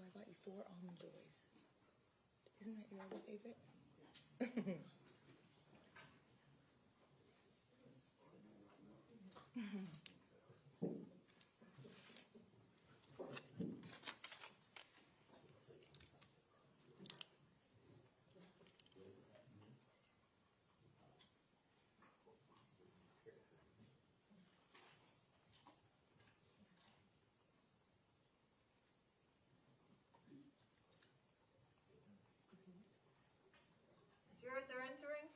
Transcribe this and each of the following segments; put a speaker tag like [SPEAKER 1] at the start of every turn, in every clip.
[SPEAKER 1] I bought you 4 almond joys. Isn't that your other favorite? Yes.
[SPEAKER 2] Jurors are entering.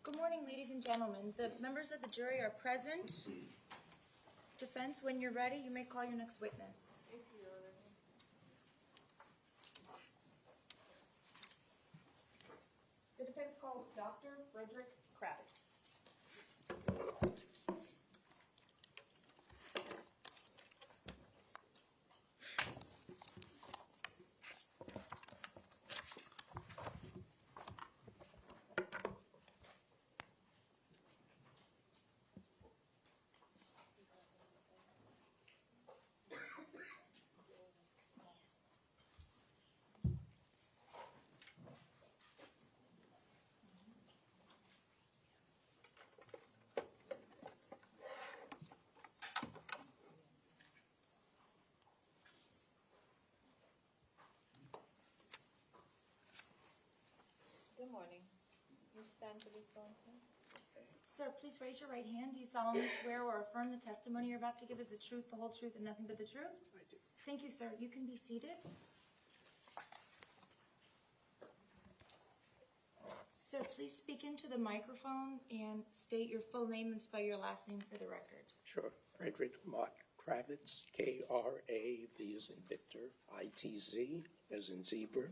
[SPEAKER 1] Good morning, ladies and gentlemen. The members of the jury are present. Defense, when you're ready, you may call your next witness. The defense calls Dr. Frederick Kravitz.
[SPEAKER 2] Good morning. You stand to be sworn in.
[SPEAKER 1] Sir, please raise your right hand. Do you solemnly swear or affirm the testimony you're about to give is the truth, the whole truth, and nothing but the truth?
[SPEAKER 3] I do.
[SPEAKER 1] Thank you, sir. You can be seated. Sir, please speak into the microphone and state your full name and spell your last name for the record.
[SPEAKER 3] Sure. Frederick Mark Kravitz, K-R-A-V as in Victor, I-T-Z as in zebra.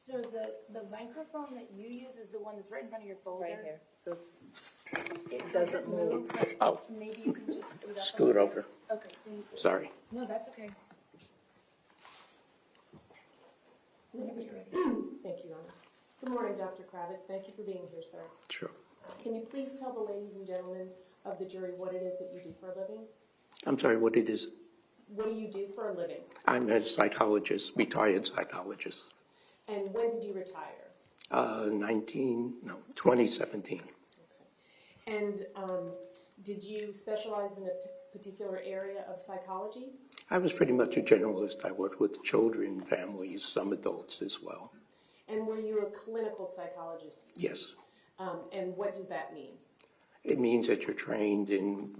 [SPEAKER 1] Sir, the microphone that you use is the one that's right in front of your folder.
[SPEAKER 4] Right here. So
[SPEAKER 1] It
[SPEAKER 4] doesn't move.
[SPEAKER 1] but
[SPEAKER 3] Oh.
[SPEAKER 1] Maybe you can just scoot up.
[SPEAKER 3] Scoot over.
[SPEAKER 1] Okay, thank you.
[SPEAKER 3] Sorry.
[SPEAKER 1] No, that's okay. Whenever you're ready.
[SPEAKER 5] Thank you, Your Honor. Good morning, Dr. Kravitz. Thank you for being here, sir.
[SPEAKER 3] Sure.
[SPEAKER 5] Can you please tell the ladies and gentlemen of the jury what it is that you do for a living?
[SPEAKER 3] I'm sorry, what it is?
[SPEAKER 5] What do you do for a living?
[SPEAKER 3] I'm a psychologist, retired psychologist.
[SPEAKER 5] And when did you retire?
[SPEAKER 3] 2017.
[SPEAKER 5] Okay. And did you specialize in a particular area of psychology?
[SPEAKER 3] I was pretty much a generalist. I worked with children, families, some adults as well.
[SPEAKER 5] And were you a clinical psychologist?
[SPEAKER 3] Yes.
[SPEAKER 5] And what does that mean?
[SPEAKER 3] It means that you're trained in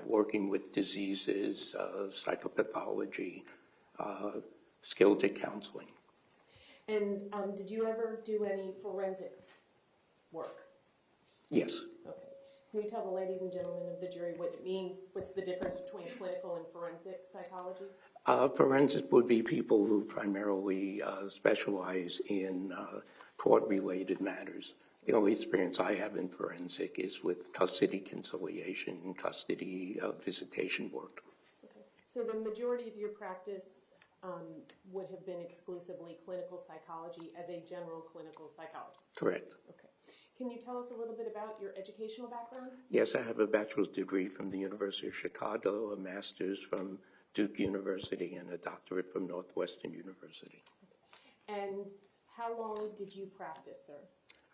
[SPEAKER 3] working with diseases, psychopathology, skilled at counseling.
[SPEAKER 5] And did you ever do any forensic work?
[SPEAKER 3] Yes.
[SPEAKER 5] Okay. Can you tell the ladies and gentlemen of the jury what it means? What's the difference between clinical and forensic psychology?
[SPEAKER 3] Forensic would be people who primarily specialize in court-related matters. The only experience I have in forensic is with custody conciliation and custody visitation work.
[SPEAKER 5] Okay. So the majority of your practice would have been exclusively clinical psychology as a general clinical psychologist?
[SPEAKER 3] Correct.
[SPEAKER 5] Okay. Can you tell us a little bit about your educational background?
[SPEAKER 3] Yes, I have a bachelor's degree from the University of Chicago, a master's from Duke University, and a doctorate from Northwestern University.
[SPEAKER 5] Okay. And how long did you practice, sir?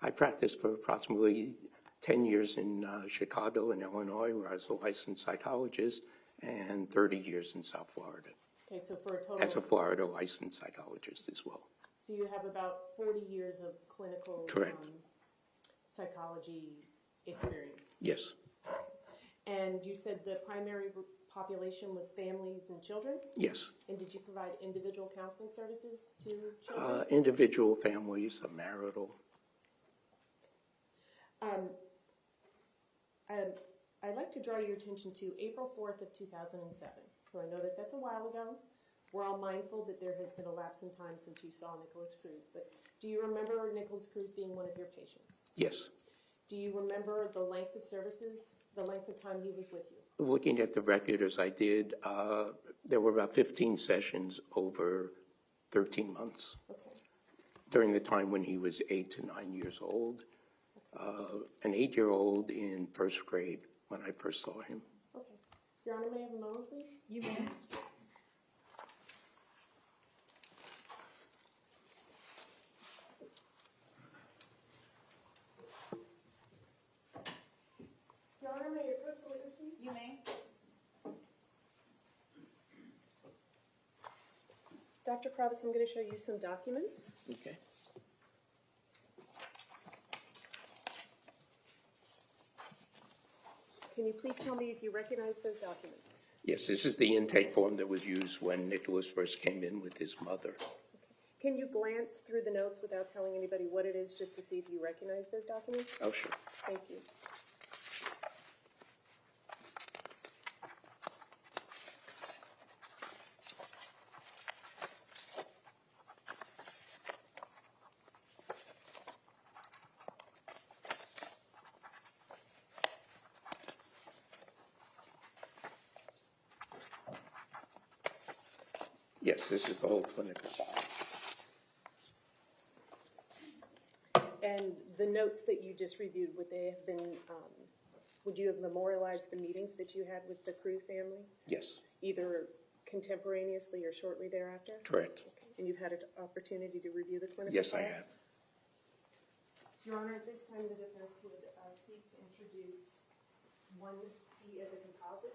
[SPEAKER 3] I practiced for approximately 10 years in Chicago and Illinois, where I was a licensed psychologist, and 30 years in South Florida.
[SPEAKER 5] Okay, so for a total
[SPEAKER 3] As a Florida licensed psychologist as well.
[SPEAKER 5] So you have about 40 years of clinical
[SPEAKER 3] Correct.
[SPEAKER 5] Psychology experience.
[SPEAKER 3] Yes.
[SPEAKER 5] And you said the primary population was families and children?
[SPEAKER 3] Yes.
[SPEAKER 5] And did you provide individual counseling services to children?
[SPEAKER 3] Individual, families, marital.
[SPEAKER 5] I'd like to draw your attention to April 4th of 2007. So I know that that's a while ago. We're all mindful that there has been a lapse in time since you saw Nicholas Cruz. But do you remember Nicholas Cruz being one of your patients?
[SPEAKER 3] Yes.
[SPEAKER 5] Do you remember the length of services, the length of time he was with you?
[SPEAKER 3] Looking at the record as I did, there were about 15 sessions over 13 months.
[SPEAKER 5] Okay.
[SPEAKER 3] During the time when he was 8 to 9 years old, an 8-year-old in first grade when I first saw him.
[SPEAKER 5] Okay. Your Honor, may I have a moment, please?
[SPEAKER 1] You may.
[SPEAKER 5] Your Honor, may I approach the witness, please?
[SPEAKER 1] You may.
[SPEAKER 5] Dr. Kravitz, I'm going to show you some documents.
[SPEAKER 3] Okay.
[SPEAKER 5] Can you please tell me if you recognize those documents?
[SPEAKER 3] Yes, this is the intake form that was used when Nicholas first came in with his mother.
[SPEAKER 5] Can you glance through the notes without telling anybody what it is, just to see if you recognize those documents?
[SPEAKER 3] Oh, sure.
[SPEAKER 5] Thank you.
[SPEAKER 3] Yes, this is the whole clinical file.
[SPEAKER 5] And the notes that you just reviewed, would they have been, would you have memorialized the meetings that you had with the Cruz family?
[SPEAKER 3] Yes,
[SPEAKER 5] Either contemporaneously or shortly thereafter?
[SPEAKER 3] correct.
[SPEAKER 5] Okay. And you've had an opportunity to review the clinical
[SPEAKER 3] Yes, I
[SPEAKER 5] file?
[SPEAKER 3] have.
[SPEAKER 5] Your Honor, at this time, the defense would seek to introduce 1T as a composite.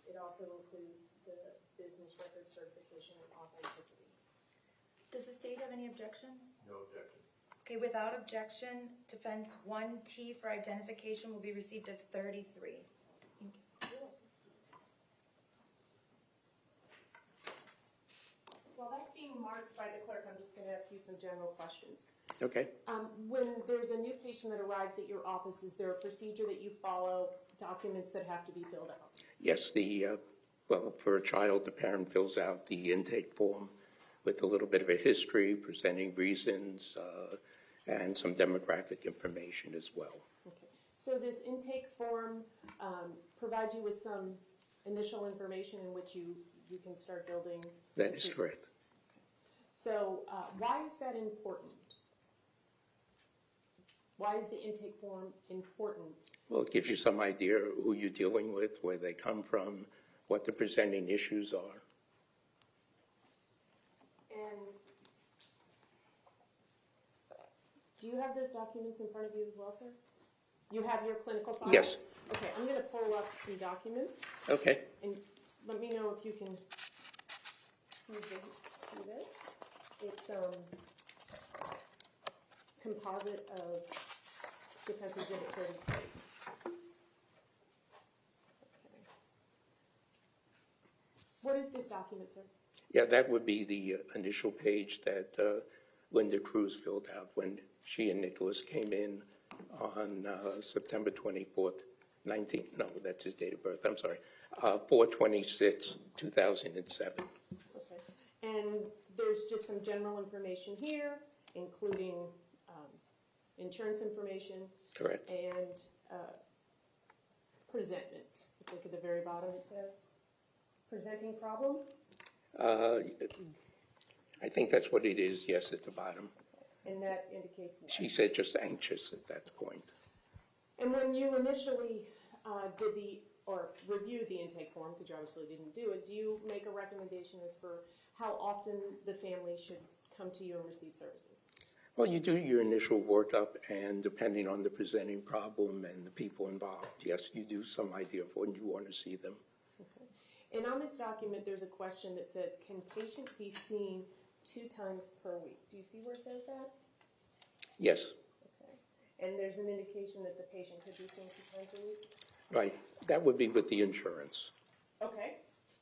[SPEAKER 5] It also includes the business record certification and authenticity.
[SPEAKER 1] Does the state have any objection?
[SPEAKER 4] No objection.
[SPEAKER 1] Okay, without objection, defense 1T for identification will be received as 33. Thank you.
[SPEAKER 5] While that's being marked by the clerk, I'm just going to ask you some general questions.
[SPEAKER 3] Okay.
[SPEAKER 5] When there's a new patient that arrives at your office, is there a procedure that you follow, documents that have to be filled out?
[SPEAKER 3] Yes, well, for a child, the parent fills out the intake form with a little bit of a history, presenting reasons, and some demographic information as well.
[SPEAKER 5] Okay. So this intake form provides you with some initial information in which you can start building?
[SPEAKER 3] That is correct.
[SPEAKER 5] So why is that important? Why is the intake form important?
[SPEAKER 3] Well, it gives you some idea of who you're dealing with, where they come from, what the presenting issues are.
[SPEAKER 5] And do you have those documents in front of you as well, sir? You have your clinical file?
[SPEAKER 3] Yes.
[SPEAKER 5] Okay, I'm going to pull up some documents,
[SPEAKER 3] Okay.
[SPEAKER 5] and let me know if you can see this. It's composite of Defense Exhibit 33. Okay. What is this document, sir?
[SPEAKER 3] Yeah, that would be the initial page that Linda Cruz filled out when she and Nicholas came in on September 24th, that's his date of birth, I'm sorry, 4/26/2007.
[SPEAKER 5] Okay. And there's just some general information here, including insurance information.
[SPEAKER 3] Correct.
[SPEAKER 5] And presentment. If you look at the very bottom, it says, presenting problem.
[SPEAKER 3] I think that's what it is, yes, at the bottom.
[SPEAKER 5] And that indicates what?
[SPEAKER 3] She said just anxious at that point.
[SPEAKER 5] And when you initially reviewed the intake form, because you obviously didn't do it, do you make a recommendation as for how often the family should come to you and receive services?
[SPEAKER 3] Well, you do your initial workup, and depending on the presenting problem and the people involved, yes, you do some idea of when you want to see them.
[SPEAKER 5] Okay. And on this document, there's a question that said, can patient be seen 2 times per week? Do you see where it says that?
[SPEAKER 3] Yes.
[SPEAKER 5] Okay. And there's an indication that the patient could be seen 2 times a week?
[SPEAKER 3] Right, that would be with the insurance.
[SPEAKER 5] Okay.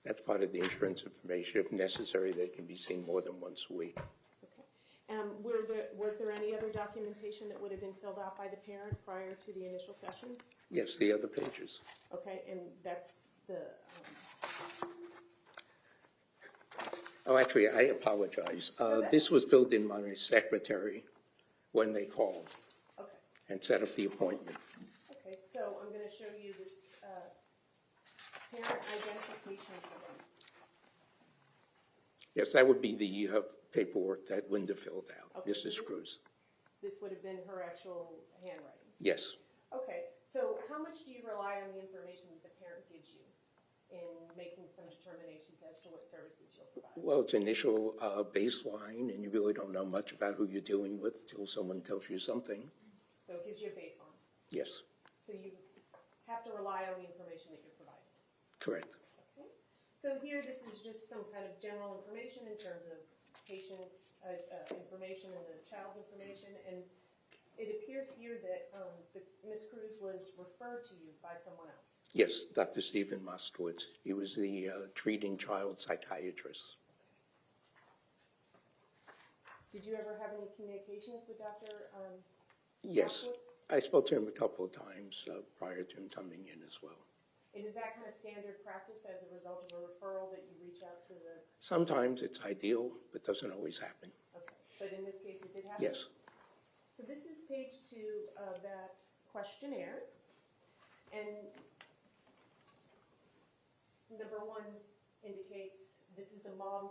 [SPEAKER 3] That's part of the insurance information. If necessary, they can be seen more than once a week.
[SPEAKER 5] Okay. Was there any other documentation that would have been filled out by the parent prior to the initial session?
[SPEAKER 3] Yes, the other pages.
[SPEAKER 5] Okay, and that's the,
[SPEAKER 3] Oh, actually, I apologize. This was filled in by my secretary when they called
[SPEAKER 5] okay.
[SPEAKER 3] and set up the appointment.
[SPEAKER 5] Okay, so I'm going to show you this parent identification form.
[SPEAKER 3] Yes, that would be the paperwork that Linda filled out,
[SPEAKER 5] Okay,
[SPEAKER 3] Mrs.
[SPEAKER 5] so
[SPEAKER 3] Cruz.
[SPEAKER 5] This would have been her actual handwriting.
[SPEAKER 3] Yes.
[SPEAKER 5] Okay, so how much do you rely on the information that the parent gives you in making some determinations as to what services you'll provide?
[SPEAKER 3] Well, it's initial baseline, and you really don't know much about who you're dealing with till someone tells you something.
[SPEAKER 5] So it gives you a baseline.
[SPEAKER 3] Yes,
[SPEAKER 5] So you have to rely on the information that you're providing.
[SPEAKER 3] correct.
[SPEAKER 5] Okay. So here, this is just some kind of general information in terms of patient information and the child's information, and it appears here that Ms. Cruz was referred to you by someone else.
[SPEAKER 3] Yes, Dr. Stephen Moskowitz. He was the treating child psychiatrist.
[SPEAKER 5] Did you ever have any communications with Dr.
[SPEAKER 3] Yes,
[SPEAKER 5] Moskowitz?
[SPEAKER 3] I spoke to him a couple of times prior to him coming in as well.
[SPEAKER 5] And is that kind of standard practice as a result of a referral that you reach out to the,
[SPEAKER 3] Sometimes it's ideal, but doesn't always happen.
[SPEAKER 5] okay, but in this case it did happen?
[SPEAKER 3] Yes,
[SPEAKER 5] So this is page 2 of that questionnaire, and number 1 indicates this is the mom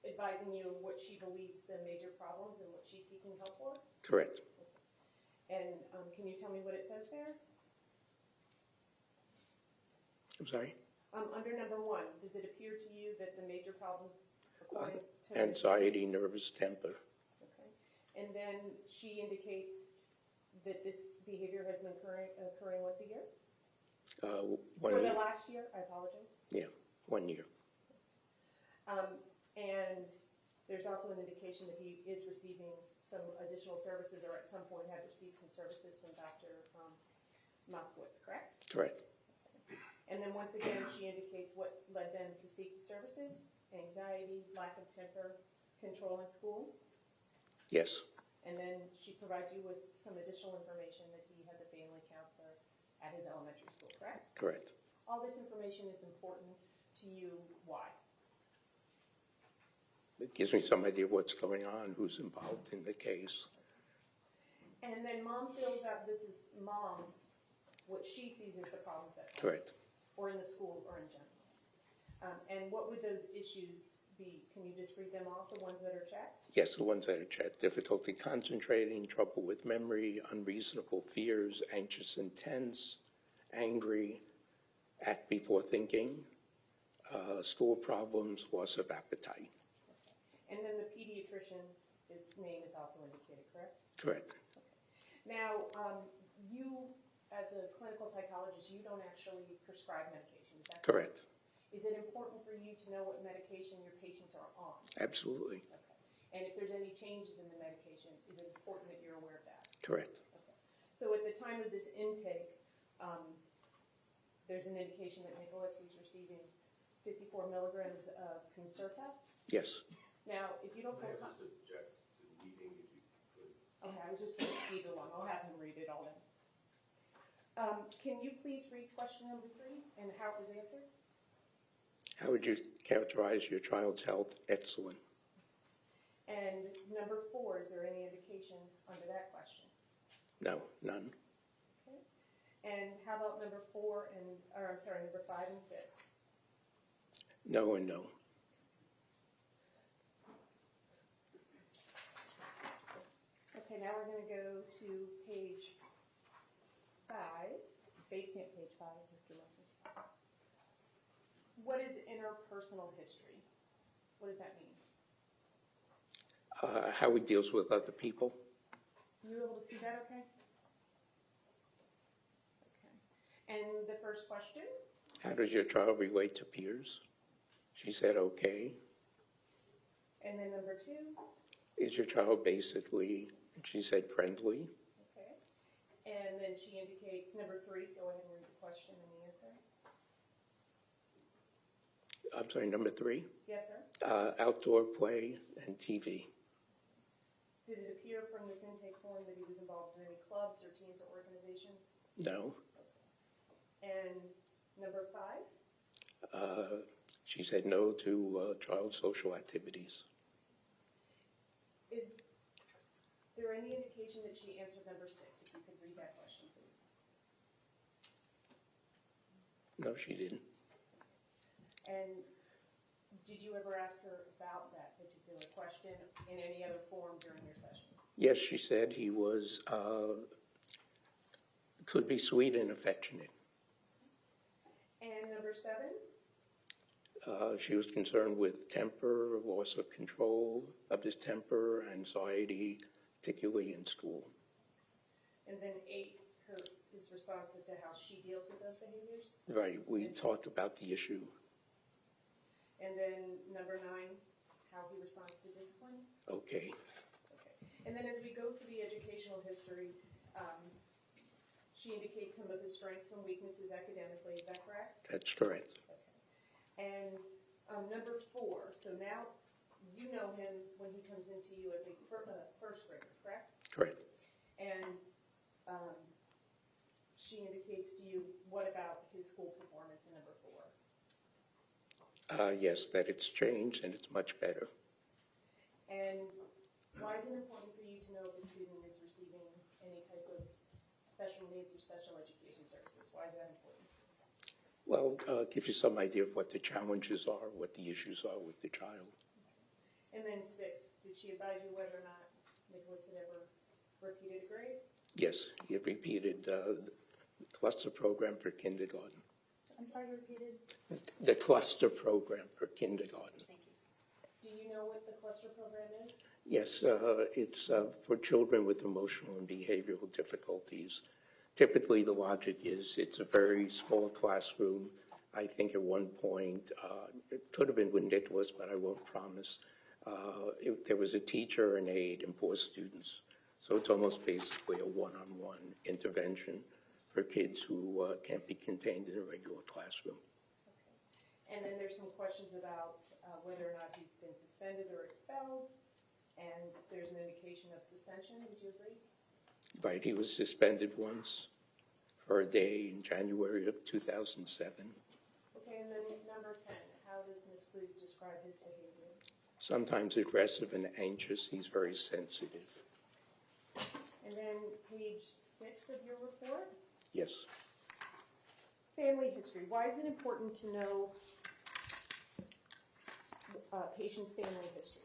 [SPEAKER 5] advising you what she believes the major problems and what she's seeking help for.
[SPEAKER 3] correct.
[SPEAKER 5] And can you tell me what it says there?
[SPEAKER 3] I'm sorry?
[SPEAKER 5] Under number 1, does it appear to you that the major problems according to
[SPEAKER 3] Anxiety, nervous temper.
[SPEAKER 5] Okay. And then she indicates that this behavior has been occurring once a year?
[SPEAKER 3] One
[SPEAKER 5] For the
[SPEAKER 3] year.
[SPEAKER 5] last year? I apologize.
[SPEAKER 3] Yeah, 1 year.
[SPEAKER 5] And there's also an indication that he is receiving some additional services, or at some point had received some services from Dr. Moskowitz, correct?
[SPEAKER 3] Correct.
[SPEAKER 5] And then once again, she indicates what led them to seek the services: anxiety, lack of temper, control in school.
[SPEAKER 3] Yes,
[SPEAKER 5] And then she provides you with some additional information that he has a family counselor at his elementary school, correct?
[SPEAKER 3] correct.
[SPEAKER 5] All this information is important to you. Why?
[SPEAKER 3] It gives me some idea of what's going on, who's involved in the case.
[SPEAKER 5] And then mom fills out, this is mom's, what she sees as the problems that come,
[SPEAKER 3] Correct.
[SPEAKER 5] or in the school or in general. And what would those issues be? Can you just read them off, the ones that are checked?
[SPEAKER 3] Yes, the ones that are checked. Difficulty concentrating, trouble with memory, unreasonable fears, anxious and tense, angry, act before thinking, school problems, loss of appetite.
[SPEAKER 5] And then the pediatrician, his name is also indicated, correct?
[SPEAKER 3] Correct.
[SPEAKER 5] Now, you, as a clinical psychologist, you don't actually prescribe medication, is that correct?
[SPEAKER 3] Correct.
[SPEAKER 5] Is it important for you to know what medication your patients are on?
[SPEAKER 3] Absolutely.
[SPEAKER 5] Okay. And if there's any changes in the medication, is it important that you're aware of that?
[SPEAKER 3] Correct.
[SPEAKER 5] Okay. So at the time of this intake, there's an indication that Nicholas was receiving 54 milligrams of Concerta.
[SPEAKER 3] Yes.
[SPEAKER 5] Now, if you don't feel
[SPEAKER 4] I just object to leading if you could.
[SPEAKER 5] okay, I was just trying to speed along. I'll have him read it all in. Can you please read question number 3 and how it was answered?
[SPEAKER 3] How would you characterize your child's health? Excellent.
[SPEAKER 5] And number 4, is there any indication under that question?
[SPEAKER 3] No, none.
[SPEAKER 5] Okay. And how about number 4 and, or I'm sorry, number 5 and 6?
[SPEAKER 3] No and no.
[SPEAKER 5] Okay, now we're going to go to page 5, page 5, Mr. Marcus. What is interpersonal history? What does that mean?
[SPEAKER 3] How he deals with other people.
[SPEAKER 5] You able to see that okay? Okay. And the first question?
[SPEAKER 3] How does your child relate to peers? She said okay.
[SPEAKER 5] And then number 2?
[SPEAKER 3] Is your child basically, she said friendly?
[SPEAKER 5] Okay. And then she indicates, number 3, go ahead and read the question and the answer.
[SPEAKER 3] I'm sorry, number 3?
[SPEAKER 5] Yes, sir.
[SPEAKER 3] Outdoor play and TV.
[SPEAKER 5] Did it appear from this intake form that he was involved in any clubs or teams or organizations?
[SPEAKER 3] No.
[SPEAKER 5] And number 5?
[SPEAKER 3] She said no to child social activities.
[SPEAKER 5] Is there any indication that she answered number 6? If you could read that question, please.
[SPEAKER 3] No, she didn't.
[SPEAKER 5] And did you ever ask her about that particular question in any other form during your sessions?
[SPEAKER 3] Yes, she said he was, could be sweet and affectionate.
[SPEAKER 5] And number 7?
[SPEAKER 3] She was concerned with temper, loss of control of his temper, anxiety, particularly in school.
[SPEAKER 5] And then 8, his response as to how she deals with those behaviors.
[SPEAKER 3] Right, we talked about the issue.
[SPEAKER 5] And then number 9, how he responds to discipline.
[SPEAKER 3] Okay.
[SPEAKER 5] Okay. And then as we go through the educational history, she indicates some of his strengths and weaknesses academically. Is that correct?
[SPEAKER 3] That's correct.
[SPEAKER 5] Okay. And number 4, so now you know him when he comes into you as a first grader, correct?
[SPEAKER 3] Correct.
[SPEAKER 5] And she indicates to you what about his school performance in number 4?
[SPEAKER 3] Yes, that it's changed and it's much better.
[SPEAKER 5] And why is it important for you to know if a student is receiving any type of special needs or special education services? Why is that important?
[SPEAKER 3] Well, gives you some idea of what the challenges are, what the issues are with the child.
[SPEAKER 5] And then 6, did she advise you whether or not Nicholas had ever repeated a grade?
[SPEAKER 3] Yes, he had repeated the cluster program for kindergarten.
[SPEAKER 1] I'm sorry, you repeated?
[SPEAKER 3] The cluster program for kindergarten.
[SPEAKER 1] Thank you.
[SPEAKER 5] Do you know what the cluster program is?
[SPEAKER 3] Yes, it's for children with emotional and behavioral difficulties. Typically, the logic is it's a very small classroom. I think at one point, it could have been with Nicholas, but I won't promise. There was a teacher, an aide, and 4 students. So it's almost basically a one-on-one intervention for kids who can't be contained in a regular classroom.
[SPEAKER 5] Okay. And then there's some questions about whether or not he's been suspended or expelled, and there's an indication of suspension. Would you agree?
[SPEAKER 3] Right, he was suspended once for a day in January of 2007.
[SPEAKER 5] Okay, and then number 10, how does Ms. Cruz describe his behavior?
[SPEAKER 3] Sometimes aggressive and anxious. He's very sensitive.
[SPEAKER 5] And then page 6 of your report,
[SPEAKER 3] Yes.
[SPEAKER 5] family history. Why is it important to know patient's family history?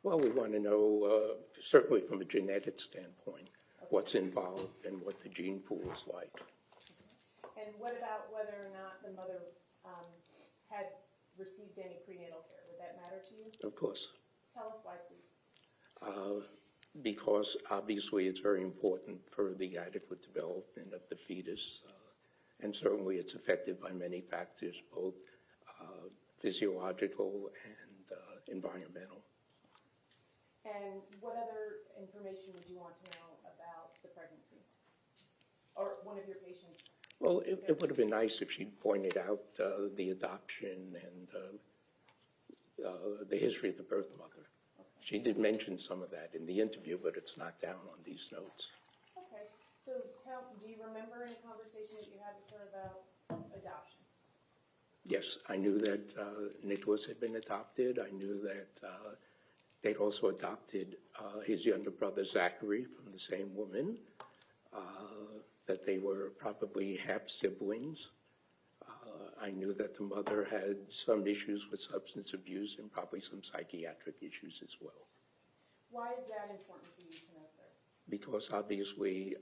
[SPEAKER 3] Well, we want to know, certainly from a genetic standpoint, what's involved and what the gene pool is like.
[SPEAKER 5] And what about whether or not the mother had received any prenatal care? Would that matter to you?
[SPEAKER 3] Of course.
[SPEAKER 5] Tell us why, please.
[SPEAKER 3] Because obviously it's very important for the adequate development of the fetus, and certainly it's affected by many factors, both physiological and environmental.
[SPEAKER 5] And what other information would you want to know about the pregnancy? Or one of your patients?
[SPEAKER 3] Well, it would have been nice if she'd pointed out the adoption and the history of the birth mother. She did mention some of that in the interview, but it's not down on these notes.
[SPEAKER 5] Okay. So do you remember any conversation that you had with her about adoption?
[SPEAKER 3] Yes, I knew that Nicholas had been adopted. I knew that they'd also adopted his younger brother, Zachary, from the same woman, that they were probably half-siblings. I knew that the mother had some issues with substance abuse and probably some psychiatric issues as well.
[SPEAKER 5] Why is that important for you to know, sir?
[SPEAKER 3] Because obviously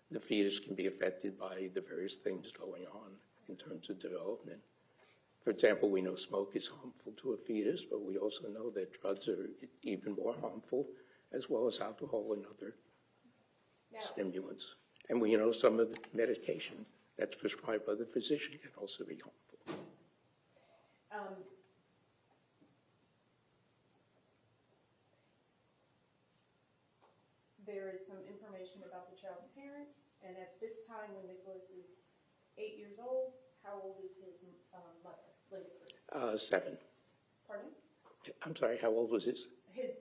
[SPEAKER 3] the fetus can be affected by the various things going on in terms of development. For example, we know smoke is harmful to a fetus, but we also know that drugs are even more harmful, as well as alcohol and other stimulants. And we know some of the medication that's prescribed by the physician can also be harmful.
[SPEAKER 5] There is some information about the child's parent. And at this time, when Nicholas is 8 years old, how old is his mother, Linda Cruz?
[SPEAKER 3] 7.
[SPEAKER 5] Pardon?
[SPEAKER 3] I'm sorry, how old was his?
[SPEAKER 5] His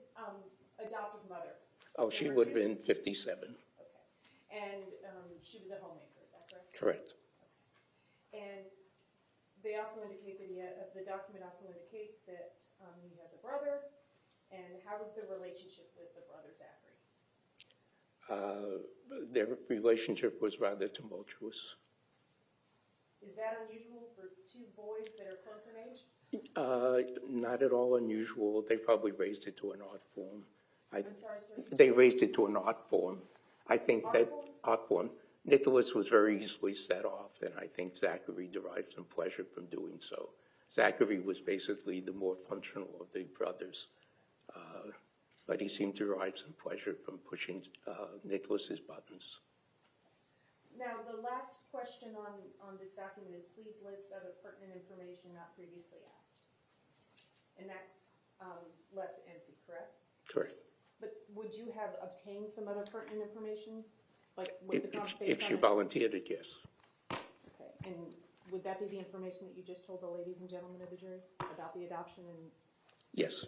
[SPEAKER 5] adoptive mother.
[SPEAKER 3] Oh, she
[SPEAKER 5] Number
[SPEAKER 3] would have
[SPEAKER 5] 2?
[SPEAKER 3] been 57.
[SPEAKER 5] Okay. And she was a homemaker, is that correct?
[SPEAKER 3] Correct.
[SPEAKER 5] And they also indicate that the document also indicates that he has a brother. And how was the relationship with the brother, Zachary?
[SPEAKER 3] Their relationship was rather tumultuous.
[SPEAKER 5] Is that unusual for two boys that are close in age?
[SPEAKER 3] Not at all unusual. They probably raised it to an art form.
[SPEAKER 5] I'm sorry, sir.
[SPEAKER 3] They raised it to an art form. I think
[SPEAKER 5] Art
[SPEAKER 3] that
[SPEAKER 5] form?
[SPEAKER 3] art form. Nicholas was very easily set off, and I think Zachary derived some pleasure from doing so. Zachary was basically the more functional of the brothers, but he seemed to derive some pleasure from pushing Nicholas's buttons.
[SPEAKER 5] Now, the last question on this document is please list other pertinent information not previously asked. And that's left empty, correct?
[SPEAKER 3] Correct.
[SPEAKER 5] But would you have obtained some other pertinent information? Like with the
[SPEAKER 3] If she volunteered it, yes.
[SPEAKER 5] Okay, and would that be the information that you just told the ladies and gentlemen of the jury about the adoption? And
[SPEAKER 3] Yes.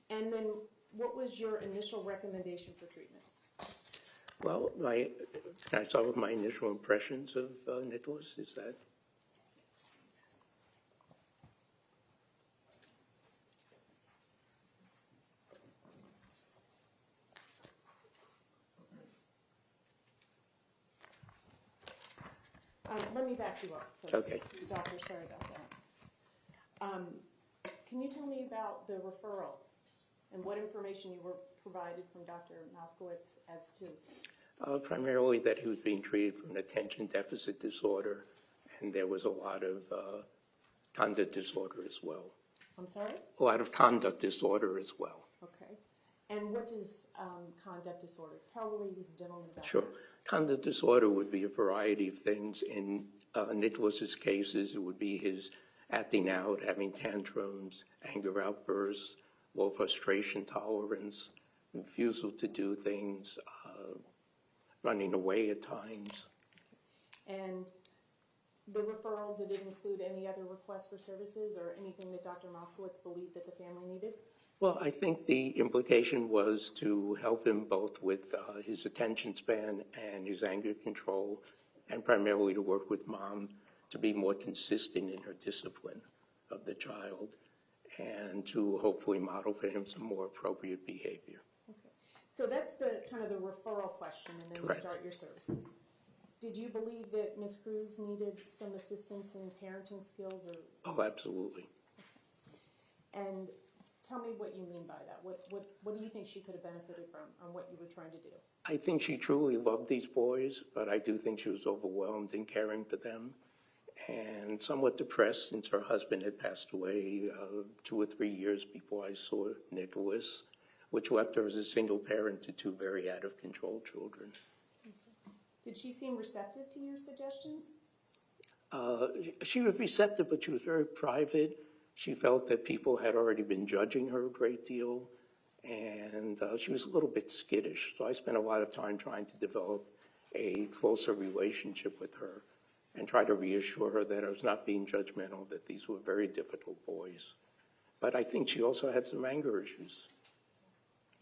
[SPEAKER 5] And then what was your initial recommendation for treatment?
[SPEAKER 3] Well, can I start with my initial impressions of Nicholas? Is that?
[SPEAKER 5] Let me back you up first.
[SPEAKER 3] Okay.
[SPEAKER 5] Doctor, sorry about that. Can you tell me about the referral and what information you were provided from Dr. Moskowitz as to?
[SPEAKER 3] Primarily that he was being treated for an attention deficit disorder, and there was a lot of conduct disorder as well.
[SPEAKER 5] I'm sorry?
[SPEAKER 3] A lot of conduct disorder as well.
[SPEAKER 5] Okay. And what is conduct disorder? Tell the ladies and gentlemen about
[SPEAKER 3] Sure.
[SPEAKER 5] that.
[SPEAKER 3] Conduct disorder would be a variety of things. In Nicholas's cases, it would be his acting out, having tantrums, anger outbursts, low frustration tolerance, refusal to do things, running away at times.
[SPEAKER 5] And the referral, did it include any other requests for services or anything that Dr. Moskowitz believed that the family needed?
[SPEAKER 3] Well, I think the implication was to help him both with his attention span and his anger control, and primarily to work with mom to be more consistent in her discipline of the child, and to hopefully model for him some more appropriate behavior.
[SPEAKER 5] Okay. So that's the kind of the referral question, and then
[SPEAKER 3] Correct.
[SPEAKER 5] you start your services. Did you believe that Ms. Cruz needed some assistance in parenting skills, or?
[SPEAKER 3] Oh, absolutely.
[SPEAKER 5] And tell me what you mean by that. What do you think she could have benefited from on what you were trying to do?
[SPEAKER 3] I think she truly loved these boys, but I do think she was overwhelmed in caring for them and somewhat depressed since her husband had passed away 2 or 3 years before I saw Nicholas, which left her as a single parent to 2 very out-of-control children.
[SPEAKER 5] Okay. Did she seem receptive to your suggestions?
[SPEAKER 3] She was receptive, but she was very private. She felt that people had already been judging her a great deal, and she was a little bit skittish. So I spent a lot of time trying to develop a closer relationship with her and try to reassure her that I was not being judgmental, that these were very difficult boys. But I think she also had some anger issues.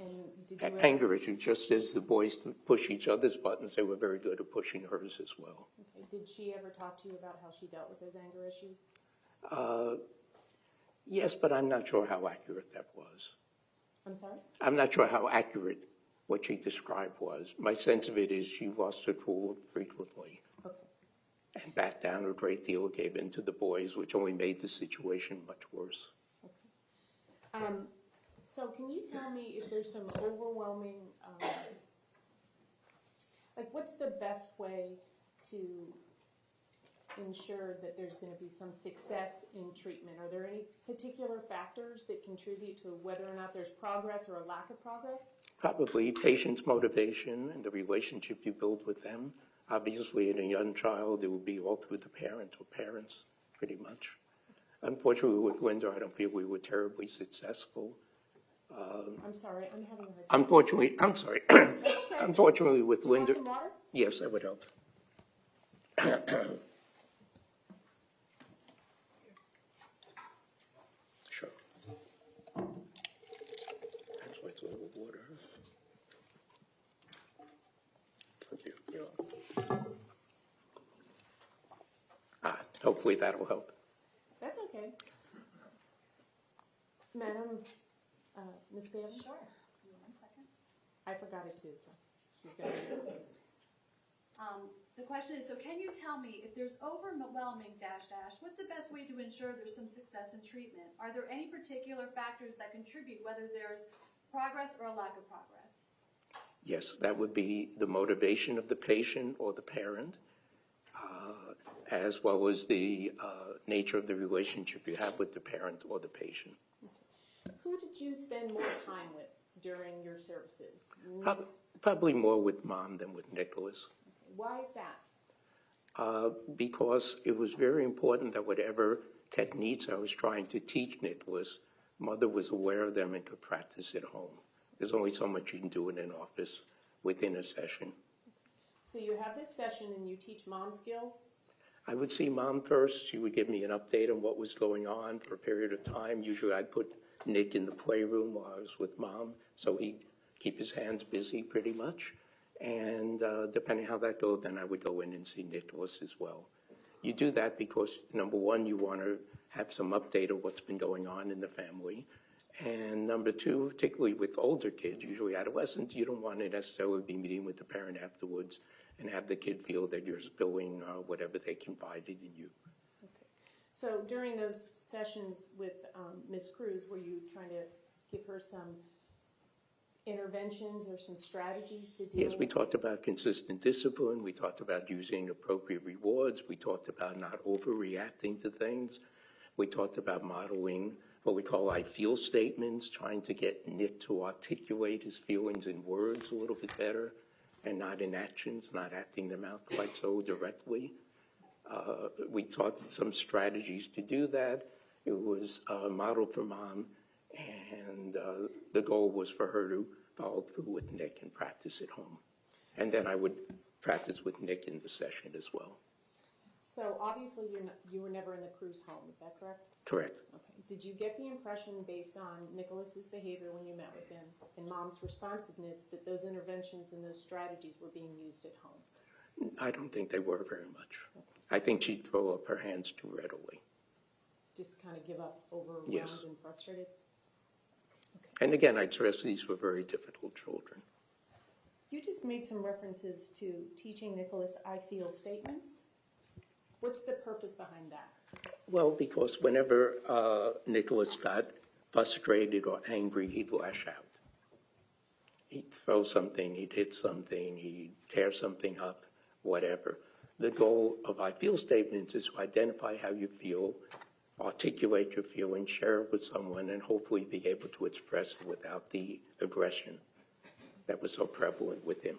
[SPEAKER 5] And did you ever,
[SPEAKER 3] Anger issues, just as the boys push each other's buttons, they were very good at pushing hers as well.
[SPEAKER 5] okay, did she ever talk to you about how she dealt with those anger issues?
[SPEAKER 3] Yes, but I'm not sure how accurate that was.
[SPEAKER 5] I'm sorry?
[SPEAKER 3] I'm not sure how accurate what she described was. My sense of it is she lost her cool frequently
[SPEAKER 5] Okay.
[SPEAKER 3] and backed down a great deal, gave in to the boys, which only made the situation much worse.
[SPEAKER 5] Okay. So can you tell me if there's some overwhelming, what's the best way to ensure that there's going to be some success in treatment? Are there any particular factors that contribute to whether or not there's progress or a lack of progress?
[SPEAKER 3] Probably patients' motivation and the relationship you build with them. Obviously, in a young child, it would be all through the parent or parents, pretty much. Unfortunately, with Linda, I don't feel we were terribly successful.
[SPEAKER 5] I'm sorry, I'm having a hard time.
[SPEAKER 3] Unfortunately, I'm sorry. Unfortunately, with
[SPEAKER 5] Want
[SPEAKER 3] Linda,
[SPEAKER 5] some water?
[SPEAKER 3] yes, that would help. Sure. That's why it's a little water. Thank you. Hopefully that'll help.
[SPEAKER 5] That's okay. Madam, Ms. Bailey?
[SPEAKER 1] Sure. Give me 1 second.
[SPEAKER 5] I forgot it too, so she's gonna read it.
[SPEAKER 6] The question is, so can you tell me if there's overwhelming what's the best way to ensure there's some success in treatment? Are there any particular factors that contribute, whether there's progress or a lack of progress?
[SPEAKER 3] Yes, that would be the motivation of the patient or the parent, as well as the nature of the relationship you have with the parent or the patient.
[SPEAKER 5] Who did you spend more time with during your services?
[SPEAKER 3] Probably more with Mom than with Nicholas.
[SPEAKER 5] Why is that?
[SPEAKER 3] Because it was very important that whatever techniques I was trying to teach Nicholas, Mother was aware of them and could practice at home. There's only so much you can do in an office within a session.
[SPEAKER 5] So you have this session and you teach Mom skills?
[SPEAKER 3] I would see Mom first. She would give me an update on what was going on for a period of time. Usually I'd put Nick in the playroom while I was with Mom, so he'd keep his hands busy pretty much. And depending how that goes, then I would go in and see Nicholas as well. You do that because, number one, you want to have some update of what's been going on in the family. And number two, particularly with older kids, usually adolescents, you don't want to necessarily be meeting with the parent afterwards and have the kid feel that you're spilling whatever they confided in you.
[SPEAKER 5] Okay. So during those sessions with Ms. Cruz, were you trying to give her some interventions or some strategies to deal
[SPEAKER 3] Yes, we talked about consistent discipline. We talked about using appropriate rewards. We talked about not overreacting to things. We talked about modeling what we call I feel statements, trying to get Nick to articulate his feelings in words a little bit better and not in actions, not acting them out quite so directly. We taught some strategies to do that. It was modeled for Mom, and the goal was for her to follow through with Nick and practice at home. And then I would practice with Nick in the session as well.
[SPEAKER 5] So obviously you were never in the Cruz home, is that correct?
[SPEAKER 3] Correct.
[SPEAKER 5] Okay. Did you get the impression based on Nicholas's behavior when you met with him and Mom's responsiveness that those interventions and those strategies were being used at home?
[SPEAKER 3] I don't think they were very much. Okay. I think she'd throw up her hands too readily.
[SPEAKER 5] Just kind of give up, overwhelmed
[SPEAKER 3] Yes.
[SPEAKER 5] and frustrated? Okay.
[SPEAKER 3] And again, I'd stress these were very difficult children.
[SPEAKER 5] You just made some references to teaching Nicholas I feel statements. What's the purpose behind that?
[SPEAKER 3] Well, because whenever Nicholas got frustrated or angry, he'd lash out. He'd throw something, he'd hit something, he'd tear something up, whatever. The goal of I feel statements is to identify how you feel, articulate your feelings, share it with someone, and hopefully be able to express it without the aggression that was so prevalent with him.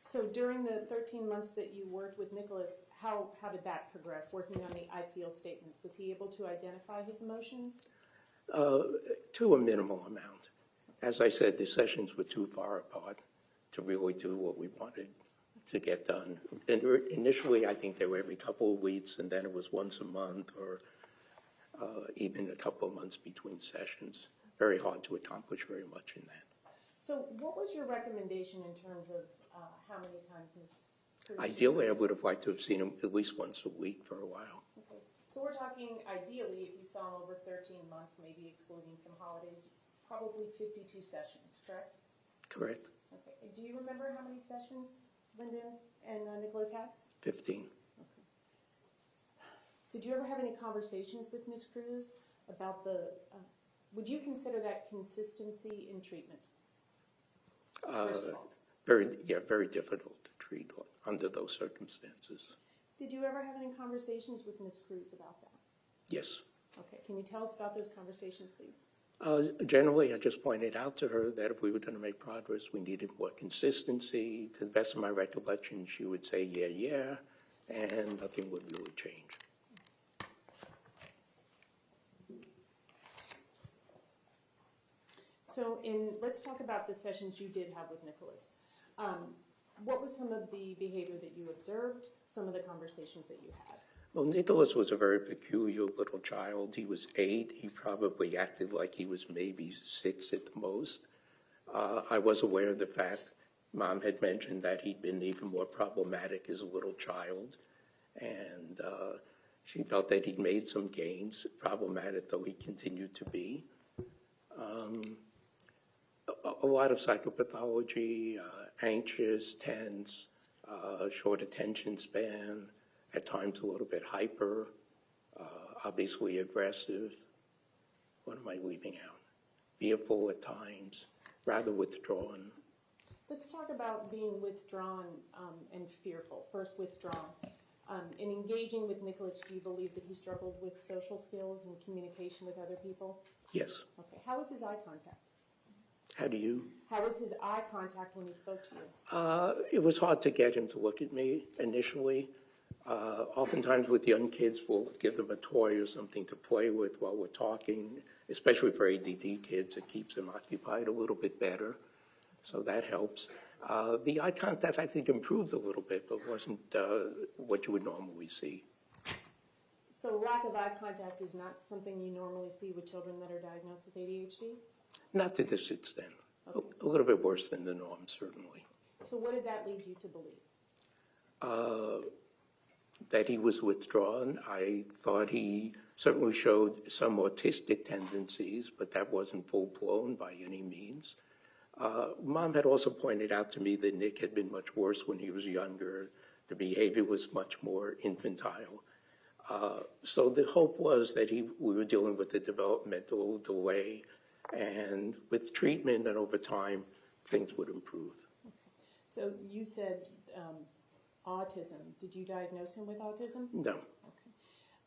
[SPEAKER 5] So during the 13 months that you worked with Nicholas, how did that progress, working on the I feel statements? Was he able to identify his emotions?
[SPEAKER 3] To a minimal amount. As I said, the sessions were too far apart to really do what we wanted to get done. And initially, I think they were every couple of weeks, and then it was once a month or even a couple of months between sessions. Very hard to accomplish very much in that.
[SPEAKER 5] So what was your recommendation in terms of how many times Ms. Cruz?
[SPEAKER 3] Ideally, I would have liked to have seen him at least once a week for a while.
[SPEAKER 5] Okay. So we're talking ideally, if you saw him over 13 months, maybe excluding some holidays, probably 52 sessions, correct?
[SPEAKER 3] Correct.
[SPEAKER 5] Okay. Do you remember how many sessions Linda and Nicholas had?
[SPEAKER 3] 15.
[SPEAKER 5] Okay. Did you ever have any conversations with Ms. Cruz about would you consider that consistency in treatment? First of all.
[SPEAKER 3] Very difficult to treat under those circumstances.
[SPEAKER 5] Did you ever have any conversations with Ms. Cruz about that?
[SPEAKER 3] Yes.
[SPEAKER 5] Okay. Can you tell us about those conversations, please?
[SPEAKER 3] Generally, I just pointed out to her that if we were going to make progress, we needed more consistency. To the best of my recollection, she would say, yeah, and nothing would really change.
[SPEAKER 5] So let's talk about the sessions you did have with Nicholas. What was some of the behavior that you observed, some of the conversations that you had?
[SPEAKER 3] Well, Nicholas was a very peculiar little child. He was 8. He probably acted like he was maybe 6 at the most. I was aware of the fact Mom had mentioned that he'd been even more problematic as a little child. And she felt that he'd made some gains, problematic though he continued to be. A lot of psychopathology, anxious, tense, short attention span, at times a little bit hyper, obviously aggressive. What am I leaving out? Fearful at times, rather withdrawn.
[SPEAKER 5] Let's talk about being withdrawn and fearful. First, withdrawn. In engaging with Nicholas, do you believe that he struggled with social skills and communication with other people?
[SPEAKER 3] Yes.
[SPEAKER 5] Okay. How was his eye contact?
[SPEAKER 3] How do you?
[SPEAKER 5] How was his eye contact when he spoke to you?
[SPEAKER 3] It was hard to get him to look at me initially. Oftentimes with young kids, we'll give them a toy or something to play with while we're talking, especially for ADD kids. It keeps them occupied a little bit better, so that helps. The eye contact, I think, improved a little bit, but wasn't what you would normally see.
[SPEAKER 5] So lack of eye contact is not something you normally see with children that are diagnosed with ADHD?
[SPEAKER 3] Not to this extent.
[SPEAKER 5] Okay.
[SPEAKER 3] A little bit worse than the norm, certainly.
[SPEAKER 5] So what did that lead you to believe?
[SPEAKER 3] That he was withdrawn. I thought he certainly showed some autistic tendencies, but that wasn't full-blown by any means. Mom had also pointed out to me that Nick had been much worse when he was younger. The behavior was much more infantile. So the hope was that we were dealing with a developmental delay, and with treatment and over time, things would improve.
[SPEAKER 5] Okay. So you said autism. Did you diagnose him with autism?
[SPEAKER 3] No.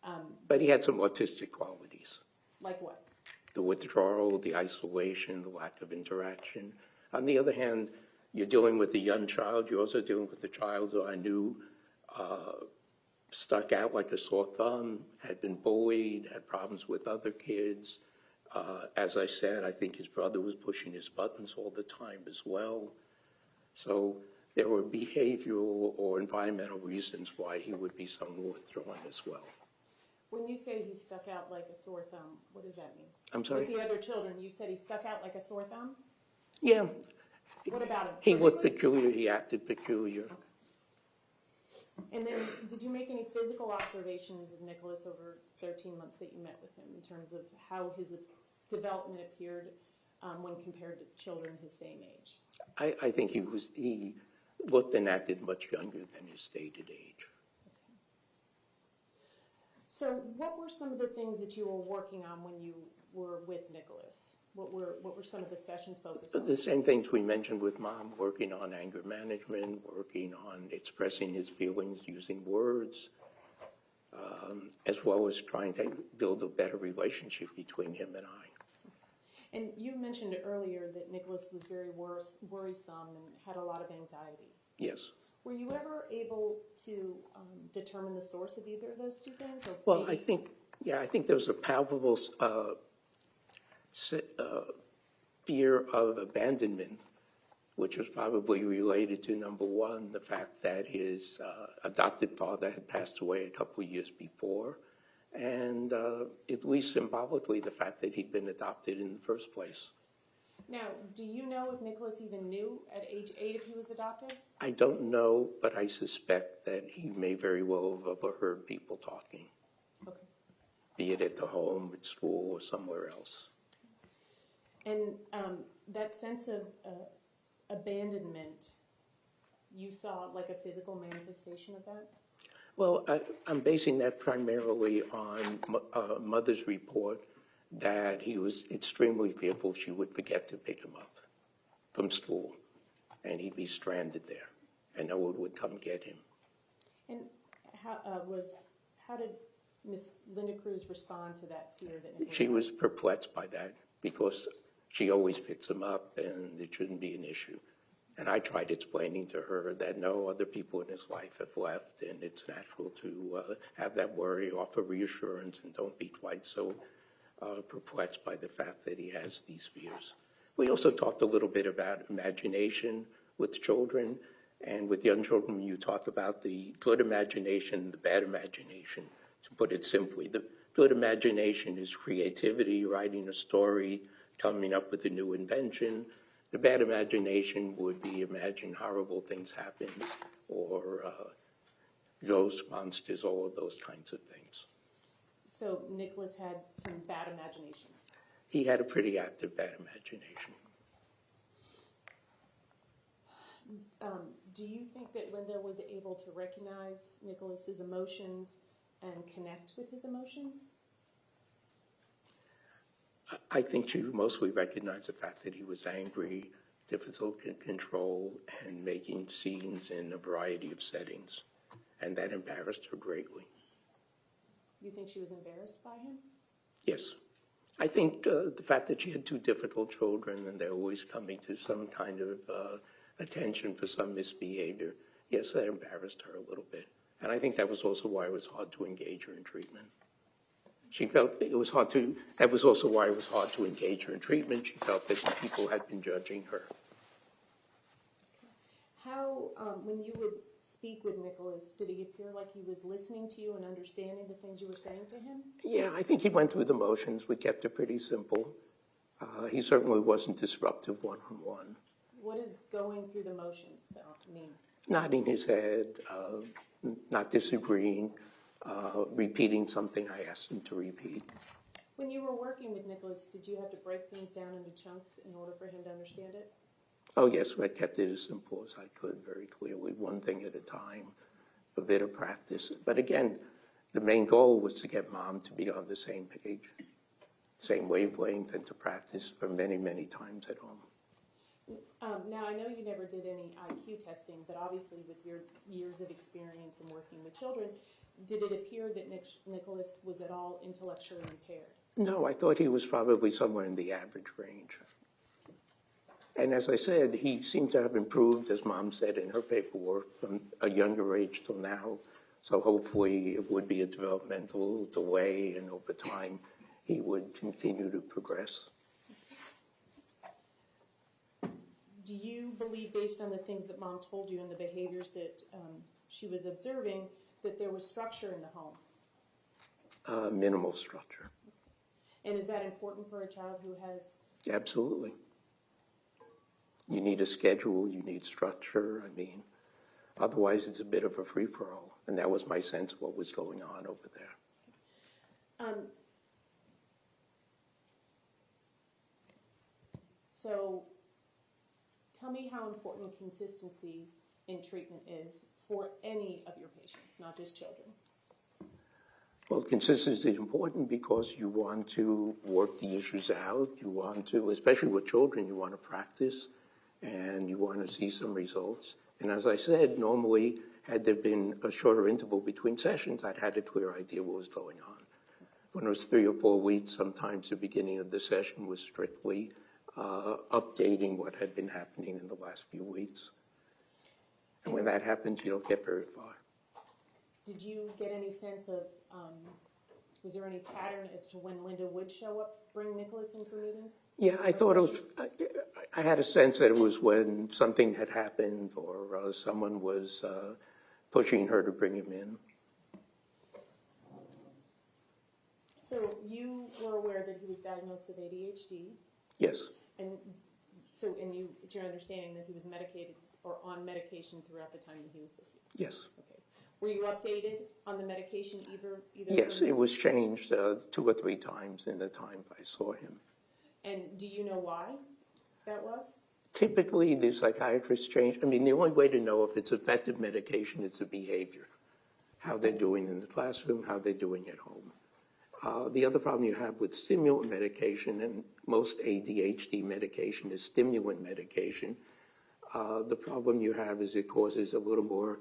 [SPEAKER 5] Okay.
[SPEAKER 3] But he had some autistic qualities.
[SPEAKER 5] Like what?
[SPEAKER 3] The withdrawal, the isolation, the lack of interaction. On the other hand, you're dealing with a young child. You're also dealing with a child who I knew stuck out like a sore thumb, had been bullied, had problems with other kids. As I said, I think his brother was pushing his buttons all the time as well. So there were behavioral or environmental reasons why he would be somewhat withdrawn as well.
[SPEAKER 5] When you say he stuck out like a sore thumb, what does that mean?
[SPEAKER 3] I'm sorry?
[SPEAKER 5] With the other children, you said he stuck out like a sore thumb?
[SPEAKER 3] Yeah.
[SPEAKER 5] What about him?
[SPEAKER 3] He looked
[SPEAKER 5] Physically?
[SPEAKER 3] peculiar. He acted peculiar.
[SPEAKER 5] Okay. And then did you make any physical observations of Nicholas over 13 months that you met with him in terms of how his development appeared when compared to children his same age?
[SPEAKER 3] I think he looked and acted much younger than his stated age.
[SPEAKER 5] Okay. So what were some of the things that you were working on when you were with Nicholas? What were some of the sessions focused on?
[SPEAKER 3] The same things we mentioned with Mom, working on anger management, working on expressing his feelings using words, as well as trying to build a better relationship between him and I.
[SPEAKER 5] And you mentioned earlier that Nicholas was very worrisome and had a lot of anxiety.
[SPEAKER 3] Yes.
[SPEAKER 5] Were you ever able to determine the source of either of those two things? Or
[SPEAKER 3] Well,
[SPEAKER 5] maybe-
[SPEAKER 3] I think there was a palpable fear of abandonment, which was probably related to, number one, the fact that his adopted father had passed away a couple of years before, and at least symbolically, the fact that he'd been adopted in the first place.
[SPEAKER 5] Now, do you know if Nicholas even knew at age 8 if he was adopted?
[SPEAKER 3] I don't know, but I suspect that he may very well have overheard people talking,
[SPEAKER 5] Okay.
[SPEAKER 3] be it at the home, at school, or somewhere else.
[SPEAKER 5] And that sense of abandonment, you saw like a physical manifestation of that?
[SPEAKER 3] Well, I'm basing that primarily on mother's report that he was extremely fearful she would forget to pick him up from school, and he'd be stranded there, and no one would come get him.
[SPEAKER 5] And how did Miss Linda Cruz respond to that fear that Nicholas
[SPEAKER 3] She
[SPEAKER 5] had?
[SPEAKER 3] was perplexed by that because she always picks him up, and it shouldn't be an issue. And I tried explaining to her that no other people in his life have left, and it's natural to have that worry, offer reassurance, and don't be quite so perplexed by the fact that he has these fears. We also talked a little bit about imagination with children, and with young children, you talk about the good imagination, the bad imagination. To put it simply, the good imagination is creativity, writing a story, coming up with a new invention. The bad imagination would be imagine horrible things happen, or ghosts, monsters, all of those kinds of things.
[SPEAKER 5] So Nicholas had some bad imaginations.
[SPEAKER 3] He had a pretty active bad imagination.
[SPEAKER 5] Do you think that Linda was able to recognize Nicholas's emotions and connect with his emotions?
[SPEAKER 3] I think she mostly recognized the fact that he was angry, difficult to control, and making scenes in a variety of settings. And that embarrassed her greatly.
[SPEAKER 5] You think she was embarrassed by him?
[SPEAKER 3] Yes. I think the fact that she had two difficult children and they're always coming to some kind of attention for some misbehavior, yes, that embarrassed her a little bit. And I think that was also why it was hard to engage her in treatment. She felt it was hard to, that was also why it was hard to engage her in treatment. She felt that people had been judging her.
[SPEAKER 5] How, when you would speak with Nicholas, did he appear like he was listening to you and understanding the things you were saying to him?
[SPEAKER 3] Yeah, I think he went through the motions. We kept it pretty simple. He certainly wasn't disruptive one-on-one.
[SPEAKER 5] What does going through the motions mean?
[SPEAKER 3] Nodding his head, not disagreeing, repeating something I asked him to repeat.
[SPEAKER 5] When you were working with Nicholas, did you have to break things down into chunks in order for him to understand it?
[SPEAKER 3] Oh, yes, I kept it as simple as I could, very clearly, one thing at a time, a bit of practice. But again, the main goal was to get Mom to be on the same page, same wavelength, and to practice for many, many times at home.
[SPEAKER 5] Now, I know you never did any IQ testing, but obviously with your years of experience in working with children, did it appear that Nicholas was at all intellectually impaired?
[SPEAKER 3] No, I thought he was probably somewhere in the average range. And as I said, he seemed to have improved, as Mom said in her paperwork, from a younger age till now. So hopefully it would be a developmental delay, and over time he would continue to progress.
[SPEAKER 5] Do you believe, based on the things that Mom told you and the behaviors that she was observing, that there was structure in the home?
[SPEAKER 3] Minimal structure.
[SPEAKER 5] And is that important for a child who has...
[SPEAKER 3] Absolutely. You need a schedule, you need structure. I mean, otherwise it's a bit of a free-for-all. And that was my sense of what was going on over there.
[SPEAKER 5] So tell me how important consistency in treatment is for any of your patients, not just children.
[SPEAKER 3] Well, consistency is important because you want to work the issues out. You want to, especially with children, you want to practice and you want to see some results. And as I said, normally, had there been a shorter interval between sessions, I'd had a clear idea what was going on. When it was 3 or 4 weeks, sometimes the beginning of the session was strictly updating what had been happening in the last few weeks. And when that happens, you don't get very far.
[SPEAKER 5] Did you get any sense of, was there any pattern as to when Linda would show up, bring Nicholas in for meetings?
[SPEAKER 3] Yeah, I thought it was, I had a sense that it was when something had happened or someone was pushing her to bring him in.
[SPEAKER 5] So you were aware that he was diagnosed with ADHD?
[SPEAKER 3] Yes.
[SPEAKER 5] And so, it's your understanding that he was medicated or on medication throughout the time that he was with you?
[SPEAKER 3] Yes.
[SPEAKER 5] Okay. Were you updated on the medication either?
[SPEAKER 3] Yes, it was changed 2 or 3 times in the time I saw him.
[SPEAKER 5] And do you know why that was?
[SPEAKER 3] Typically, the psychiatrists change. I mean, the only way to know if it's effective medication is the behavior, how they're doing in the classroom, how they're doing at home. The other problem you have with stimulant medication, and most ADHD medication is stimulant medication, the problem you have is it causes a little more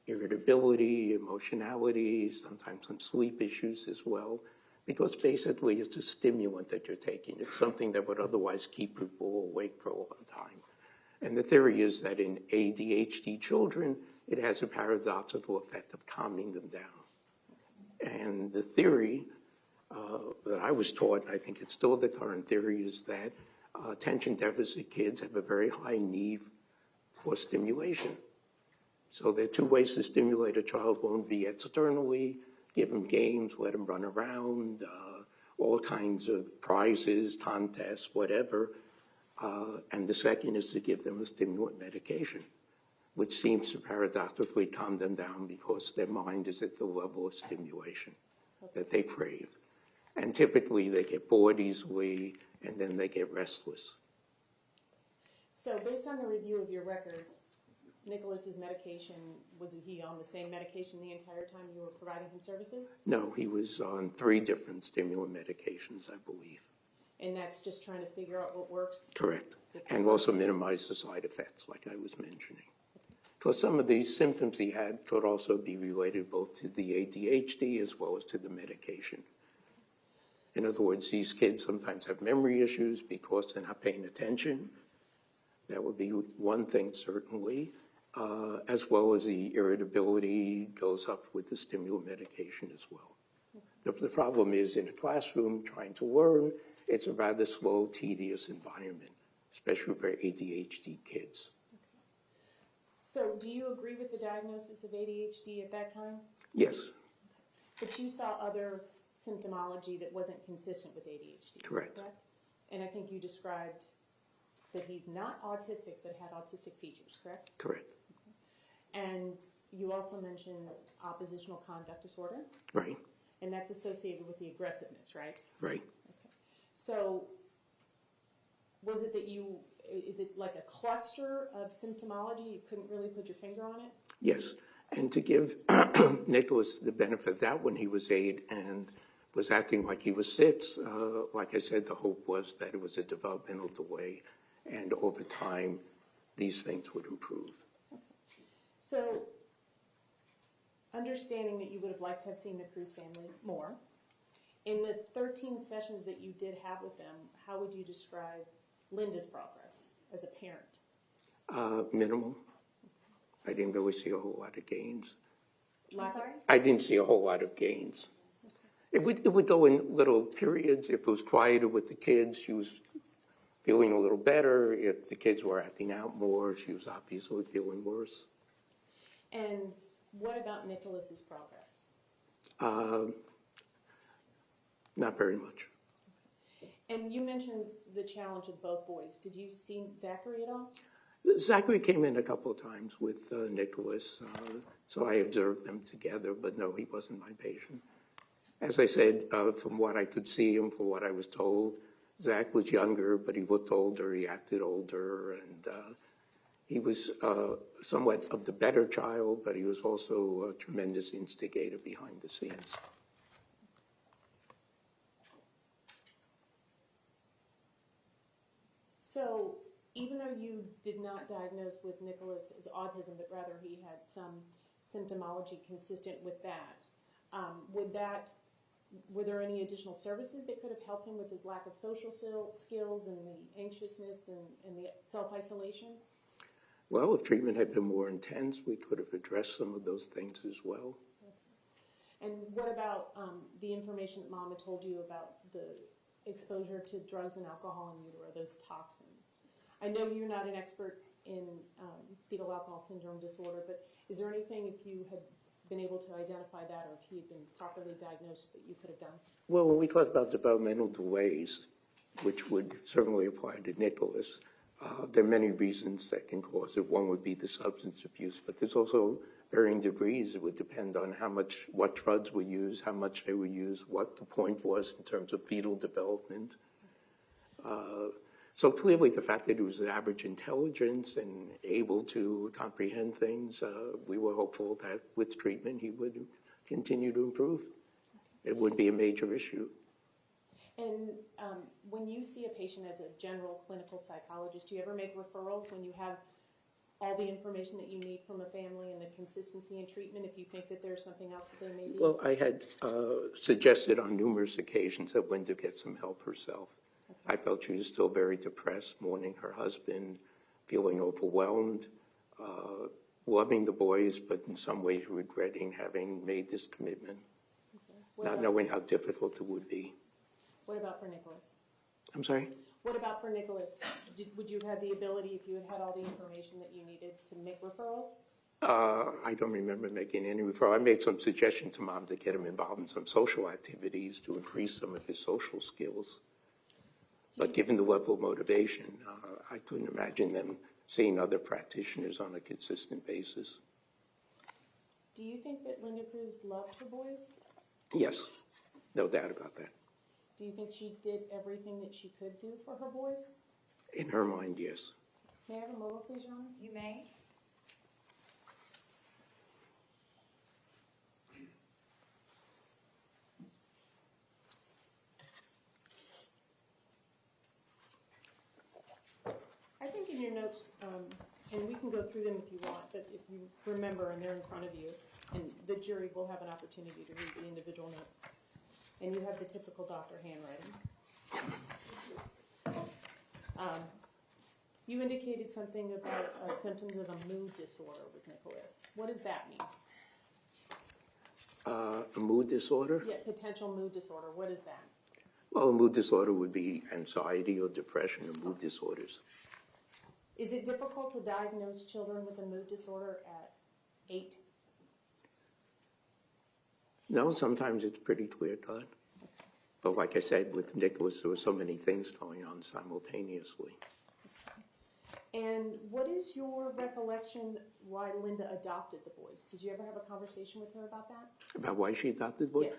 [SPEAKER 3] irritability, emotionality, sometimes some sleep issues as well, because basically it's a stimulant that you're taking. It's something that would otherwise keep people awake for a long time. And the theory is that in ADHD children, it has a paradoxical effect of calming them down. And the theory that I was taught, and I think it's still the current theory, is that attention deficit kids have a very high need for stimulation. So there are two ways to stimulate a child. One would be externally, give them games, let them run around, all kinds of prizes, contests, whatever. And the second is to give them a stimulant medication, which seems to paradoxically calm them down because their mind is at the level of stimulation that they crave. And typically they get bored easily and then they get restless.
[SPEAKER 5] So based on the review of your records, Nicholas's medication, was he on the same medication the entire time you were providing him services?
[SPEAKER 3] No, he was on 3 different stimulant medications, I believe.
[SPEAKER 5] And that's just trying to figure out what works?
[SPEAKER 3] Correct. And also minimize the side effects, like I was mentioning. Because some of these symptoms he had could also be related both to the ADHD as well as to the medication. In other words, these kids sometimes have memory issues because they're not paying attention. That would be one thing, certainly, as well as the irritability goes up with the stimulant medication as well. The problem is in a classroom trying to learn, it's a rather slow, tedious environment, especially for ADHD kids.
[SPEAKER 5] So do you agree with the diagnosis of ADHD at that time?
[SPEAKER 3] Yes,
[SPEAKER 5] But you saw other symptomology that wasn't consistent with ADHD,
[SPEAKER 3] correct.
[SPEAKER 5] And I think you described that he's not autistic but had autistic features, correct?
[SPEAKER 3] Correct.
[SPEAKER 5] And you also mentioned oppositional conduct disorder,
[SPEAKER 3] Right,
[SPEAKER 5] and that's associated with the aggressiveness, right?
[SPEAKER 3] right.
[SPEAKER 5] So was it that is it like a cluster of symptomology? You couldn't really put your finger on it?
[SPEAKER 3] Yes, and to give Nicholas the benefit of that, when he was 8 and was acting like he was 6, like I said, the hope was that it was a developmental delay, and over time, these things would improve.
[SPEAKER 5] So, understanding that you would have liked to have seen the Cruz family more, in the 13 sessions that you did have with them, how would you describe Linda's progress as a parent?
[SPEAKER 3] Minimal. I didn't really see a whole lot of gains.
[SPEAKER 6] I'm sorry?
[SPEAKER 3] I didn't see a whole lot of gains. It would go in little periods. If it was quieter with the kids, she was feeling a little better. If the kids were acting out more, she was obviously feeling worse.
[SPEAKER 5] And what about Nicholas's progress?
[SPEAKER 3] Not very much.
[SPEAKER 5] And you mentioned the challenge of both boys. Did you see Zachary at all?
[SPEAKER 3] Zachary came in a couple of times with Nicholas, so I observed them together, but no, he wasn't my patient. As I said, from what I could see and from what I was told, Zach was younger, but he looked older, he acted older, and he was somewhat of the better child, but he was also a tremendous instigator behind the scenes.
[SPEAKER 5] So, even though you did not diagnose with Nicholas as autism, but rather he had some symptomology consistent with that, were there any additional services that could have helped him with his lack of social skills and the anxiousness and the self-isolation?
[SPEAKER 3] Well, if treatment had been more intense, we could have addressed some of those things as well.
[SPEAKER 5] And what about the information that Mom had told you about the exposure to drugs and alcohol in utero, those toxins? I know you're not an expert in fetal alcohol syndrome disorder, but is there anything, if you had been able to identify that or if he had been properly diagnosed, that you could have done?
[SPEAKER 3] Well, when we talk about developmental delays, which would certainly apply to Nicholas, there are many reasons that can cause it. One would be the substance abuse, but there's also varying degrees. It would depend on what drugs were used, how much they were used, what the point was in terms of fetal development. So clearly the fact that he was an average intelligence and able to comprehend things, we were hopeful that with treatment he would continue to improve. It would be a major issue.
[SPEAKER 5] And when you see a patient as a general clinical psychologist, do you ever make referrals when you have all the information that you need from a family and the consistency in treatment if you think that there's something else that they may need?
[SPEAKER 3] Well, I had suggested on numerous occasions that Linda get some help herself. Okay. I felt she was still very depressed, mourning her husband, feeling overwhelmed, loving the boys, but in some ways regretting having made this commitment, not knowing how difficult it would be.
[SPEAKER 5] What about for Nicholas?
[SPEAKER 3] I'm sorry?
[SPEAKER 5] What about for Nicholas? Would you have the ability, if you had had all the information that you needed, to make referrals?
[SPEAKER 3] I don't remember making any referral. I made some suggestions to Mom to get him involved in some social activities to increase some of his social skills. But given the level of motivation, I couldn't imagine them seeing other practitioners on a consistent basis.
[SPEAKER 5] Do you think that Linda Cruz loved her boys?
[SPEAKER 3] Yes, no doubt about that.
[SPEAKER 5] Do you think she did everything that she could do for her boys?
[SPEAKER 3] In her mind, yes.
[SPEAKER 5] May I have a moment, please, Your Honor?
[SPEAKER 1] You may.
[SPEAKER 5] I think in your notes, and we can go through them if you want, but if you remember and they're in front of you, and the jury will have an opportunity to read the individual notes. And you have the typical doctor handwriting. You indicated something about symptoms of a mood disorder with Nicholas. What does that mean?
[SPEAKER 3] A mood disorder?
[SPEAKER 5] Yeah, potential mood disorder. What is that?
[SPEAKER 3] Well, a mood disorder would be anxiety or depression or mood disorders.
[SPEAKER 5] Is it difficult to diagnose children with a mood disorder at 8?
[SPEAKER 3] No, sometimes it's pretty clear-cut. But like I said, with Nicholas, there were so many things going on simultaneously.
[SPEAKER 5] And what is your recollection why Linda adopted the boys? Did you ever have a conversation with her about that?
[SPEAKER 3] About why she adopted boys?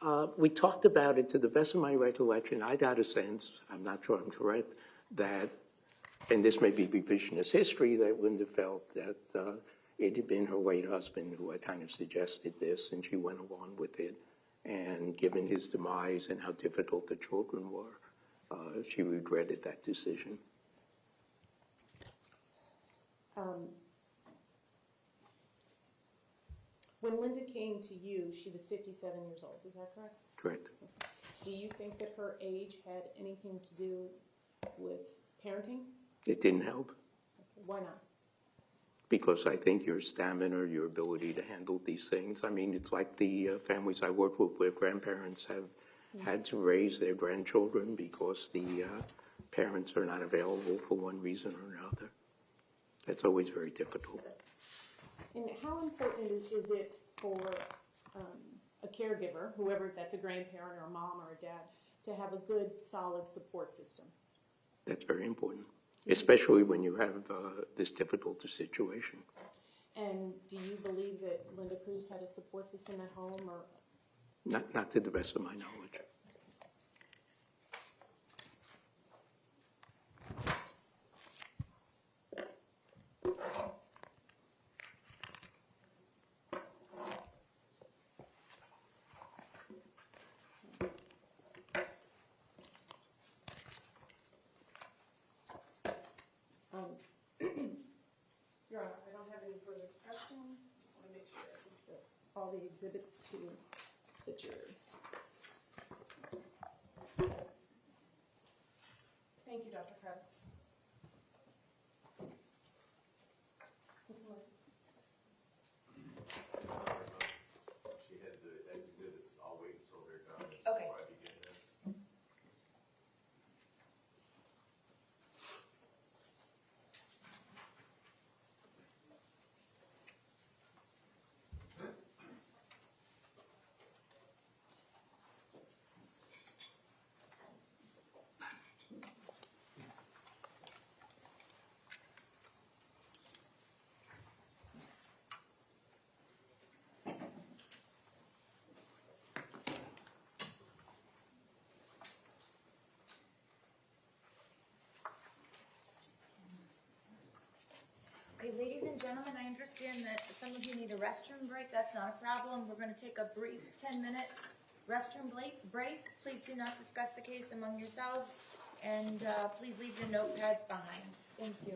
[SPEAKER 5] Yes.
[SPEAKER 3] We talked about it. To the best of my recollection, I got a sense, I'm not sure I'm correct, that, and this may be revisionist history, that Linda felt that it had been her late husband who had kind of suggested this, and she went along with it. And given his demise and how difficult the children were, she regretted that decision.
[SPEAKER 5] When Linda came to you, she was 57 years old. Is that correct?
[SPEAKER 3] Correct.
[SPEAKER 5] Do you think that her age had anything to do with parenting?
[SPEAKER 3] It didn't help
[SPEAKER 5] Okay. Why not?
[SPEAKER 3] because I think your stamina, your ability to handle these things, I mean, it's like the families I work with where grandparents have had to raise their grandchildren because the parents are not available for one reason or another. That's always very difficult.
[SPEAKER 5] And how important is it for a caregiver, whoever, that's a grandparent or a mom or a dad, to have a good, solid support system?
[SPEAKER 3] That's very important, especially when you have this difficult situation.
[SPEAKER 5] And do you believe that Linda Cruz had a support system at home, or?
[SPEAKER 3] Not to the best of my knowledge.
[SPEAKER 5] Your Honor, I don't have any further questions. Just want to make sure I give all the exhibits to the jury. Thank you, Dr. Kravitz.
[SPEAKER 4] She had the exhibits, I'll wait until they're done
[SPEAKER 1] Okay.
[SPEAKER 4] before I begin that.
[SPEAKER 1] Okay, ladies and gentlemen, I understand that some of you need a restroom break. That's not a problem. We're going to take a brief 10-minute restroom break. Please do not discuss the case among yourselves, and please leave your notepads behind. Thank you.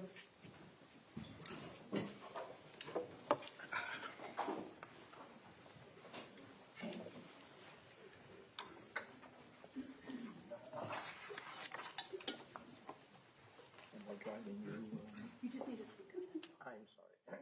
[SPEAKER 6] You just need to speak.
[SPEAKER 3] I'm sorry.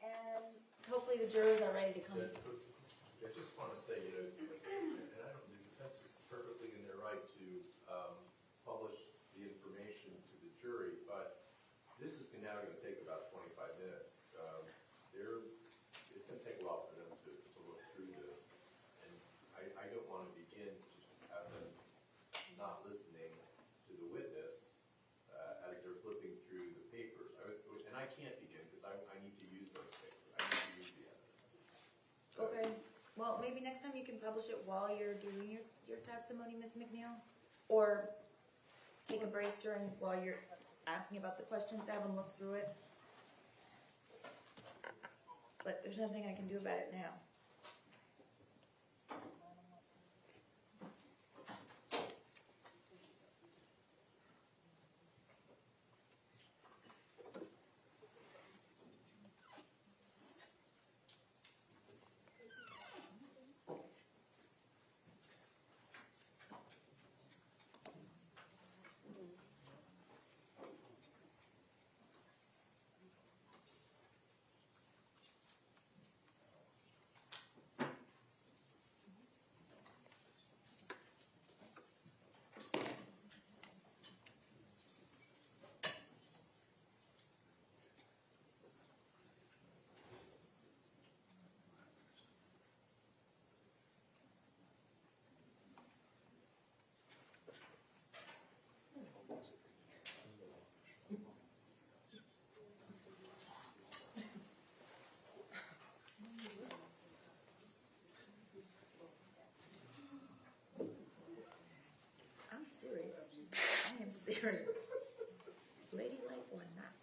[SPEAKER 1] And hopefully the jurors are ready to come.
[SPEAKER 4] I just want to say, and I don't, the defense is perfectly in their right to publish the information to the jury, but this is now going to take about 25 minutes. It's going to take a while for them to look through this, and I don't want to begin to have them not listening to the witness as they're flipping through the papers. And I can't begin because I need to use those papers. I need to use the evidence. So,
[SPEAKER 1] Okay, well, maybe next time you can publish it while you're doing your testimony, Ms. McNeil? Or take a break while you're asking about the questions to have them look through it. But there's nothing I can do about it now. I'm serious. I am serious. Ladylike or not.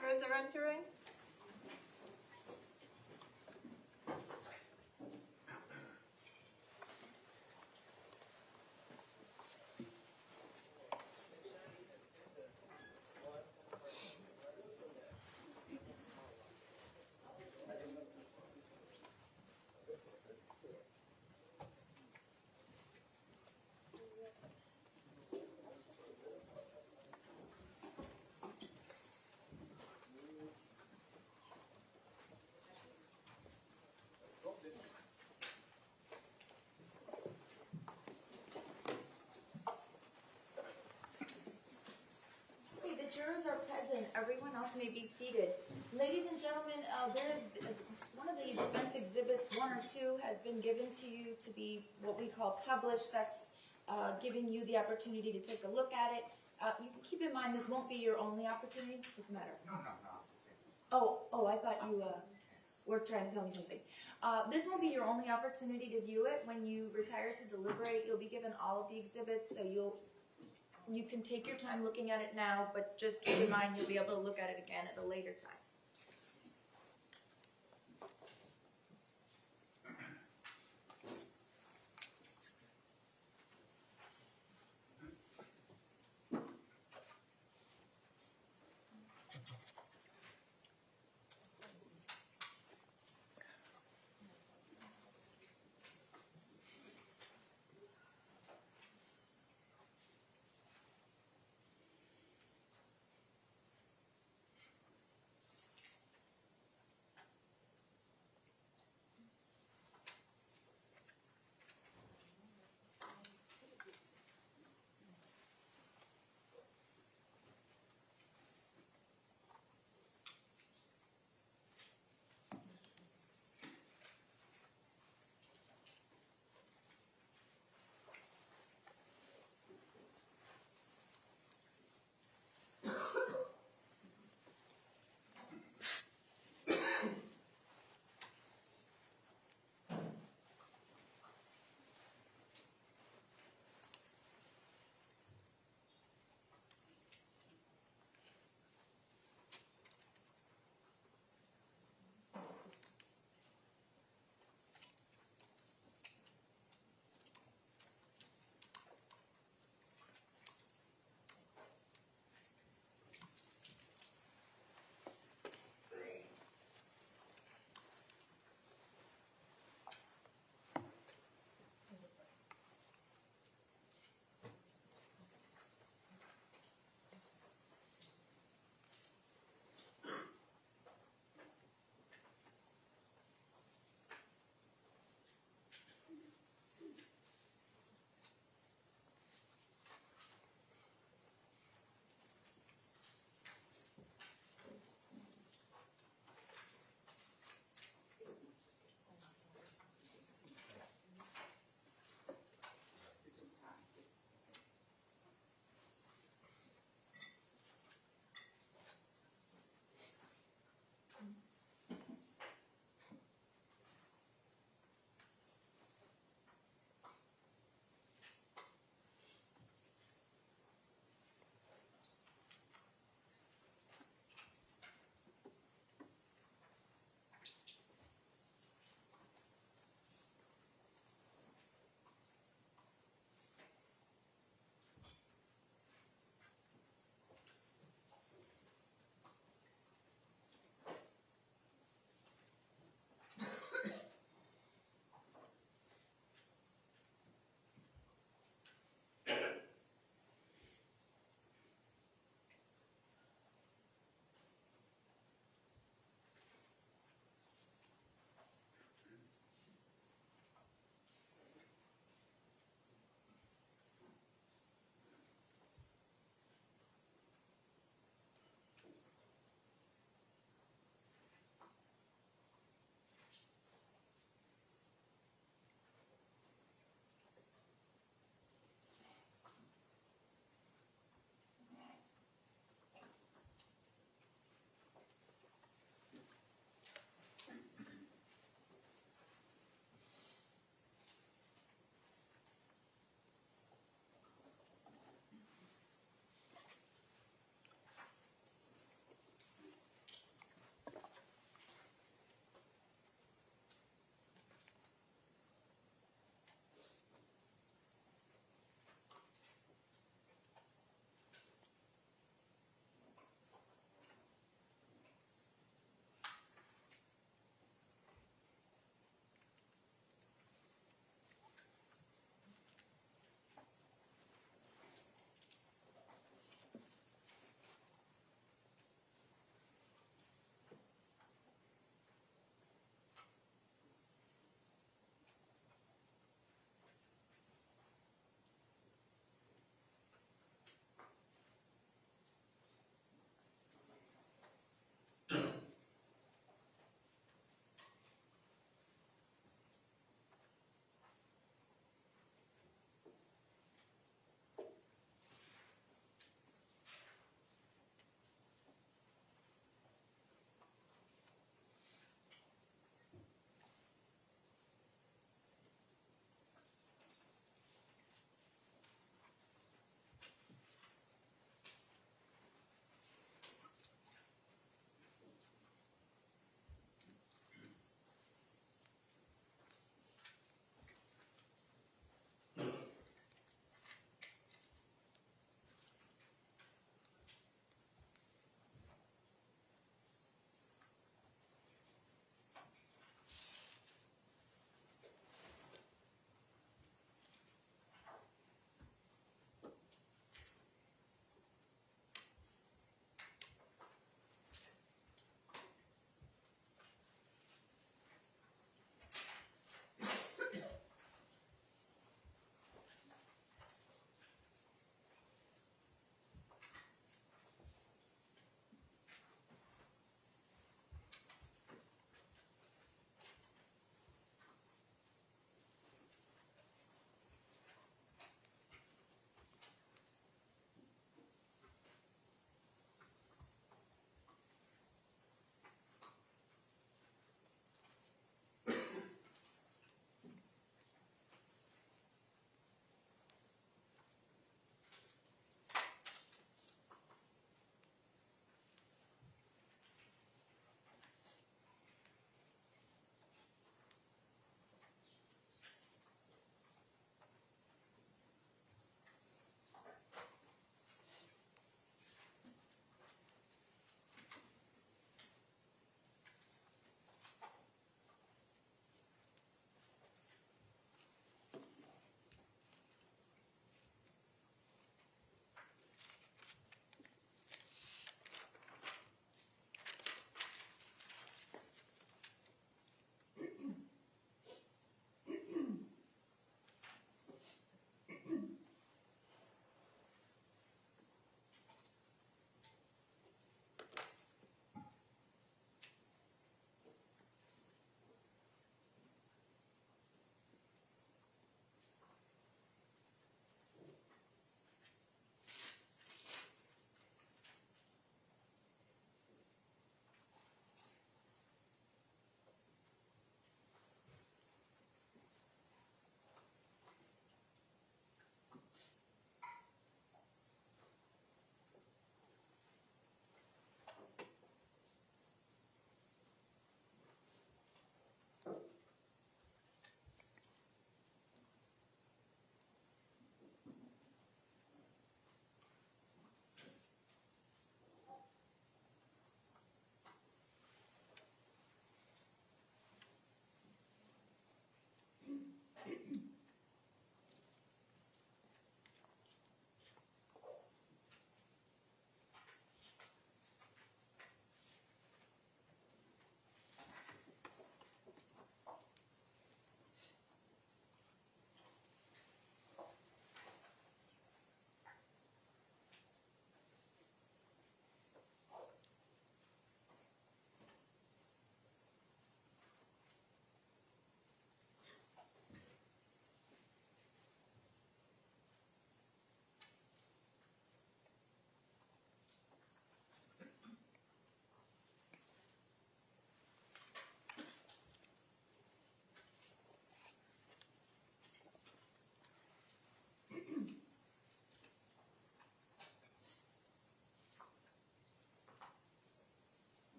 [SPEAKER 2] Jurors are entering.
[SPEAKER 1] Okay, the jurors are present. Everyone else may be seated. Ladies and gentlemen, there is one of the defense exhibits, 1 or 2, has been given to you to be what we call published. That's giving you the opportunity to take a look at it. You can keep in mind this won't be your only opportunity. What's the matter? No. Oh, I thought you were trying to tell me something. This won't be your only opportunity to view it. When you retire to deliberate, you'll be given all of the exhibits, so you can take your time looking at it now, but just keep in mind you'll be able to look at it again at a later time.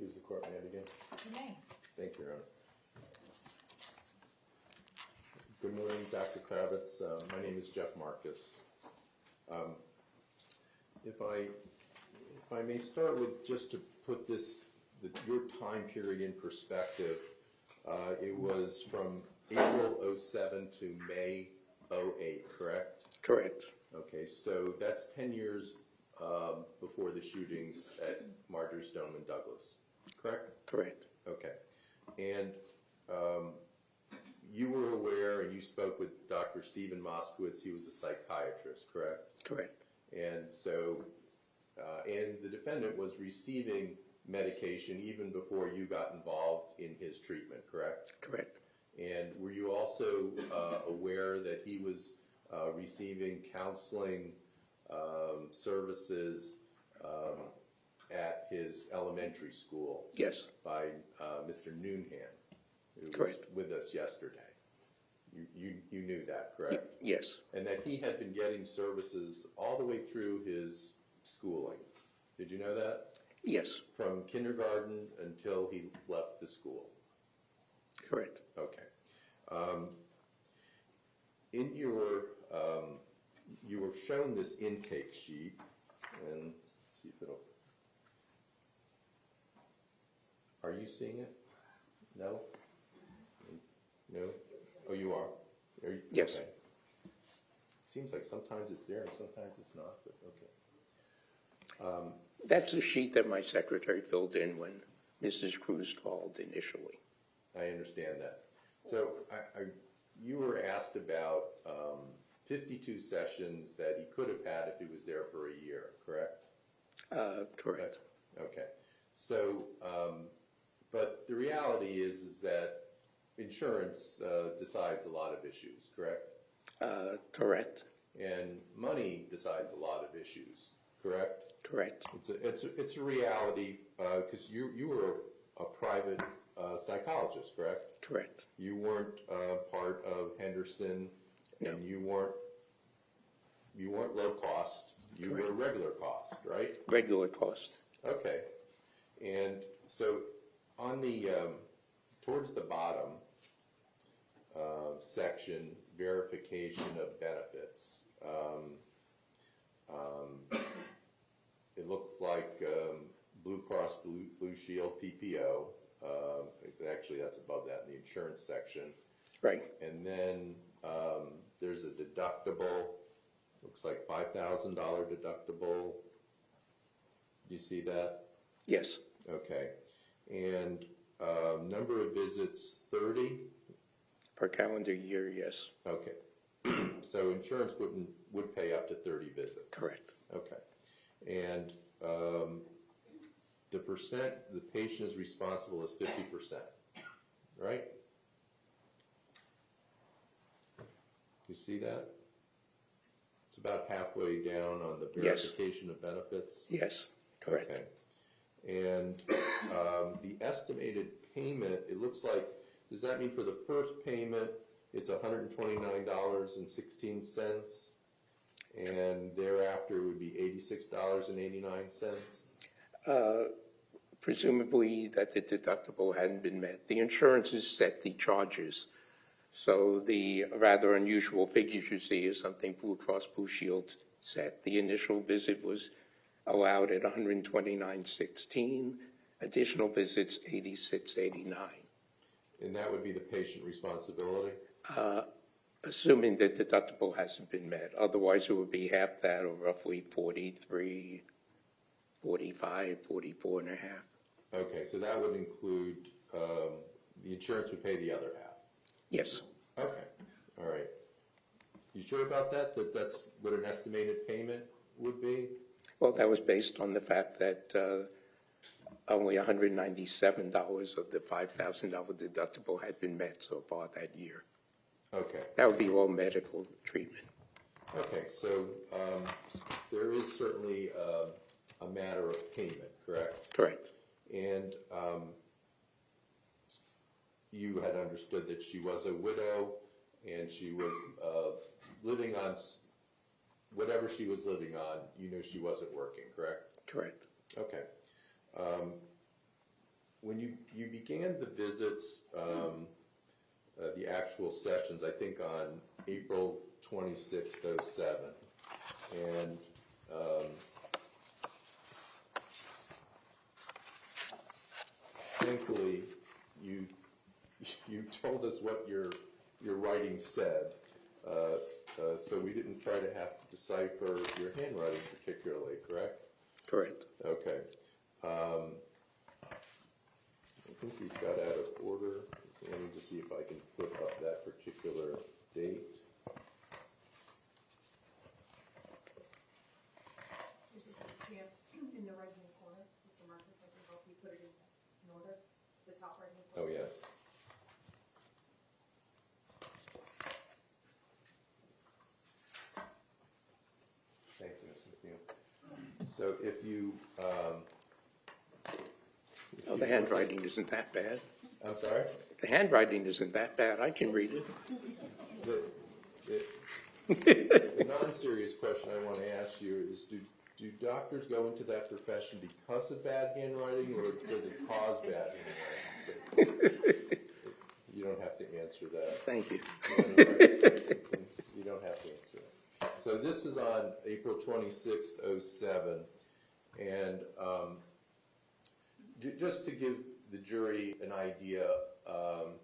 [SPEAKER 4] Use the court man again.
[SPEAKER 1] You may.
[SPEAKER 4] Thank you, Your Honor. Good morning, Dr. Kravitz. My name is Jeff Marcus. If I may start with just to put your time period in perspective, it was from April 07 to May 08, correct?
[SPEAKER 3] Correct.
[SPEAKER 4] Okay, so that's 10 years before the shootings at Marjorie Stoneman Douglas, correct?
[SPEAKER 3] Correct.
[SPEAKER 4] Okay. And you were aware and you spoke with Dr. Stephen Moskowitz. He was a psychiatrist, correct?
[SPEAKER 3] Correct.
[SPEAKER 4] And so, and the defendant was receiving medication even before you got involved in his treatment, correct?
[SPEAKER 3] Correct.
[SPEAKER 4] And were you also aware that he was receiving counseling services at his elementary school?
[SPEAKER 3] Yes.
[SPEAKER 4] By Mr. Noonhan, who
[SPEAKER 3] Correct.
[SPEAKER 4] was with us yesterday. You knew that, correct?
[SPEAKER 3] Yes.
[SPEAKER 4] And that he had been getting services all the way through his schooling. Did you know that?
[SPEAKER 3] Yes.
[SPEAKER 4] From kindergarten until he left the school.
[SPEAKER 3] Correct.
[SPEAKER 4] Okay. In your, you were shown this intake sheet, and let's see if it'll. Are you seeing it? No? No? Oh, you are? Are you?
[SPEAKER 3] Yes.
[SPEAKER 4] Okay. It seems like sometimes it's there and sometimes it's not, but okay.
[SPEAKER 3] That's a sheet that my secretary filled in when Mrs. Cruz called initially.
[SPEAKER 4] I understand that. So you were asked about 52 sessions that he could have had if he was there for a year, correct?
[SPEAKER 3] Correct.
[SPEAKER 4] Okay. So, but the reality is that insurance decides a lot of issues, correct?
[SPEAKER 3] Correct.
[SPEAKER 4] And money decides a lot of issues, correct?
[SPEAKER 3] Correct.
[SPEAKER 4] It's a reality because you were a private psychologist, correct?
[SPEAKER 3] Correct.
[SPEAKER 4] You weren't part of Henderson,
[SPEAKER 3] No.
[SPEAKER 4] and you weren't low cost. You
[SPEAKER 3] Correct.
[SPEAKER 4] were regular cost, right?
[SPEAKER 3] Regular cost.
[SPEAKER 4] Okay. And so on the towards the bottom section, verification of benefits. It looks like Blue Cross Blue Shield PPO. Actually, that's above that in the insurance section.
[SPEAKER 3] Right.
[SPEAKER 4] And then there's a deductible. Looks like $5,000 deductible. Do you see that?
[SPEAKER 3] Yes.
[SPEAKER 4] Okay. And number of visits, 30?
[SPEAKER 3] Per calendar year, yes.
[SPEAKER 4] Okay. So insurance would pay up to 30 visits.
[SPEAKER 3] Correct.
[SPEAKER 4] Okay. And the percent the patient is responsible is 50%, right? You see that? It's about halfway down on the verification of benefits.
[SPEAKER 3] Yes. Correct.
[SPEAKER 4] Okay. And the estimated payment, it looks like, does that mean for the first payment, it's $129.16, and thereafter it would be $86.89?
[SPEAKER 3] Presumably that the deductible hadn't been met. The insurances set the charges. So the rather unusual figures you see is something Blue Cross Blue Shield set. The initial visit was allowed at $129.16, additional visits $86.89.
[SPEAKER 4] And that would be the patient responsibility?
[SPEAKER 3] Assuming that deductible hasn't been met. Otherwise it would be half that, or roughly 43, 45, 44 and a half.
[SPEAKER 4] Okay, so that would include, the insurance would pay the other half?
[SPEAKER 3] Yes.
[SPEAKER 4] Okay, all right. You sure about that? That that's what an estimated payment would be?
[SPEAKER 3] Well, that was based on the fact that only $197 of the $5,000 deductible had been met so far that year.
[SPEAKER 4] Okay.
[SPEAKER 3] That would be all medical treatment.
[SPEAKER 4] Okay, so there is certainly a matter of payment, correct?
[SPEAKER 3] Correct.
[SPEAKER 4] And you had understood that she was a widow and she was living on whatever she was living on, you knew she wasn't working, correct?
[SPEAKER 3] Correct.
[SPEAKER 4] Okay. when you began the visits, the actual sessions, I think on April 26th, 07, and thankfully you told us what your writing said, so we didn't try to have to decipher your handwriting particularly, correct?
[SPEAKER 3] Correct.
[SPEAKER 4] Okay. I think these got out of order, so let me just see if I can put up that particular date.
[SPEAKER 5] There's a stamp in the right-hand corner, Mr. Marcus, I can help you put it in order, the top right-hand corner.
[SPEAKER 4] Oh, yes. Thank you, Ms. McNeil. So if you...
[SPEAKER 3] Oh, the handwriting isn't that bad.
[SPEAKER 4] I'm sorry?
[SPEAKER 3] The handwriting isn't that bad. I can read it.
[SPEAKER 4] The non-serious question I want to ask you is, do doctors go into that profession because of bad handwriting, or does it cause bad handwriting? You don't have to answer that.
[SPEAKER 3] Thank you.
[SPEAKER 4] You don't have to answer that. So this is on April 26th, 07, and just to give the jury an idea of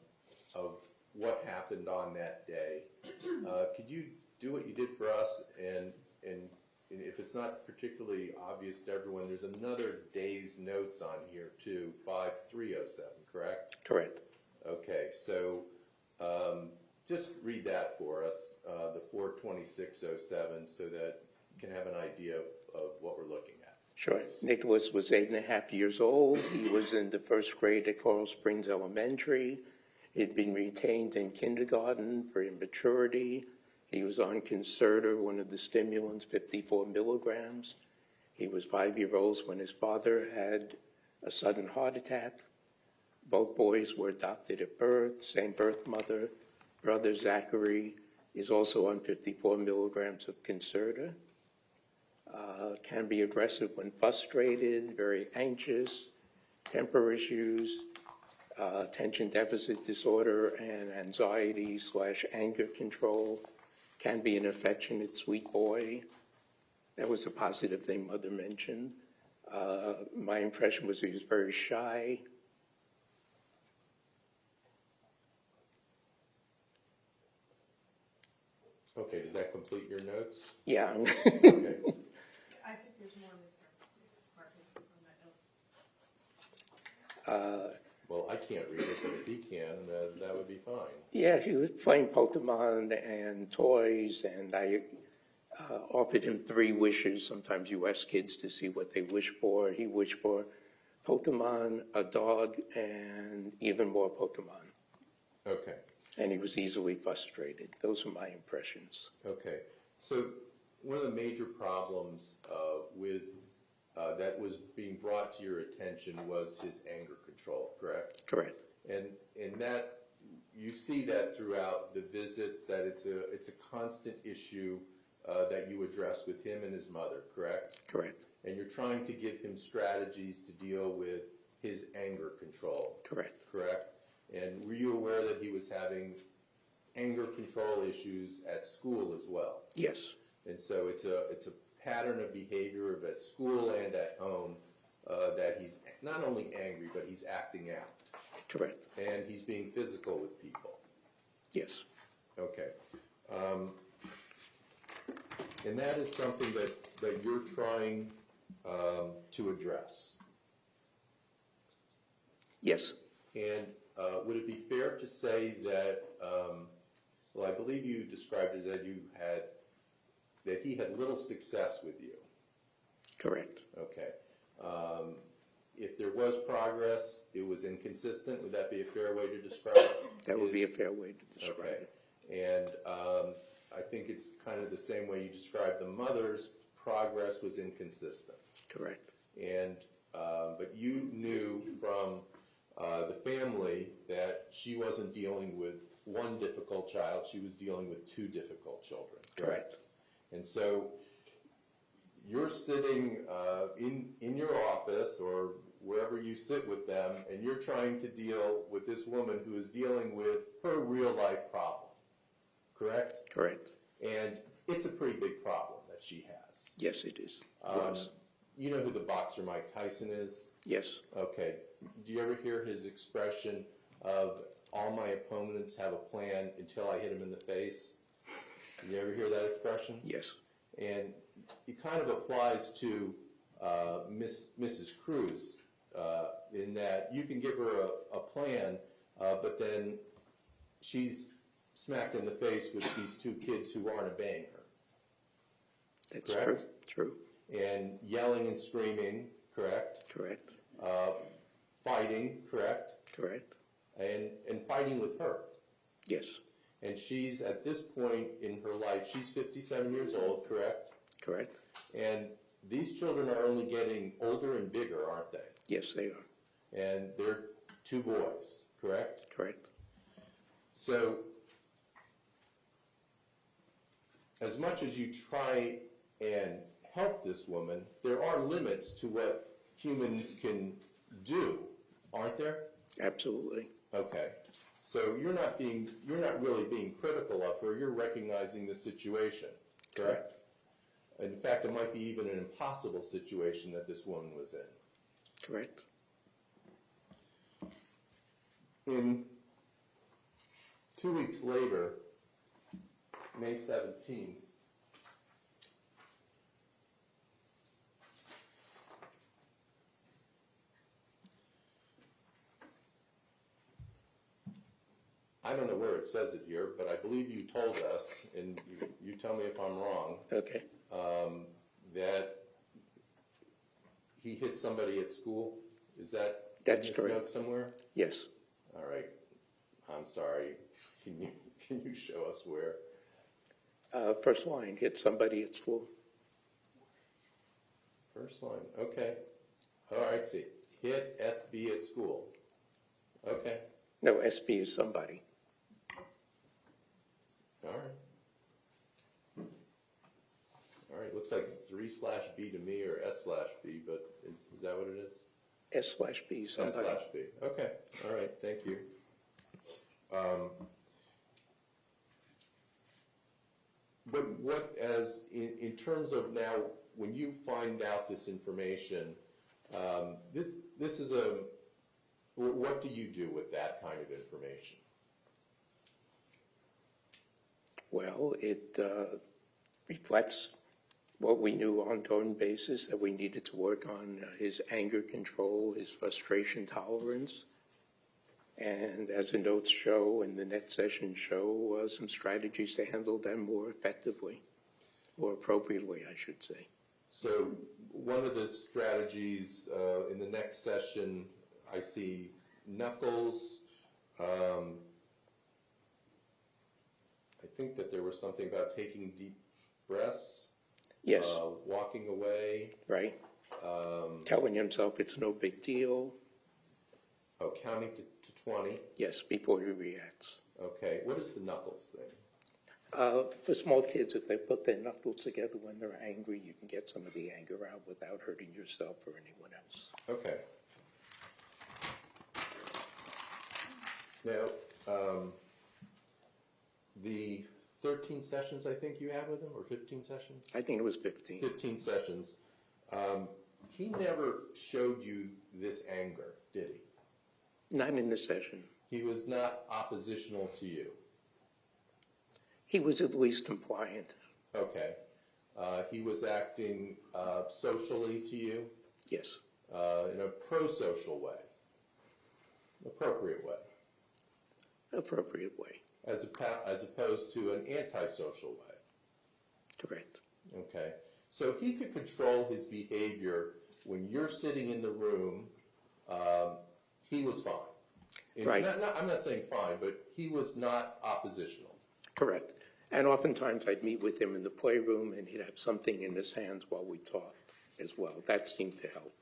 [SPEAKER 4] what happened on that day, could you do what you did for us, and if it's not particularly obvious to everyone, there's another day's notes on here too, 5/3/07, correct?
[SPEAKER 3] Correct.
[SPEAKER 4] Okay, so just read that for us, the 4/26/07, so that you can have an idea of what we're looking at.
[SPEAKER 3] Sure. Nicholas was 8.5 years old. He was in the first grade at Coral Springs Elementary. He'd been retained in kindergarten for immaturity. He was on Concerta, one of the stimulants, 54 milligrams. He was 5 years old when his father had a sudden heart attack. Both boys were adopted at birth, same birth mother. Brother Zachary is also on 54 milligrams of Concerta. Can be aggressive when frustrated, very anxious, temper issues, attention deficit disorder, and anxiety/anger control. Can be an affectionate, sweet boy. That was a positive thing Mother mentioned. My impression was he was very shy.
[SPEAKER 4] Okay, did that complete your notes?
[SPEAKER 3] Yeah.
[SPEAKER 4] Okay.
[SPEAKER 5] I think there's more in this Marcus on that note.
[SPEAKER 4] Well, I can't read it, but if he can, that would be fine.
[SPEAKER 3] Yeah, he was playing Pokemon and toys, and I offered him 3 wishes. Sometimes you ask kids to see what they wish for. He wished for Pokemon, a dog, and even more Pokemon.
[SPEAKER 4] Okay.
[SPEAKER 3] And he was easily frustrated. Those are my impressions.
[SPEAKER 4] Okay. So one of the major problems with that was being brought to your attention was his anger control, correct?
[SPEAKER 3] Correct.
[SPEAKER 4] And that you see that throughout the visits, that it's a constant issue that you address with him and his mother, correct?
[SPEAKER 3] Correct.
[SPEAKER 4] And you're trying to give him strategies to deal with his anger control.
[SPEAKER 3] Correct.
[SPEAKER 4] Correct? And were you aware that he was having anger control issues at school as well?
[SPEAKER 3] Yes.
[SPEAKER 4] And so it's a pattern of behavior of at school and at home that he's not only angry, but he's acting out.
[SPEAKER 3] Correct.
[SPEAKER 4] And he's being physical with people.
[SPEAKER 3] Yes.
[SPEAKER 4] Okay. And that is something that you're trying to address.
[SPEAKER 3] Yes.
[SPEAKER 4] And would it be fair to say that, well, I believe you described it as that he had little success with you.
[SPEAKER 3] Correct.
[SPEAKER 4] Okay. If there was progress, it was inconsistent. Would that be a fair way to describe it?
[SPEAKER 3] That would be a fair way to describe it.
[SPEAKER 4] And I think it's kind of the same way you described the mother's progress was inconsistent.
[SPEAKER 3] Correct.
[SPEAKER 4] And but you knew from the family that she wasn't dealing with one difficult child, she was dealing with 2 difficult children, correct? And so you're sitting in your office or wherever you sit with them, and you're trying to deal with this woman who is dealing with her real life problem, correct?
[SPEAKER 3] Correct.
[SPEAKER 4] And it's a pretty big problem that she has.
[SPEAKER 3] Yes, it is. Yes.
[SPEAKER 4] You know who the boxer Mike Tyson is?
[SPEAKER 3] Yes.
[SPEAKER 4] Okay. Do you ever hear his expression of, all my opponents have a plan until I hit him in the face? Do you ever hear that expression?
[SPEAKER 3] Yes.
[SPEAKER 4] And it kind of applies to Mrs. Cruz in that you can give her a plan, but then she's smacked in the face with these two kids who aren't obeying her.
[SPEAKER 3] That's
[SPEAKER 4] Correct?
[SPEAKER 3] true.
[SPEAKER 4] And yelling and screaming, correct?
[SPEAKER 3] Correct.
[SPEAKER 4] Fighting, correct?
[SPEAKER 3] Correct.
[SPEAKER 4] And fighting with her.
[SPEAKER 3] Yes.
[SPEAKER 4] And she's, at this point in her life, she's 57 years old, correct?
[SPEAKER 3] Correct.
[SPEAKER 4] And these children are only getting older and bigger, aren't they?
[SPEAKER 3] Yes, they are.
[SPEAKER 4] And they're two boys, correct?
[SPEAKER 3] Correct.
[SPEAKER 4] So, as much as you try and help this woman, there are limits to what humans can do, aren't there?
[SPEAKER 3] Absolutely.
[SPEAKER 4] Okay. So you're not really being critical of her. You're recognizing the situation, correct? In fact, it might be even an impossible situation that this woman was in.
[SPEAKER 3] Correct.
[SPEAKER 4] In 2 weeks later, May 17th, I don't know where it says it here, but I believe you told us, and you tell me if I'm wrong,
[SPEAKER 3] Okay.
[SPEAKER 4] that he hit somebody at school. Is that
[SPEAKER 3] That's
[SPEAKER 4] in this
[SPEAKER 3] correct.
[SPEAKER 4] note somewhere?
[SPEAKER 3] Yes.
[SPEAKER 4] All right. I'm sorry. Can you show us where?
[SPEAKER 3] First line, hit somebody at school.
[SPEAKER 4] First line. Okay. All right. See, hit SB at school. Okay.
[SPEAKER 3] No, SB is somebody.
[SPEAKER 4] All right. All right. Looks like 3/B to me, or S/B, but is that what it is?
[SPEAKER 3] S/B, somebody.
[SPEAKER 4] S/B. Okay. All right. Thank you. But what, as in terms of now, when you find out this information, this is what do you do with that kind of information?
[SPEAKER 3] Well, it reflects what we knew on an ongoing basis, that we needed to work on his anger control, his frustration tolerance, and as the notes show and the next session show, some strategies to handle them more effectively, or appropriately, I should say.
[SPEAKER 4] So one of the strategies in the next session, I see knuckles. I think that there was something about taking deep breaths.
[SPEAKER 3] Yes.
[SPEAKER 4] Walking away.
[SPEAKER 3] Right. Telling himself it's no big deal.
[SPEAKER 4] Oh, counting to 20.
[SPEAKER 3] Yes, before he reacts.
[SPEAKER 4] Okay. What is the knuckles thing?
[SPEAKER 3] For small kids, if they put their knuckles together when they're angry, you can get some of the anger out without hurting yourself or anyone else.
[SPEAKER 4] Okay. Now, the 13 sessions I think you had with him, or 15 sessions?
[SPEAKER 3] I think it was 15.
[SPEAKER 4] 15 sessions. He never showed you this anger, did he?
[SPEAKER 3] Not in this session.
[SPEAKER 4] He was not oppositional to you.
[SPEAKER 3] He was at least compliant.
[SPEAKER 4] Okay. He was acting socially to you?
[SPEAKER 3] Yes.
[SPEAKER 4] In a pro-social way? Appropriate way?
[SPEAKER 3] Appropriate way.
[SPEAKER 4] As opposed to an antisocial way?
[SPEAKER 3] Correct.
[SPEAKER 4] Okay. So he could control his behavior when you're sitting in the room. He was fine.
[SPEAKER 3] Right.
[SPEAKER 4] I'm not saying fine, but he was not oppositional.
[SPEAKER 3] Correct. And oftentimes I'd meet with him in the playroom and he'd have something in his hands while we talked as well. That seemed to help.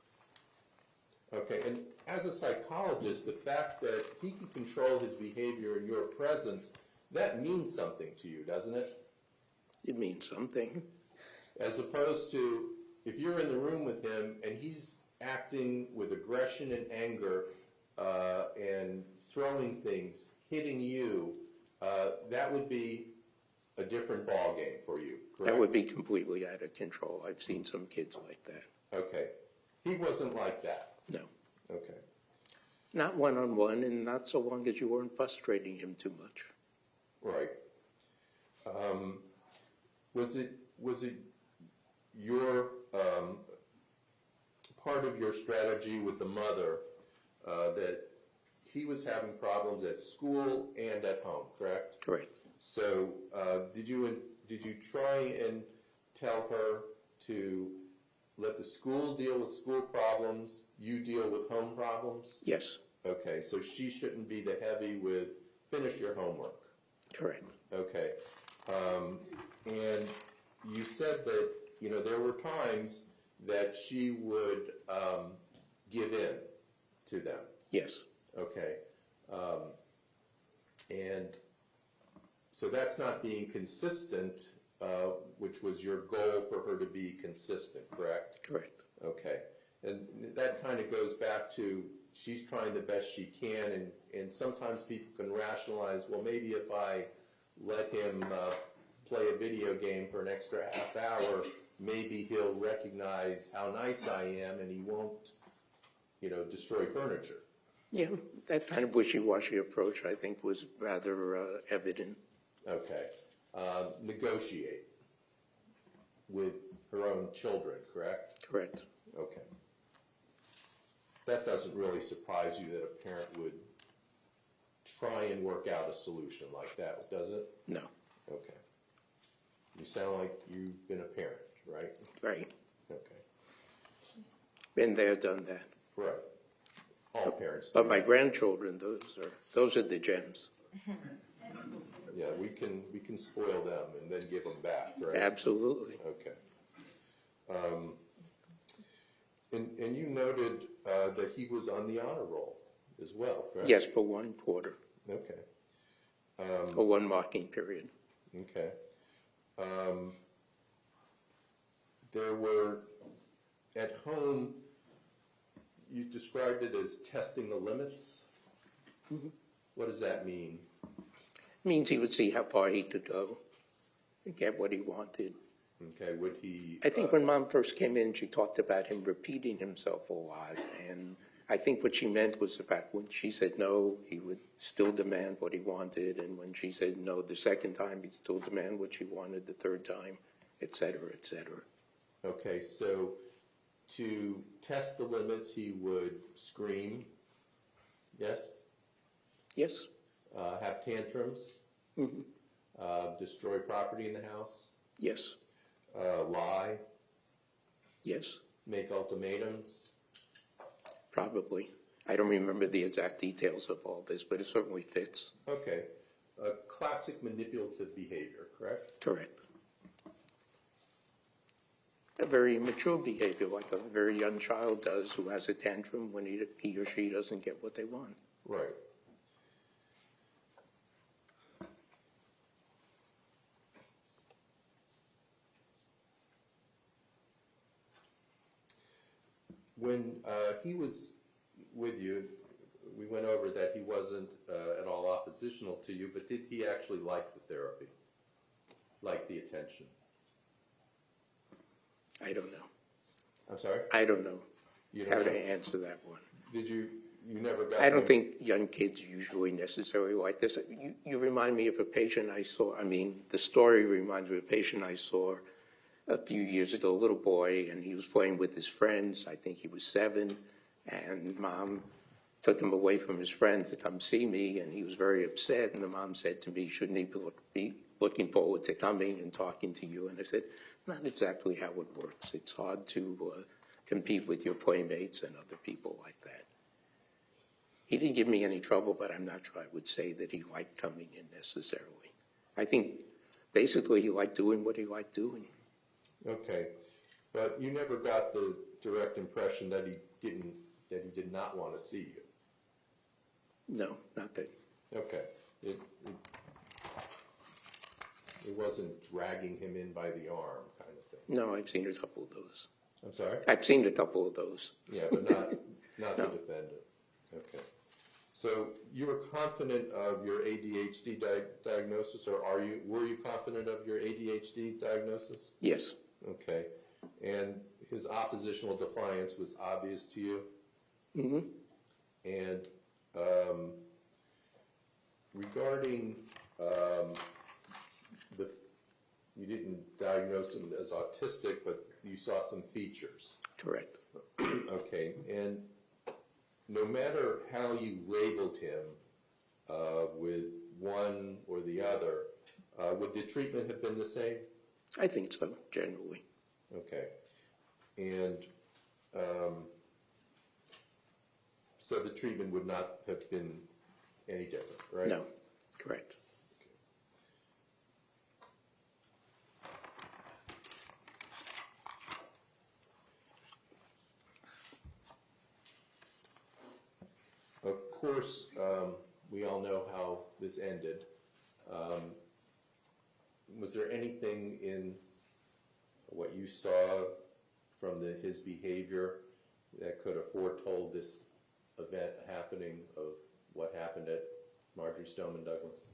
[SPEAKER 4] Okay, and as a psychologist, the fact that he can control his behavior in your presence, that means something to you, doesn't it?
[SPEAKER 3] It means something.
[SPEAKER 4] As opposed to if you're in the room with him and he's acting with aggression and anger and throwing things, hitting you, that would be a different ballgame for you, correct?
[SPEAKER 3] That would be completely out of control. I've seen some kids like that.
[SPEAKER 4] Okay. He wasn't like that?
[SPEAKER 3] No.
[SPEAKER 4] Okay.
[SPEAKER 3] Not one-on-one, and not so long as you weren't frustrating him too much.
[SPEAKER 4] Right. Was it your part of your strategy with the mother that he was having problems at school and at home, correct?
[SPEAKER 3] Correct.
[SPEAKER 4] So did you try and tell her to let the school deal with school problems, you deal with home problems?
[SPEAKER 3] Yes.
[SPEAKER 4] Okay, so she shouldn't be the heavy with finish your homework.
[SPEAKER 3] Correct.
[SPEAKER 4] Okay. And you said that, there were times that she would give in to them.
[SPEAKER 3] Yes.
[SPEAKER 4] Okay. And so that's not being consistent, which was your goal for her to be consistent, correct?
[SPEAKER 3] Correct.
[SPEAKER 4] Okay. And that kind of goes back to she's trying the best she can, and sometimes people can rationalize, well, maybe if I let him play a video game for an extra half hour, maybe he'll recognize how nice I am and he won't, destroy furniture.
[SPEAKER 3] Yeah, that kind of wishy-washy approach, I think, was rather evident.
[SPEAKER 4] Okay. Negotiate with her own children, correct?
[SPEAKER 3] Correct.
[SPEAKER 4] Okay. That doesn't really surprise you that a parent would try and work out a solution like that, does it?
[SPEAKER 3] No.
[SPEAKER 4] Okay. You sound like you've been a parent, right?
[SPEAKER 3] Right.
[SPEAKER 4] Okay.
[SPEAKER 3] Been there, done that.
[SPEAKER 4] Right. All parents do.
[SPEAKER 3] But my grandchildren, those are the gems.
[SPEAKER 4] Yeah, we can spoil them and then give them back, right?
[SPEAKER 3] Absolutely.
[SPEAKER 4] Okay. And you noted that he was on the honor roll as well, correct?
[SPEAKER 3] Yes, for one quarter.
[SPEAKER 4] Okay.
[SPEAKER 3] For one marking period.
[SPEAKER 4] Okay. There were, at home, you described it as testing the limits. Mm-hmm. What does that mean?
[SPEAKER 3] It means he would see how far he could go and get what he wanted.
[SPEAKER 4] Okay, would he...
[SPEAKER 3] I think when Mom first came in, she talked about him repeating himself a lot, and I think what she meant was the fact when she said no, he would still demand what he wanted, and when she said no the second time, he'd still demand what she wanted the third time, et cetera, et cetera.
[SPEAKER 4] Okay, so to test the limits, he would scream, yes?
[SPEAKER 3] Yes.
[SPEAKER 4] Have tantrums?
[SPEAKER 3] Mm-hmm.
[SPEAKER 4] Destroy property in the house?
[SPEAKER 3] Yes.
[SPEAKER 4] Lie?
[SPEAKER 3] Yes.
[SPEAKER 4] Make ultimatums?
[SPEAKER 3] Probably. I don't remember the exact details of all this, but it certainly fits.
[SPEAKER 4] Okay. Classic manipulative behavior, correct?
[SPEAKER 3] Correct. A very immature behavior, like a very young child does, who has a tantrum when he or she doesn't get what they want.
[SPEAKER 4] Right. When he was with you, we went over that he wasn't at all oppositional to you, but did he actually like the therapy? Like the attention?
[SPEAKER 3] I don't know.
[SPEAKER 4] I'm sorry?
[SPEAKER 3] I don't know
[SPEAKER 4] You don't
[SPEAKER 3] how
[SPEAKER 4] know?
[SPEAKER 3] to answer that one.
[SPEAKER 4] Did you never got...
[SPEAKER 3] I don't think young kids usually necessarily like this. You remind me of a patient I saw. I mean, the story reminds me of a patient I saw a few years ago, a little boy, and he was playing with his friends. I think he was 7, and Mom took him away from his friends to come see me, and he was very upset. And the mom said to me, shouldn't he be looking forward to coming and talking to you? And I said, not exactly how it works. It's hard to compete with your playmates and other people like that. He didn't give me any trouble, but I'm not sure I would say that he liked coming in necessarily. I think basically he liked doing what he liked doing.
[SPEAKER 4] Okay, but you never got the direct impression that he did not want to see you.
[SPEAKER 3] No, not that.
[SPEAKER 4] Okay, it wasn't dragging him in by the arm kind of thing.
[SPEAKER 3] No, I've seen a couple of those.
[SPEAKER 4] I'm sorry?
[SPEAKER 3] I've seen a couple of those.
[SPEAKER 4] Yeah, but not the defendant. Okay. So you were confident of your ADHD diagnosis, or were you confident of your ADHD diagnosis?
[SPEAKER 3] Yes.
[SPEAKER 4] Okay. And his oppositional defiance was obvious to you?
[SPEAKER 3] Mm-hmm.
[SPEAKER 4] And regarding you didn't diagnose him as autistic, but you saw some features.
[SPEAKER 3] Correct.
[SPEAKER 4] Okay. And no matter how you labeled him with one or the other, would the treatment have been the same?
[SPEAKER 3] I think so, generally.
[SPEAKER 4] Okay. And so the treatment would not have been any different, right?
[SPEAKER 3] No. Correct.
[SPEAKER 4] Of course, we all know how this ended. Was there anything in what you saw from his behavior that could have foretold this event happening of what happened at Marjorie Stoneman Douglas?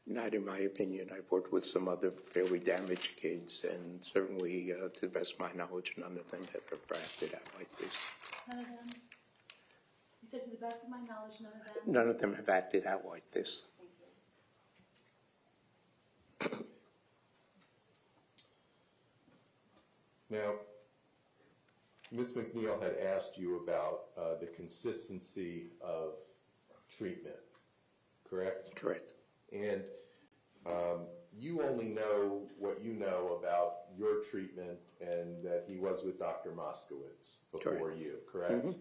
[SPEAKER 3] Not in my opinion. I've worked with some other fairly damaged kids, and certainly, to the best of my knowledge, none of them have ever acted out like this.
[SPEAKER 6] None of them? You said to the best of my knowledge, none of them?
[SPEAKER 3] None of them have acted out like this.
[SPEAKER 6] Thank you.
[SPEAKER 4] Now, Ms. McNeil had asked you about the consistency of treatment, correct?
[SPEAKER 3] Correct.
[SPEAKER 4] And you only know what you know about your treatment and that he was with Dr. Moskowitz before
[SPEAKER 3] Correct.
[SPEAKER 4] you, correct?
[SPEAKER 3] Mm-hmm.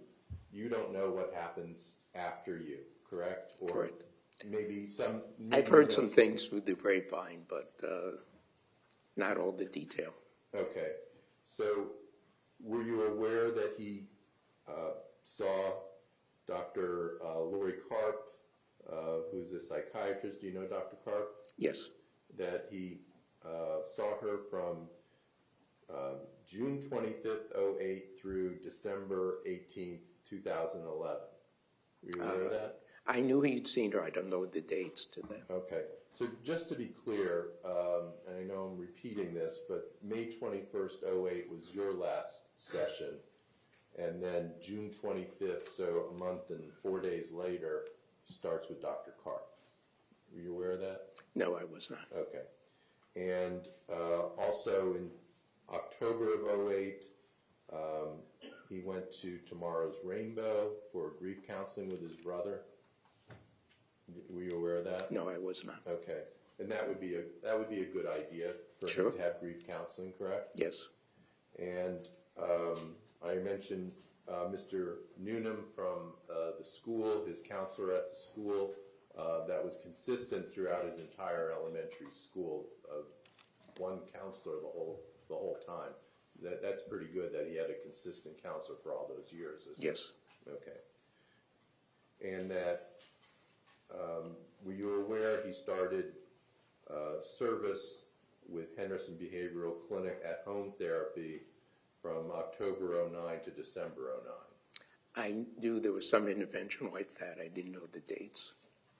[SPEAKER 4] You don't know what happens after you, correct? Or
[SPEAKER 3] Correct.
[SPEAKER 4] maybe some...
[SPEAKER 3] I've heard some things through the grapevine, but not all the detail.
[SPEAKER 4] Okay. So were you aware that he saw Dr. Lori Karp, who's a psychiatrist? Do you know Dr. Karp?
[SPEAKER 3] Yes.
[SPEAKER 4] That he saw her from June 25th, 2008 through December 18th, 2011. Were you aware of that?
[SPEAKER 3] I knew he'd seen her. I don't know the dates to that.
[SPEAKER 4] Okay. So just to be clear, and I know I'm repeating this, but May 21st, 2008 was your last session, and then June 25th, so a month and 4 days later, starts with Dr. Karp. Were you aware of that?
[SPEAKER 3] No, I was not.
[SPEAKER 4] Okay. And also in October of 2008, he went to Tomorrow's Rainbow for grief counseling with his brother. Were you aware of that?
[SPEAKER 3] No, I was not.
[SPEAKER 4] Okay. And that would be a good idea for
[SPEAKER 3] Sure.
[SPEAKER 4] him to have grief counseling, correct?
[SPEAKER 3] Yes.
[SPEAKER 4] And I mentioned Mr. Newnham from the school, his counselor at the school, that was consistent throughout his entire elementary school, one counselor the whole time. That's pretty good that he had a consistent counselor for all those years.
[SPEAKER 3] Yes.
[SPEAKER 4] Okay. And that, were you aware he started service with Henderson Behavioral Clinic at home therapy from October 2009 to December 2009?
[SPEAKER 3] I knew there was some intervention like that. I didn't know the dates.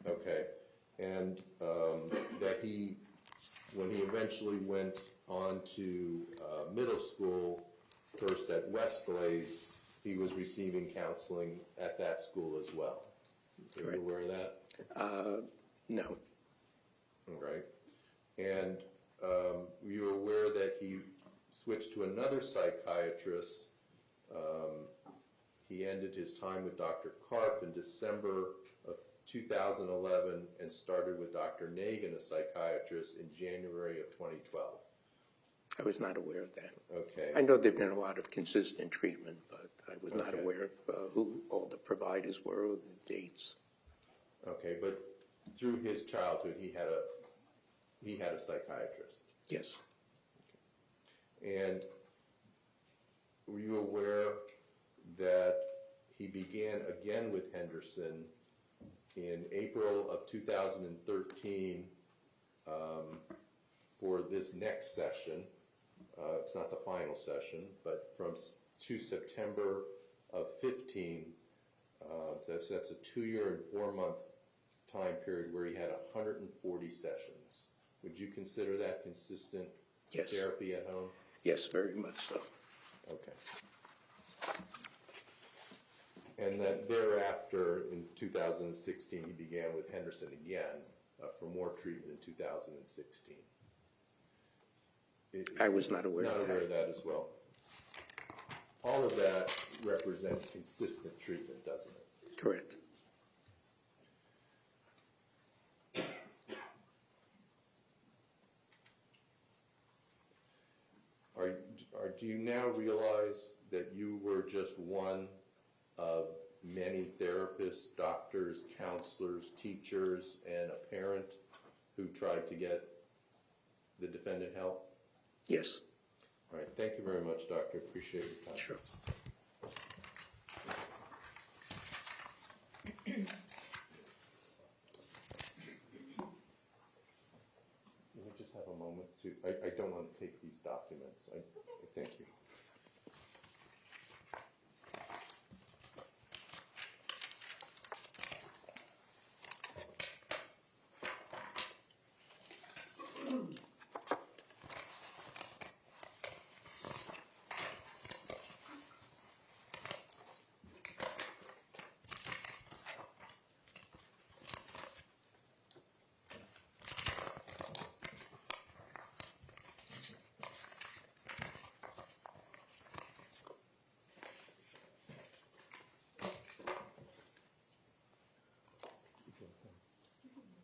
[SPEAKER 4] Okay. And that when he eventually went on to middle school, first at Westglades, he was receiving counseling at that school as well. Are you aware of that?
[SPEAKER 3] No.
[SPEAKER 4] All right. And were you aware that he switched to another psychiatrist? He ended his time with Dr. Karp in December of 2011 and started with Dr. Nagin, a psychiatrist, in January of 2012.
[SPEAKER 3] I was not aware of that.
[SPEAKER 4] Okay.
[SPEAKER 3] I know there've been a lot of consistent treatment, but I was not
[SPEAKER 4] Okay.
[SPEAKER 3] aware of who all the providers were or the dates.
[SPEAKER 4] Okay, but through his childhood, he had a psychiatrist.
[SPEAKER 3] Yes.
[SPEAKER 4] And were you aware that he began again with Henderson in April of 2013 for this next session, It's not the final session, but to September of 15, that's a 2-year and 4-month time period where he had 140 sessions. Would you consider that consistent
[SPEAKER 3] Yes.
[SPEAKER 4] therapy at home?
[SPEAKER 3] Yes, very much so.
[SPEAKER 4] Okay. And then thereafter, in 2016, he began with Henderson again for more treatment in 2016.
[SPEAKER 3] I was not aware
[SPEAKER 4] Not
[SPEAKER 3] of
[SPEAKER 4] aware of
[SPEAKER 3] that.
[SPEAKER 4] that as well. All of that represents consistent treatment, doesn't it?
[SPEAKER 3] Correct.
[SPEAKER 4] Do you now realize that you were just one of many therapists, doctors, counselors, teachers, and a parent who tried to get the defendant help?
[SPEAKER 3] Yes.
[SPEAKER 4] All right. Thank you very much, Doctor. Appreciate your time.
[SPEAKER 3] Sure.
[SPEAKER 4] Let me just have a moment to, I don't want to take these documents. Thank you.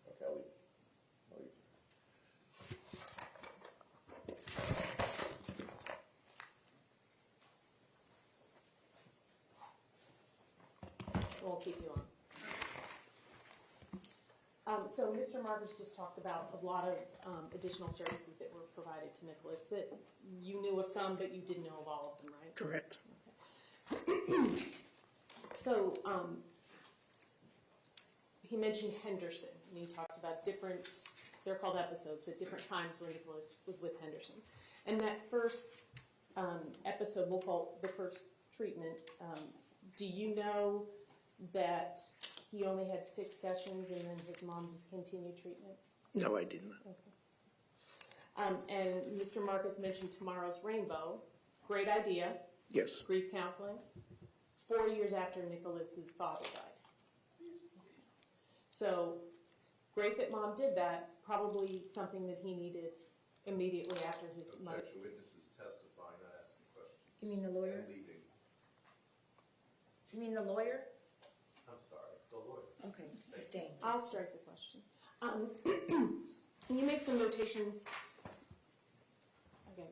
[SPEAKER 4] Okay, I'll leave.
[SPEAKER 5] We'll keep you on. So Mr. Marcus just talked about a lot of additional services that were provided to Nicholas that you knew of some, but you didn't know of all of them, right?
[SPEAKER 3] Correct.
[SPEAKER 5] Okay. So he mentioned Henderson, and he talked about different, they're called episodes, but different times when Nicholas was with Henderson. And that first episode, we'll call it the first treatment, do you know that he only had 6 sessions and then his mom discontinued treatment?
[SPEAKER 3] No, I didn't.
[SPEAKER 5] Okay. And Mr. Marcus mentioned Tomorrow's Rainbow. Great idea.
[SPEAKER 3] Yes.
[SPEAKER 5] Grief counseling. 4 years after Nicholas's father died. Okay. So great that mom did that. Probably something that he needed immediately after his mother.
[SPEAKER 4] Objection. Witnesses testifying, not asking questions.
[SPEAKER 1] You mean the lawyer?
[SPEAKER 4] And leaving.
[SPEAKER 1] You mean the lawyer?
[SPEAKER 4] I'm sorry, the lawyer.
[SPEAKER 1] Okay, sustained.
[SPEAKER 5] I'll strike the question. Can you make some notations? Okay.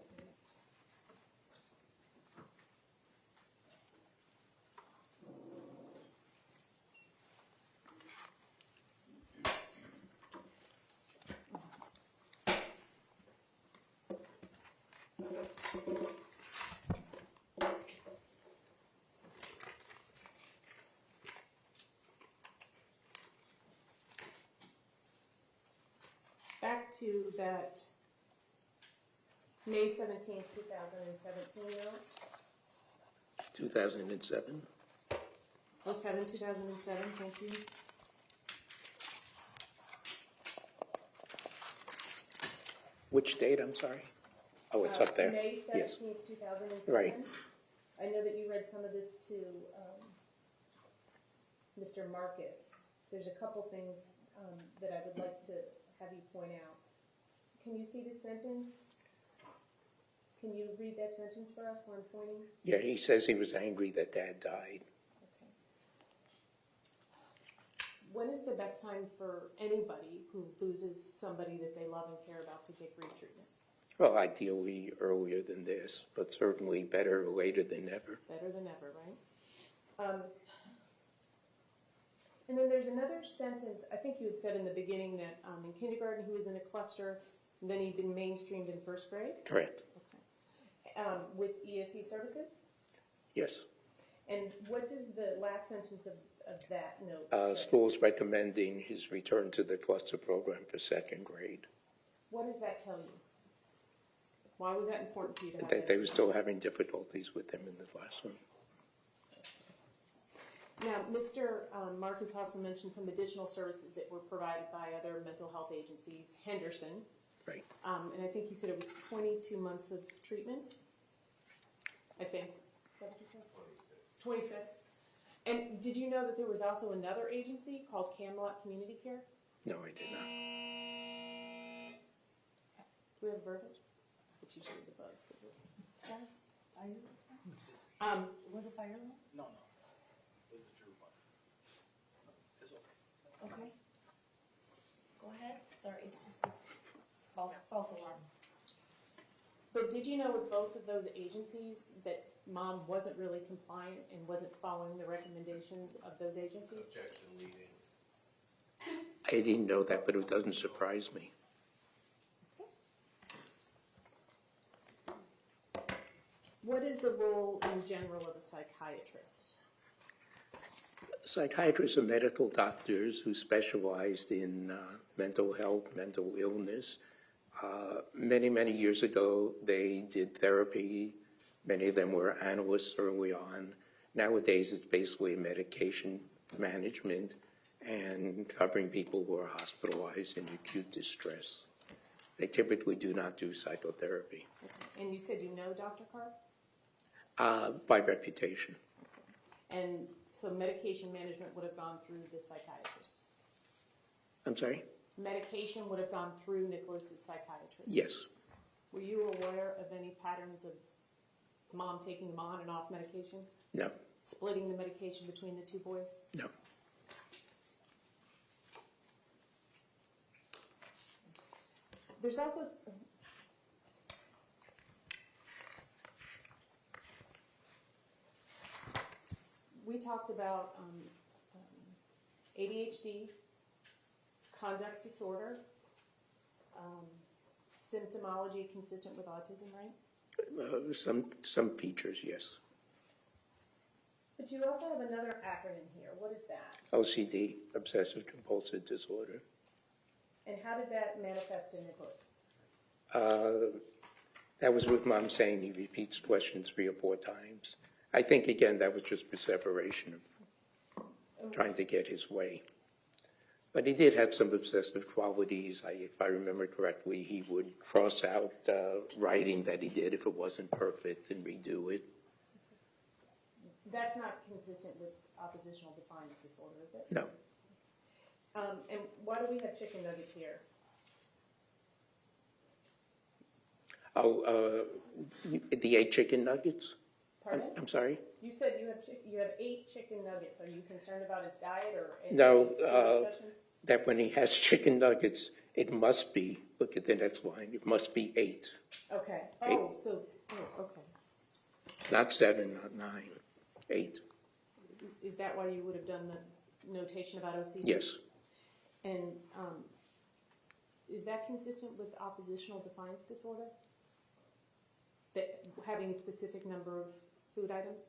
[SPEAKER 5] Back to that May 17th, 2017 note.
[SPEAKER 3] 2007.
[SPEAKER 5] 07, 2007, thank you.
[SPEAKER 3] Which date, I'm sorry? Oh, it's up there.
[SPEAKER 5] May
[SPEAKER 3] Yes.
[SPEAKER 5] 17th, 2007.
[SPEAKER 3] Right.
[SPEAKER 5] I know that you read some of this to Mr. Marcus. There's a couple things that I would like to have you point out. Can you see this sentence? Can you read that sentence for us where I'm pointing?
[SPEAKER 3] Yeah, he says he was angry that Dad died.
[SPEAKER 5] Okay. When is the best time for anybody who loses somebody that they love and care about to get grief treatment?
[SPEAKER 3] Well, ideally earlier than this, but certainly better later than never.
[SPEAKER 5] Better than ever, right? And then there's another sentence, I think you had said in the beginning that in kindergarten he was in a cluster, and then he'd been mainstreamed in first grade?
[SPEAKER 3] Correct.
[SPEAKER 5] Okay. With ESE services?
[SPEAKER 3] Yes.
[SPEAKER 5] And what does the last sentence of that note say?
[SPEAKER 3] Schools recommending his return to the cluster program for second grade.
[SPEAKER 5] What does that tell you? Why was that important to you to have
[SPEAKER 3] They
[SPEAKER 5] that?
[SPEAKER 3] were still having difficulties with him in the classroom.
[SPEAKER 5] Now, Mr. Marcus also mentioned some additional services that were provided by other mental health agencies, Henderson.
[SPEAKER 3] Right.
[SPEAKER 5] And I think he said it was 22 months of treatment, I think. Is that what you said? 26. And did you know that there was also another agency called Camelot Community Care?
[SPEAKER 3] No, I did not.
[SPEAKER 5] Do we have verbiage? It's usually the buzz.
[SPEAKER 1] Fire was it fire alarm?
[SPEAKER 7] No. It was a true one. It's okay.
[SPEAKER 1] Okay. Go ahead. Sorry, it's just a false alarm.
[SPEAKER 5] But did you know with both of those agencies that mom wasn't really compliant and wasn't following the recommendations of those agencies?
[SPEAKER 4] Objection leading.
[SPEAKER 3] I didn't know that, but it doesn't surprise me.
[SPEAKER 5] What is the role in general of a psychiatrist?
[SPEAKER 3] Psychiatrists are medical doctors who specialized in mental health, mental illness. Many years ago, they did therapy. Many of them were analysts early on. Nowadays, it's basically medication management and covering people who are hospitalized in acute distress. They typically do not do psychotherapy.
[SPEAKER 5] Okay. And you said you know Dr. Carr?
[SPEAKER 3] By reputation.
[SPEAKER 5] And so medication management would have gone through the psychiatrist?
[SPEAKER 3] I'm sorry?
[SPEAKER 5] Medication would have gone through Nicholas's psychiatrist?
[SPEAKER 3] Yes.
[SPEAKER 5] Were you aware of any patterns of mom taking them on and off medication?
[SPEAKER 3] No.
[SPEAKER 5] Splitting the medication between the two boys?
[SPEAKER 3] No.
[SPEAKER 5] There's also... We talked about ADHD, conduct disorder, symptomology consistent with autism, right?
[SPEAKER 3] Some features, yes.
[SPEAKER 5] But you also have another acronym here. What is that?
[SPEAKER 3] OCD, obsessive compulsive disorder.
[SPEAKER 5] And how did that manifest in Nicholas?
[SPEAKER 3] That was with mom saying he repeats questions 3 or 4 times. I think, again, that was just perseveration of trying to get his way. But he did have some obsessive qualities. If I remember correctly, he would cross out writing that he did if it wasn't perfect and redo it.
[SPEAKER 5] That's not consistent with oppositional defiance disorder, is it?
[SPEAKER 3] No.
[SPEAKER 5] And why do we have chicken nuggets here?
[SPEAKER 3] Oh, the 8 chicken nuggets?
[SPEAKER 5] Pardon?
[SPEAKER 3] I'm sorry?
[SPEAKER 5] You said you have 8 chicken nuggets. Are you concerned about its diet or any
[SPEAKER 3] No,
[SPEAKER 5] obsessions?
[SPEAKER 3] that when he has chicken nuggets, it must be, look at the next line, it must be 8.
[SPEAKER 5] Okay.
[SPEAKER 3] Eight.
[SPEAKER 5] Okay.
[SPEAKER 3] Not 7, not 9, 8.
[SPEAKER 5] Is that why you would have done the notation about OCD?
[SPEAKER 3] Yes.
[SPEAKER 5] And is that consistent with oppositional defiance disorder? That having a specific number of food items?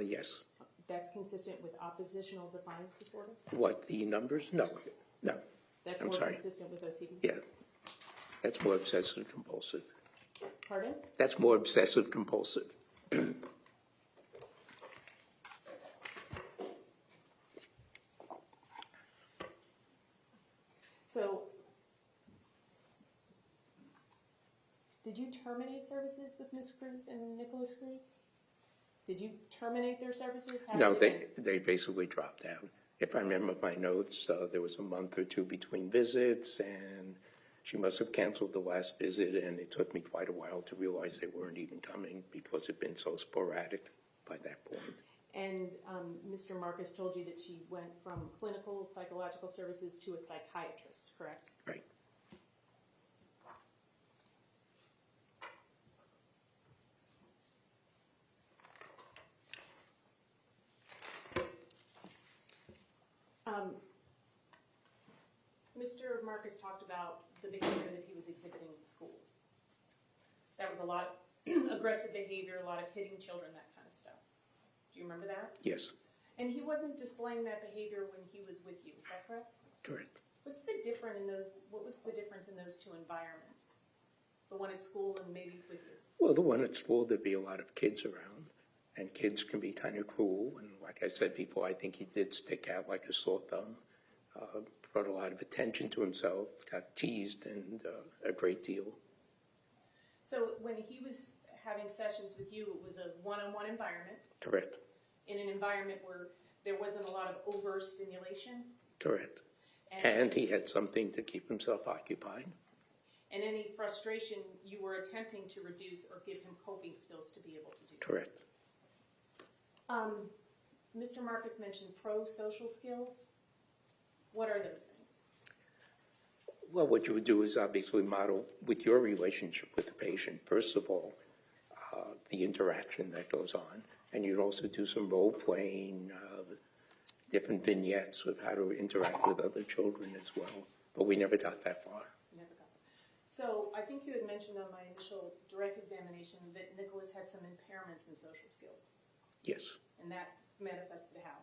[SPEAKER 3] Yes.
[SPEAKER 5] That's consistent with oppositional defiance disorder?
[SPEAKER 3] What, the numbers? No.
[SPEAKER 5] That's
[SPEAKER 3] I'm
[SPEAKER 5] more
[SPEAKER 3] sorry.
[SPEAKER 5] consistent with OCD?
[SPEAKER 3] Yeah. That's more obsessive compulsive.
[SPEAKER 5] Pardon?
[SPEAKER 3] That's more obsessive compulsive.
[SPEAKER 5] So, did you terminate services with Ms. Cruz and Nicholas Cruz? Did you terminate their services? How
[SPEAKER 3] No,
[SPEAKER 5] did
[SPEAKER 3] they basically dropped out. If I remember my notes, there was a month or 2 between visits, and she must have canceled the last visit, and it took me quite a while to realize they weren't even coming because it had been so sporadic by that point.
[SPEAKER 5] And Mr. Marcus told you that she went from clinical psychological services to a psychiatrist, correct?
[SPEAKER 3] Right.
[SPEAKER 5] Mr. Marcus talked about the behavior that he was exhibiting in school. That was a lot of aggressive behavior, a lot of hitting children, that kind of stuff. Do you remember that?
[SPEAKER 3] Yes,
[SPEAKER 5] And he wasn't displaying that behavior when he was with you, is that correct?
[SPEAKER 3] correct.
[SPEAKER 5] What was the difference in those 2 environments? The one at school and maybe with you?
[SPEAKER 3] Well, the one at school, there'd be a lot of kids around, and kids can be kind of cruel. And like I said before, I think he did stick out like a sore thumb. Brought a lot of attention to himself, got teased and a great deal.
[SPEAKER 5] So when he was having sessions with you, it was a one-on-one environment?
[SPEAKER 3] Correct.
[SPEAKER 5] In an environment where there wasn't a lot of over stimulation?
[SPEAKER 3] Correct. And he had something to keep himself occupied.
[SPEAKER 5] And any frustration you were attempting to reduce or give him coping skills to be able to do?
[SPEAKER 3] Correct.
[SPEAKER 5] Mr. Marcus mentioned pro-social skills. What are those things?
[SPEAKER 3] Well, what you would do is obviously model with your relationship with the patient, first of all, the interaction that goes on. And you'd also do some role playing, different vignettes of how to interact with other children as well. But we never got that far.
[SPEAKER 5] Never got that. So I think you had mentioned on my initial direct examination that Nicholas had some impairments in social skills.
[SPEAKER 3] Yes.
[SPEAKER 5] And that manifested how?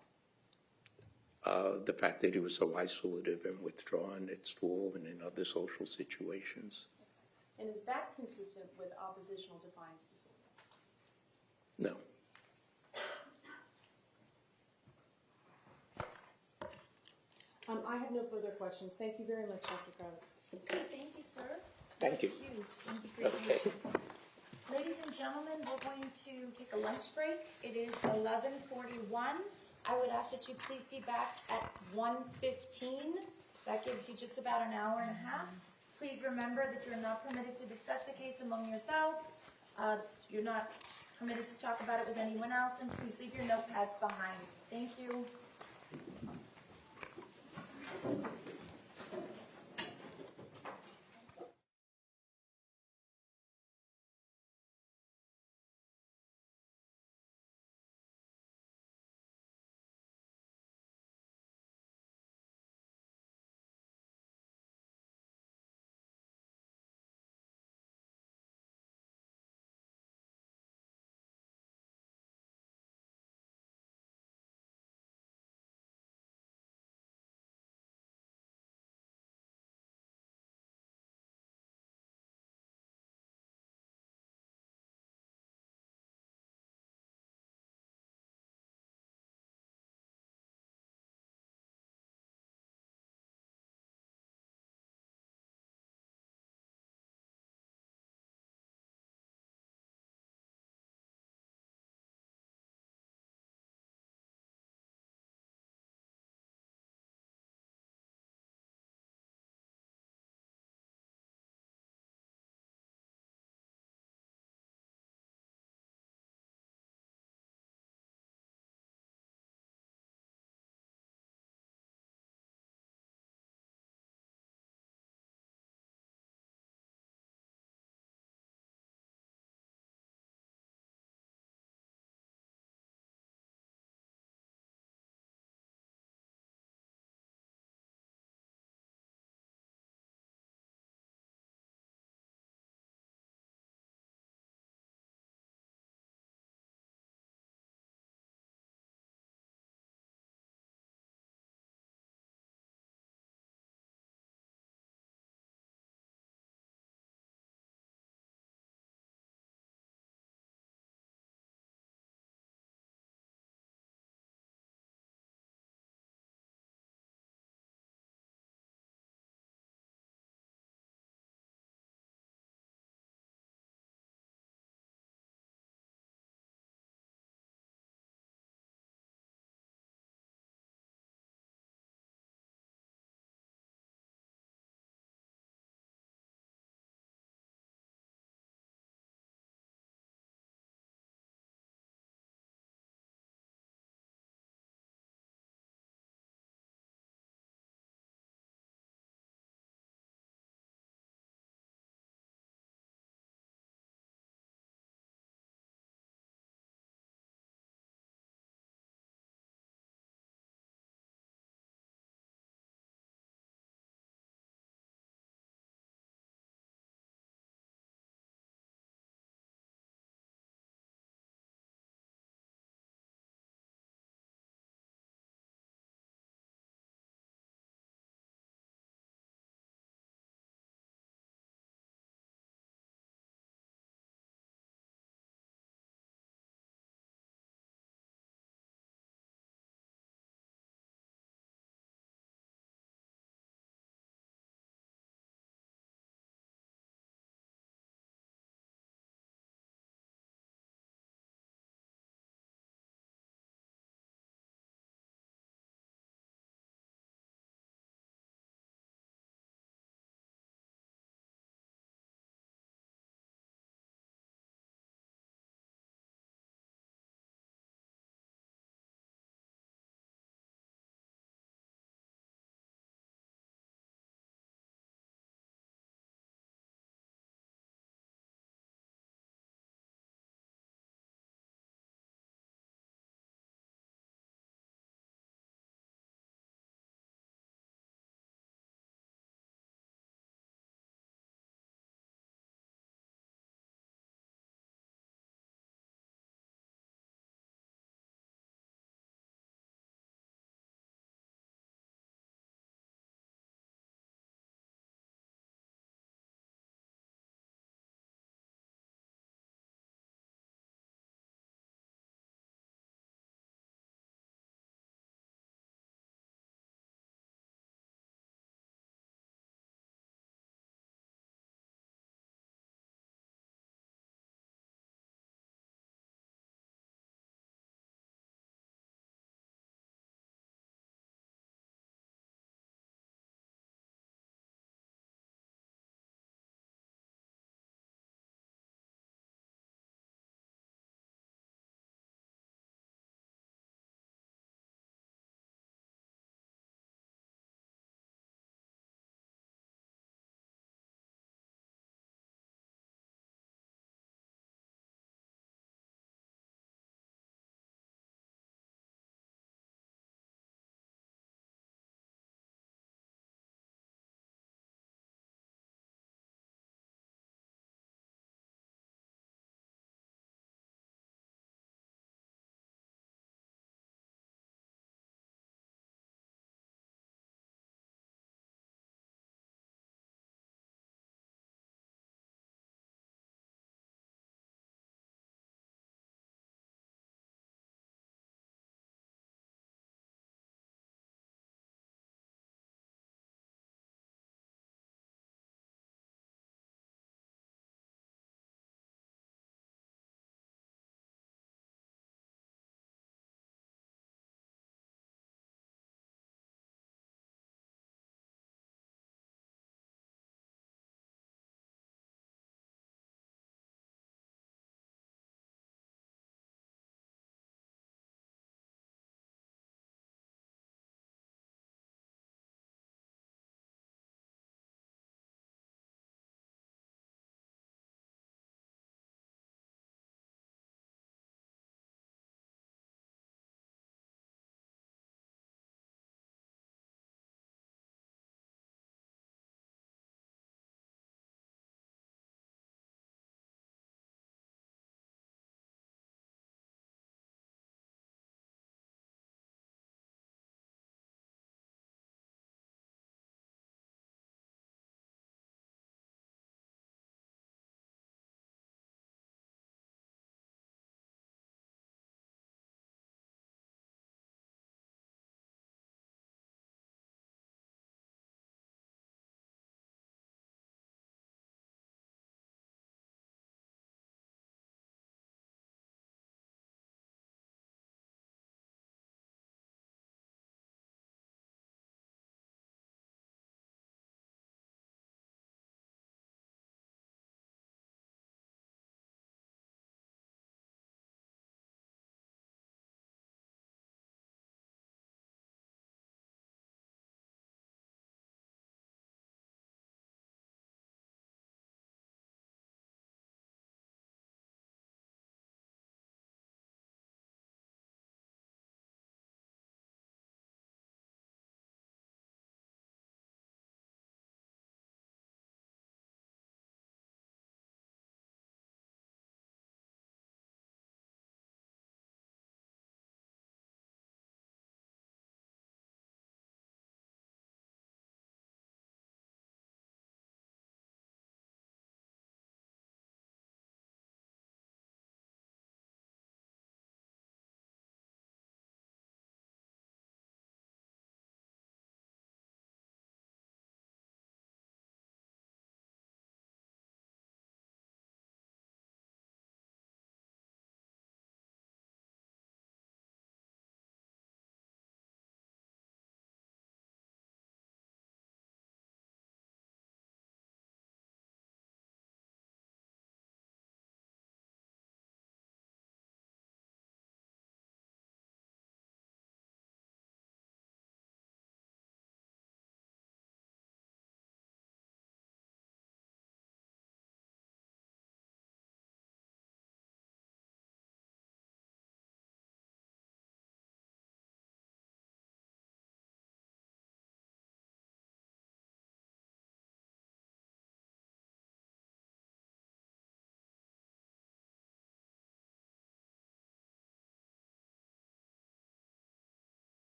[SPEAKER 3] The fact that he was so isolative and withdrawn at school and in other social situations.
[SPEAKER 5] And is that consistent with oppositional defiance disorder?
[SPEAKER 3] No.
[SPEAKER 5] I have no further questions. Thank you very much, Dr. Kravitz.
[SPEAKER 1] Okay, thank you, sir.
[SPEAKER 3] Thank you.
[SPEAKER 1] Excuse. Thank you for your
[SPEAKER 3] Okay.
[SPEAKER 1] patience. Ladies and gentlemen, we're going to take a lunch break. It is 11:41. I would ask that you please be back at 1:15. That gives you just about an hour and a half. Please remember that you're not permitted to discuss the case among yourselves. You're not permitted to talk about it with anyone else, and please leave your notepads behind. Thank you.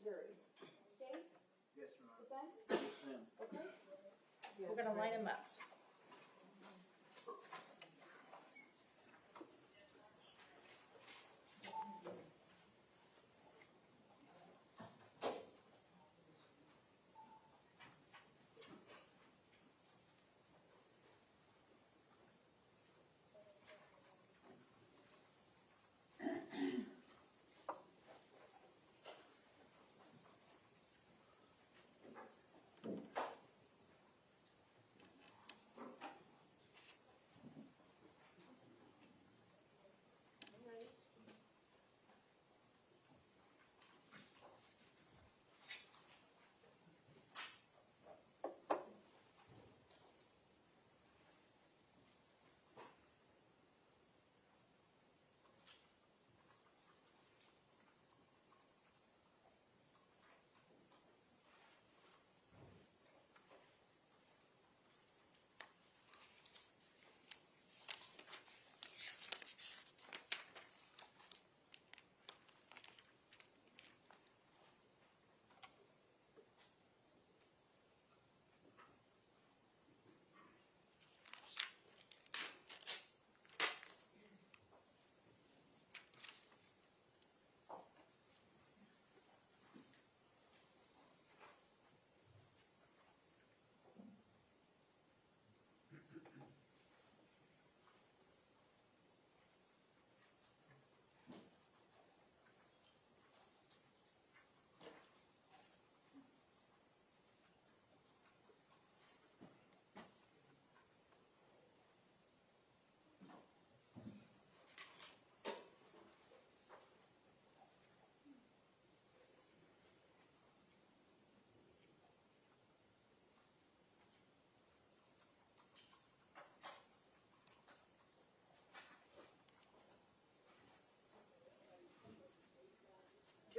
[SPEAKER 1] jury. State?
[SPEAKER 7] Yes, Your Honor.
[SPEAKER 1] Defense?
[SPEAKER 7] Yes, ma'am.
[SPEAKER 1] Okay. We're gonna line them up.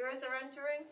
[SPEAKER 2] Jurors are entering.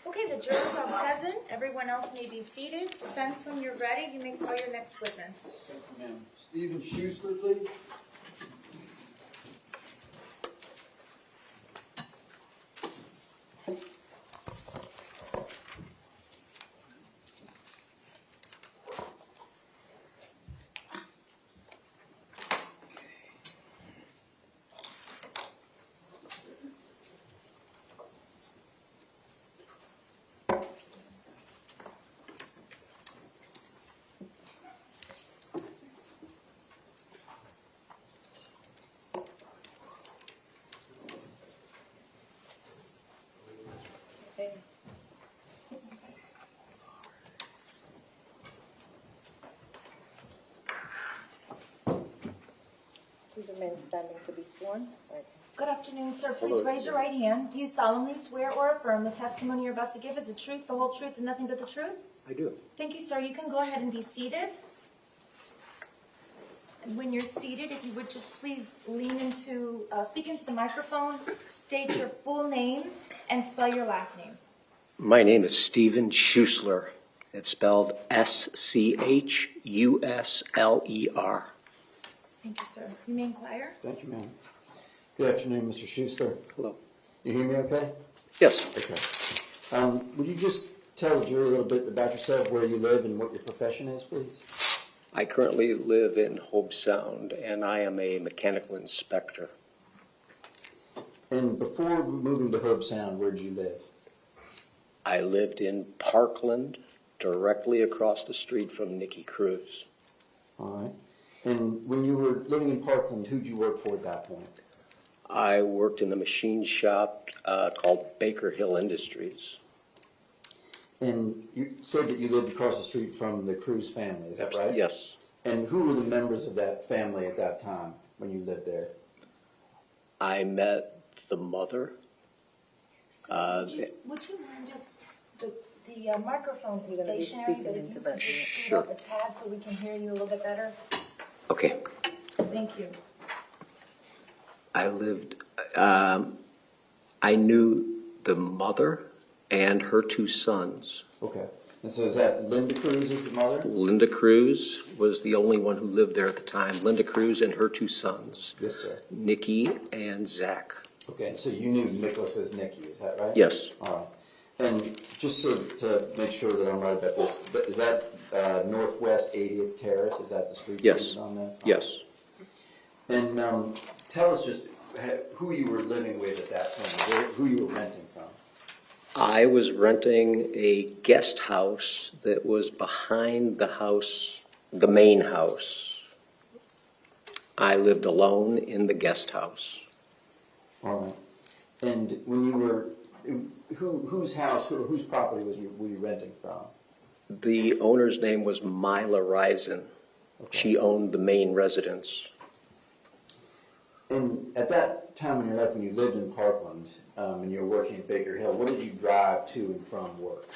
[SPEAKER 1] Okay, the jurors are present. Everyone else may be seated. Defense, when you're ready, you may call your next witness.
[SPEAKER 7] Thank you, ma'am. Stephen Schuster, please.
[SPEAKER 8] Please remain standing to be sworn. Right.
[SPEAKER 1] Good afternoon, sir. Please raise your right hand. Do you solemnly swear or affirm the testimony you're about to give is the truth, the whole truth, and nothing but the truth?
[SPEAKER 3] I do.
[SPEAKER 1] Thank you, sir. You can go ahead and be seated. And when you're seated, if you would just please speak into the microphone, state your full name, and spell your last name.
[SPEAKER 9] My name is Stephen Schussler. It's spelled S-C-H-U-S-L-E-R.
[SPEAKER 1] Thank you, sir. You may inquire.
[SPEAKER 10] Thank you, ma'am. Good afternoon, Mr. Schuster.
[SPEAKER 9] Hello.
[SPEAKER 10] You hear me okay?
[SPEAKER 9] Yes.
[SPEAKER 10] Okay. Would you just tell the jury a little bit about yourself, where you live, and what your profession is, please?
[SPEAKER 9] I currently live in Hobe Sound, and I am a mechanical inspector.
[SPEAKER 10] And before moving to Hobe Sound, where did you live?
[SPEAKER 9] I lived in Parkland, directly across the street from Nikki, Cruz.
[SPEAKER 10] All right. And when you were living in Parkland, who'd you work for at that point?
[SPEAKER 9] I worked in a machine shop called Baker Hill Industries.
[SPEAKER 10] And you said that you lived across the street from the Cruz family, is that right?
[SPEAKER 9] Yes.
[SPEAKER 10] And who were the members of that family at that time when you lived there?
[SPEAKER 9] I met the mother.
[SPEAKER 1] So would you mind just, the microphone is
[SPEAKER 8] You're gonna be
[SPEAKER 1] stationary,
[SPEAKER 8] speaking
[SPEAKER 1] but if
[SPEAKER 8] into
[SPEAKER 1] you
[SPEAKER 8] the-
[SPEAKER 1] could just scoot
[SPEAKER 9] Sure.
[SPEAKER 1] up a tad so we can hear you a little bit better?
[SPEAKER 9] Okay.
[SPEAKER 1] Thank you.
[SPEAKER 9] I lived, I knew the mother and her two sons.
[SPEAKER 10] Okay. And so is that Linda Cruz is the mother?
[SPEAKER 9] Linda Cruz was the only one who lived there at the time. Linda Cruz and her two sons,
[SPEAKER 10] Yes, sir.
[SPEAKER 9] Nikki and Zach.
[SPEAKER 10] Okay, so you knew Nicholas as Nikki, is that right?
[SPEAKER 9] Yes.
[SPEAKER 10] All right. And just so to make sure that I'm right about this, is that Northwest 80th Terrace? Is that the street
[SPEAKER 9] Yes.
[SPEAKER 10] on that?
[SPEAKER 9] Yes.
[SPEAKER 10] And tell us just who you were living with at that point, who you were renting from.
[SPEAKER 9] I was renting a guest house that was behind the house, the main house. I lived alone in the guest house.
[SPEAKER 10] All right. And when you were, whose house, whose property were you renting from?
[SPEAKER 9] The owner's name was Mila Risen. She owned the main residence.
[SPEAKER 10] And at that time in your life when you lived in Parkland and you were working at Baker Hill, what did you drive to and from work?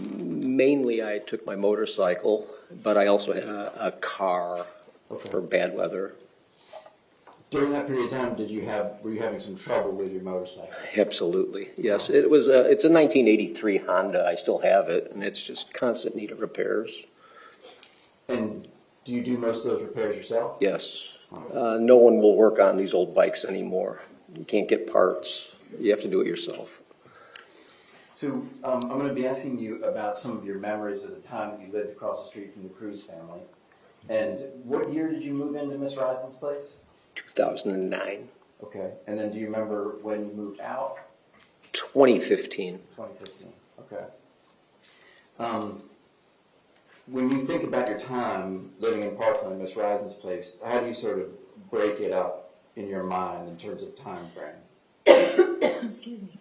[SPEAKER 9] Mainly I took my motorcycle, but I also had a car for bad weather.
[SPEAKER 10] During that period of time, were you having some trouble with your motorcycle?
[SPEAKER 9] Absolutely, yes. It's a 1983 Honda. I still have it, and it's just constant need of repairs.
[SPEAKER 10] And do you do most of those repairs yourself?
[SPEAKER 9] Yes. No one will work on these old bikes anymore. You can't get parts. You have to do it yourself.
[SPEAKER 10] So I'm going to be asking you about some of your memories of the time that you lived across the street from the Cruz family. And what year did you move into Miss Risen's place?
[SPEAKER 9] 2009.
[SPEAKER 10] Okay. And then do you remember when you moved out?
[SPEAKER 9] 2015.
[SPEAKER 10] 2015. Okay. When you think about your time living in Parkland, Miss Risen's place, how do you sort of break it up in your mind in terms of time frame?
[SPEAKER 1] Excuse me.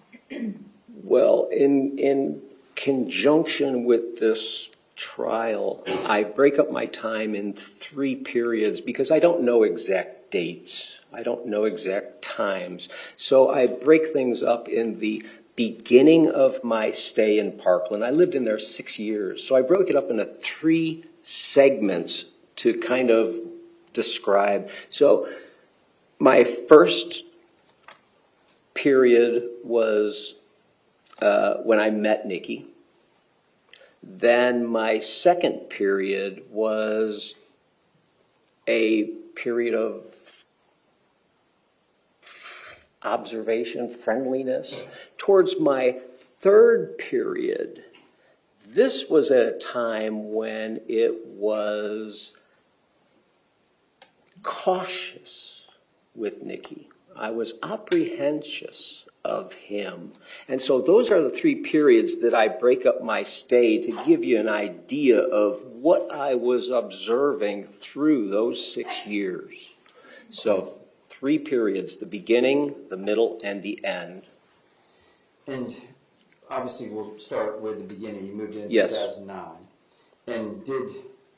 [SPEAKER 9] Well, in conjunction with this trial, I break up my time in 3 periods because I don't know exact dates. I don't know exact times. So I break things up in the beginning of my stay in Parkland. I lived in there 6 years. So I broke it up into 3 segments to kind of describe. So my first period was when I met Nikki. Then my second period was a period of observation, friendliness. Towards my third period, this was at a time when it was cautious with Nikki. I was apprehensive of him. And so those are the 3 periods that I break up my stay to give you an idea of what I was observing through those 6 years. So 3 periods, the beginning, the middle, and the end.
[SPEAKER 10] And obviously we'll start with the beginning. You moved in
[SPEAKER 9] Yes.
[SPEAKER 10] 2009. And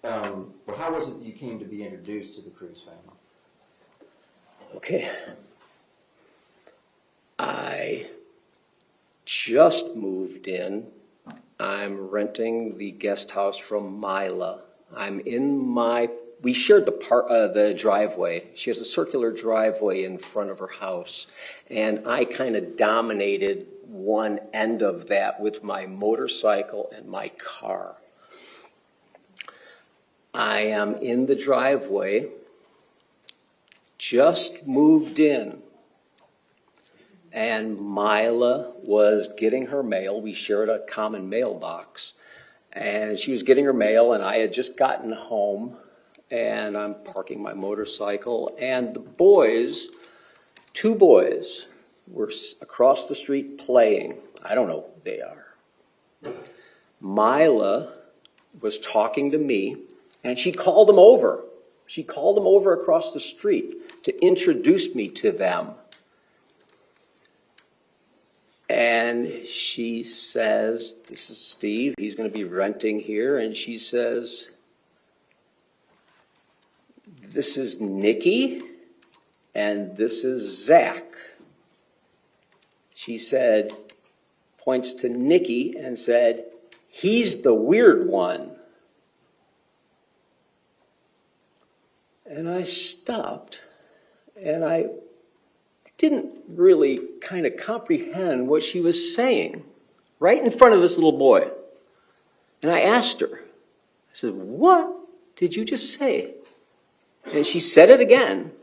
[SPEAKER 10] how was it that you came to be introduced to the Cruz family?
[SPEAKER 9] Okay. I just moved in. I'm renting the guest house from Mila. We shared the driveway. She has a circular driveway in front of her house. And I kind of dominated one end of that with my motorcycle and my car. I am in the driveway, just moved in. And Mila was getting her mail. We shared a common mailbox. And she was getting her mail, and I had just gotten home. And I'm parking my motorcycle. And the boys, 2 boys, were across the street playing. I don't know who they are. Mila was talking to me, and she called them over. She called them over across the street to introduce me to them. And And she says, this is Steve, he's going to be renting here, and she says, this is Nikki, and this is Zach. She said, points to Nikki and said, he's the weird one. And I stopped, and I didn't really kind of comprehend what she was saying right in front of this little boy. And I asked her, I said, what did you just say? And she said it again.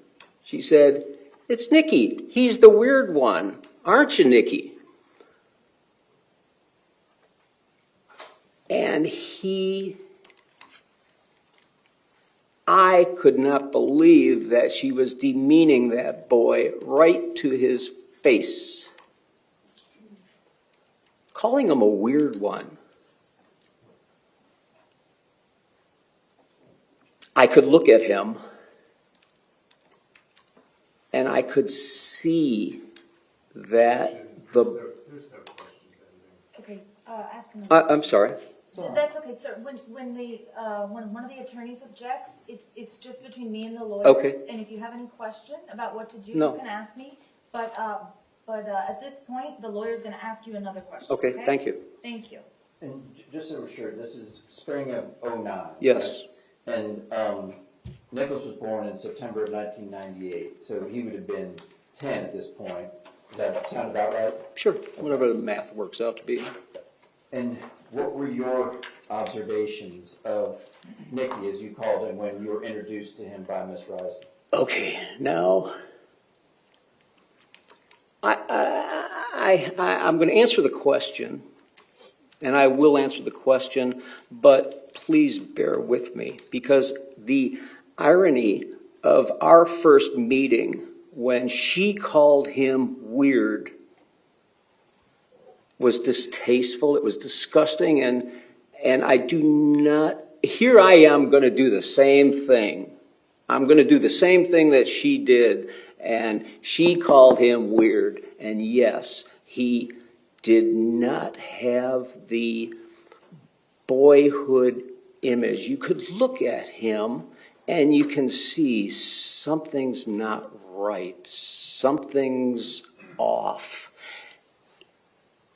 [SPEAKER 9] She said, it's Nikki. He's the weird one. Aren't you, Nikki? And I could not believe that she was demeaning that boy right to his face, calling him a weird one. I could look at him and I could see that
[SPEAKER 4] There's no question there.
[SPEAKER 1] Okay, ask him.
[SPEAKER 9] I'm sorry.
[SPEAKER 1] That's okay, sir. When one of the attorneys objects, it's just between me and the lawyers.
[SPEAKER 9] Okay.
[SPEAKER 1] And if you have any question about what to do,
[SPEAKER 9] No.
[SPEAKER 1] you can ask me. But at this point, the lawyer's going to ask you another question.
[SPEAKER 9] Okay, thank you.
[SPEAKER 1] Thank you.
[SPEAKER 10] And just so we're sure, this is spring of '09.
[SPEAKER 9] Yes.
[SPEAKER 10] Right? And Nicholas was born in September of 1998, so he would have been 10 at this point. Does that sound about right?
[SPEAKER 9] Sure, whatever the math works out to be.
[SPEAKER 10] And what were your observations of Nikki, as you called him, when you were introduced to him by Miss Rice?
[SPEAKER 9] Okay, now I'm going to answer the question, and I will answer the question, but please bear with me, because the irony of our first meeting when she called him weird was distasteful, it was disgusting, and I do not, here I am going to do the same thing. I'm going to do the same thing that she did, and she called him weird, and yes, he did not have the boyhood image. You could look at him, and you can see something's not right, something's off.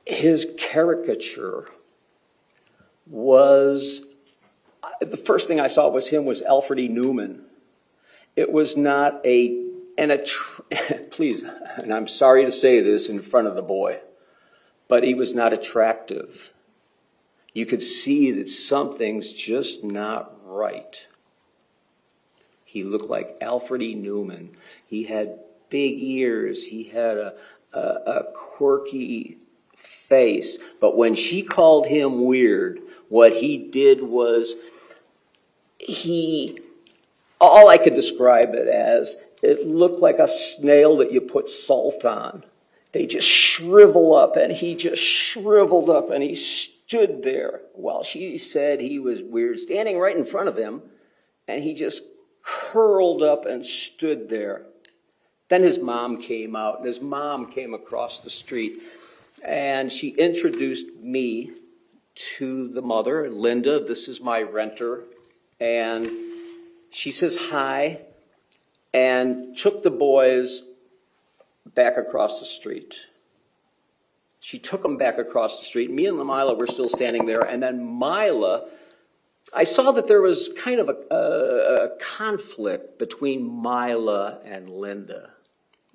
[SPEAKER 9] His caricature was, the first thing I saw was him was Alfred E. Newman. It was not please, and I'm sorry to say this in front of the boy, but he was not attractive. You could see that something's just not right. He looked like Alfred E. Newman. He had big ears. He had a quirky face. But when she called him weird, what he did was all I could describe it as, it looked like a snail that you put salt on. They just shrivel up, and he just shriveled up, and he stood there while she said he was weird, standing right in front of him, and he just curled up and stood there. Then his mom came out, and his mom came across the street, and she introduced me to the mother, Linda, this is my renter, and she says hi, and took the boys back across the street. She took them back across the street. Me and Mila were still standing there, and then Mila, I saw that there was kind of a conflict between Mila and Linda.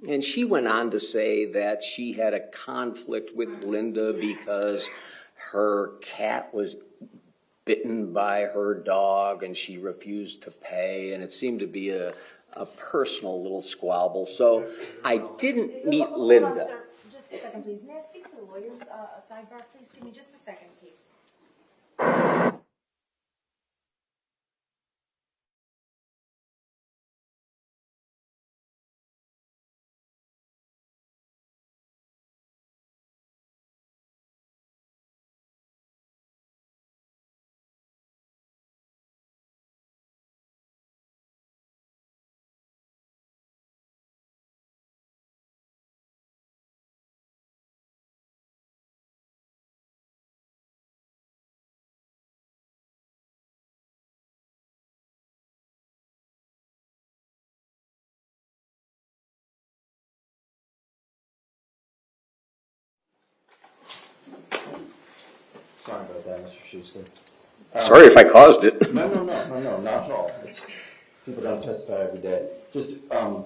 [SPEAKER 9] And she went on to say that she had a conflict with Linda because her cat was bitten by her dog and she refused to pay, and it seemed to be a personal little squabble. So I didn't meet
[SPEAKER 1] Hold on,
[SPEAKER 9] Linda.
[SPEAKER 1] sir. Just a second, please. May I speak to the lawyer's sidebar, please? Give me just a second, please.
[SPEAKER 10] Sorry about that, Mr. Schuster.
[SPEAKER 9] Sorry if I caused it.
[SPEAKER 10] No, not at all. People don't testify every day. Just, I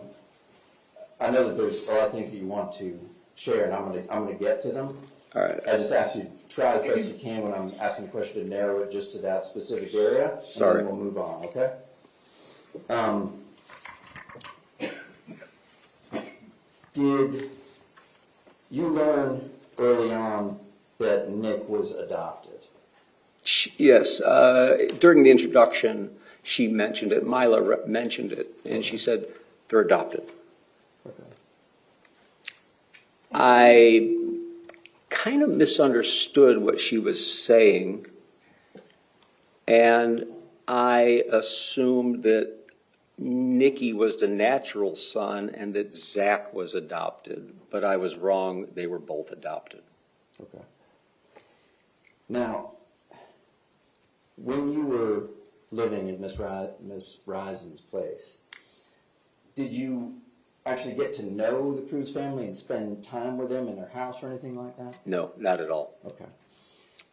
[SPEAKER 10] know that there's a lot of things that you want to share, and I'm gonna get to them.
[SPEAKER 9] All right.
[SPEAKER 10] I just ask you to try as best you can when I'm asking a question to narrow it just to that specific area.
[SPEAKER 9] Sorry.
[SPEAKER 10] And then we'll move on, okay? Did you learn early on that Nick was adopted?
[SPEAKER 9] Yes. During the introduction, she mentioned it. Mila mentioned it, and she said they're adopted.
[SPEAKER 10] Okay.
[SPEAKER 9] I kind of misunderstood what she was saying, and I assumed that Nikki was the natural son and that Zach was adopted, but I was wrong. They were both adopted.
[SPEAKER 10] Okay. Now, when you were living in Miss Risen's place, did you actually get to know the Cruz family and spend time with them in their house or anything like that?
[SPEAKER 9] No, not at all.
[SPEAKER 10] Okay.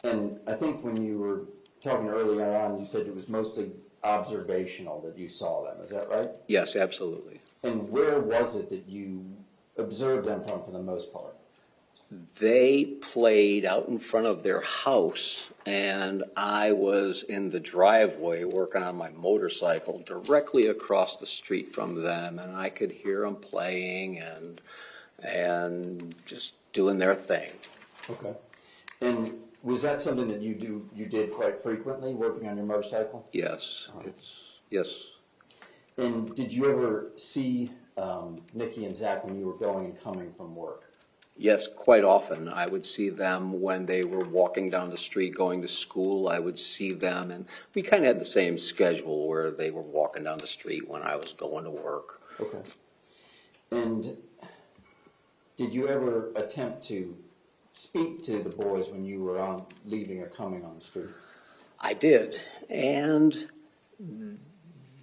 [SPEAKER 10] And I think when you were talking earlier on, you said it was mostly observational that you saw them. Is that right?
[SPEAKER 9] Yes, absolutely.
[SPEAKER 10] And where was it that you observed them from for the most part?
[SPEAKER 9] They played out in front of their house, and I was in the driveway working on my motorcycle directly across the street from them, and I could hear them playing and just doing their thing.
[SPEAKER 10] Okay. And was that something that you did quite frequently, working on your motorcycle?
[SPEAKER 9] Yes.
[SPEAKER 10] Right.
[SPEAKER 9] Yes.
[SPEAKER 10] And did you ever see Nikki and Zach when you were going and coming from work?
[SPEAKER 9] Yes, quite often. I would see them when they were walking down the street going to school. I would see them, and we kind of had the same schedule where they were walking down the street when I was going to work.
[SPEAKER 10] Okay. And did you ever attempt to speak to the boys when you were leaving or coming on the street?
[SPEAKER 9] I did, and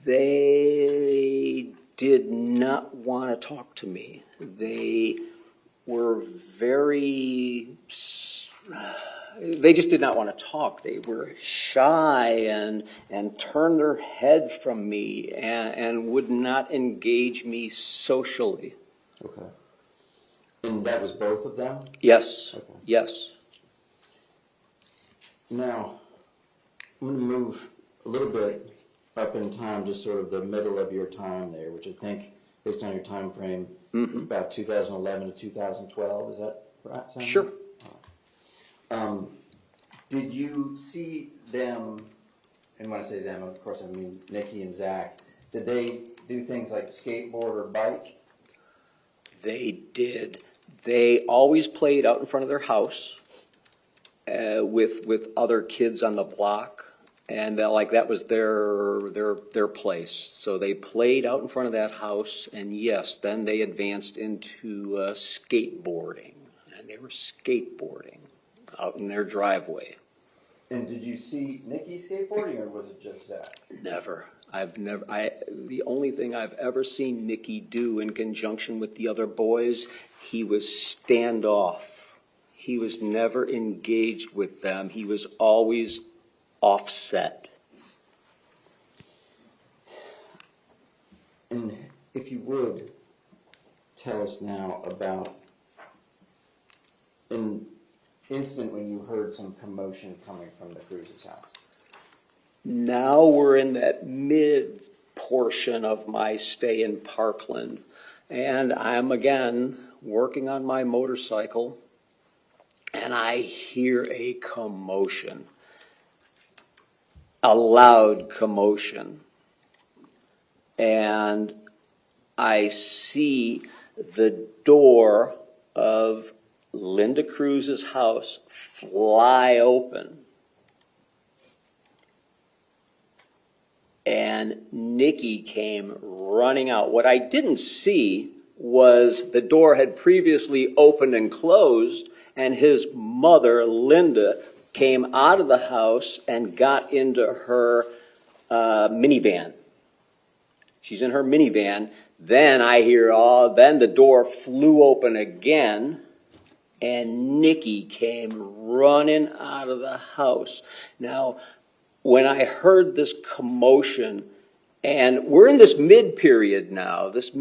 [SPEAKER 9] they did not want to talk to me. They were they just did not want to talk. They were shy and turned their head from me and would not engage me socially.
[SPEAKER 10] Okay. And that was both of them?
[SPEAKER 9] Yes.
[SPEAKER 10] Okay.
[SPEAKER 9] Yes.
[SPEAKER 10] Now, I'm going to move a little bit up in time, just sort of the middle of your time there, which I think, based on your time frame, is about 2011 to 2012. Is that right, Sam?
[SPEAKER 9] Sure.
[SPEAKER 10] Did you see them, and when I say them, of course I mean Nikki and Zach, did they do things like skateboard or bike?
[SPEAKER 9] They did. They always played out in front of their house with other kids on the block, and that was their place. So they played out in front of that house, and yes, then they advanced into skateboarding, and they were skateboarding out in their driveway.
[SPEAKER 10] And did you see Nikki skateboarding, or was it just Zach?
[SPEAKER 9] Never. The only thing I've ever seen Nikki do in conjunction with the other boys, he was standoff. He was never engaged with them. He was always offset.
[SPEAKER 10] And if you would, tell us now about an incident when you heard some commotion coming from the Cruz's house.
[SPEAKER 9] Now we're in that mid portion of my stay in Parkland, and I'm again working on my motorcycle, and I hear a commotion, a loud commotion, and I see the door of Linda Cruz's house fly open. And Nikki came running out. What I didn't see was the door had previously opened and closed, and his mother, Linda, came out of the house and got into her minivan. She's in her minivan. Then I hear, then the door flew open again, and Nikki came running out of the house. Now, when I heard this commotion, and we're in this mid-period now, with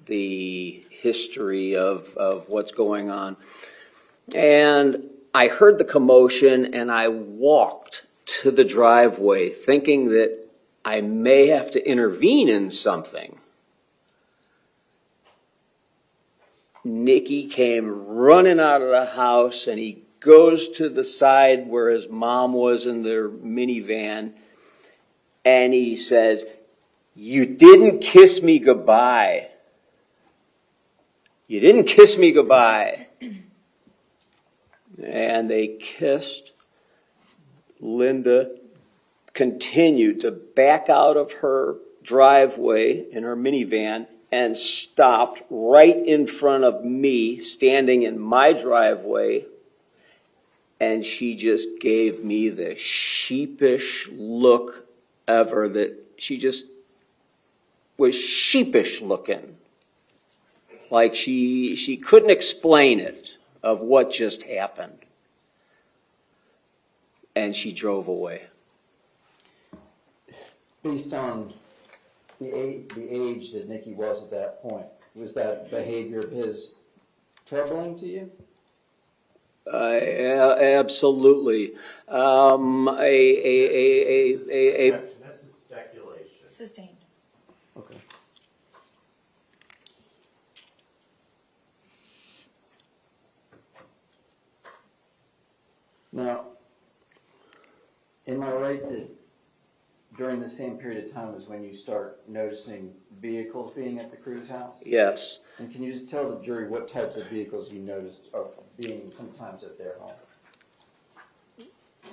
[SPEAKER 9] the history of what's going on. And I heard the commotion, and I walked to the driveway thinking that I may have to intervene in something. Nikki came running out of the house, and he goes to the side where his mom was in their minivan, and he says, "You didn't kiss me goodbye. You didn't kiss me goodbye." And they kissed. Linda continued to back out of her driveway in her minivan and stopped right in front of me, standing in my driveway. And she just gave me the sheepish look ever, that she just was sheepish looking. Like she couldn't explain it, of what just happened. And she drove away.
[SPEAKER 10] Based on the age that Nikki was at that point, was that behavior of his troubling to you?
[SPEAKER 9] Absolutely.
[SPEAKER 4] That's a speculation.
[SPEAKER 1] Sustained.
[SPEAKER 10] Okay. Now, am I right that during the same period of time is when you start noticing vehicles being at the Cruz house?
[SPEAKER 9] Yes.
[SPEAKER 10] And can you just tell the jury what types of vehicles you noticed are being sometimes at their home?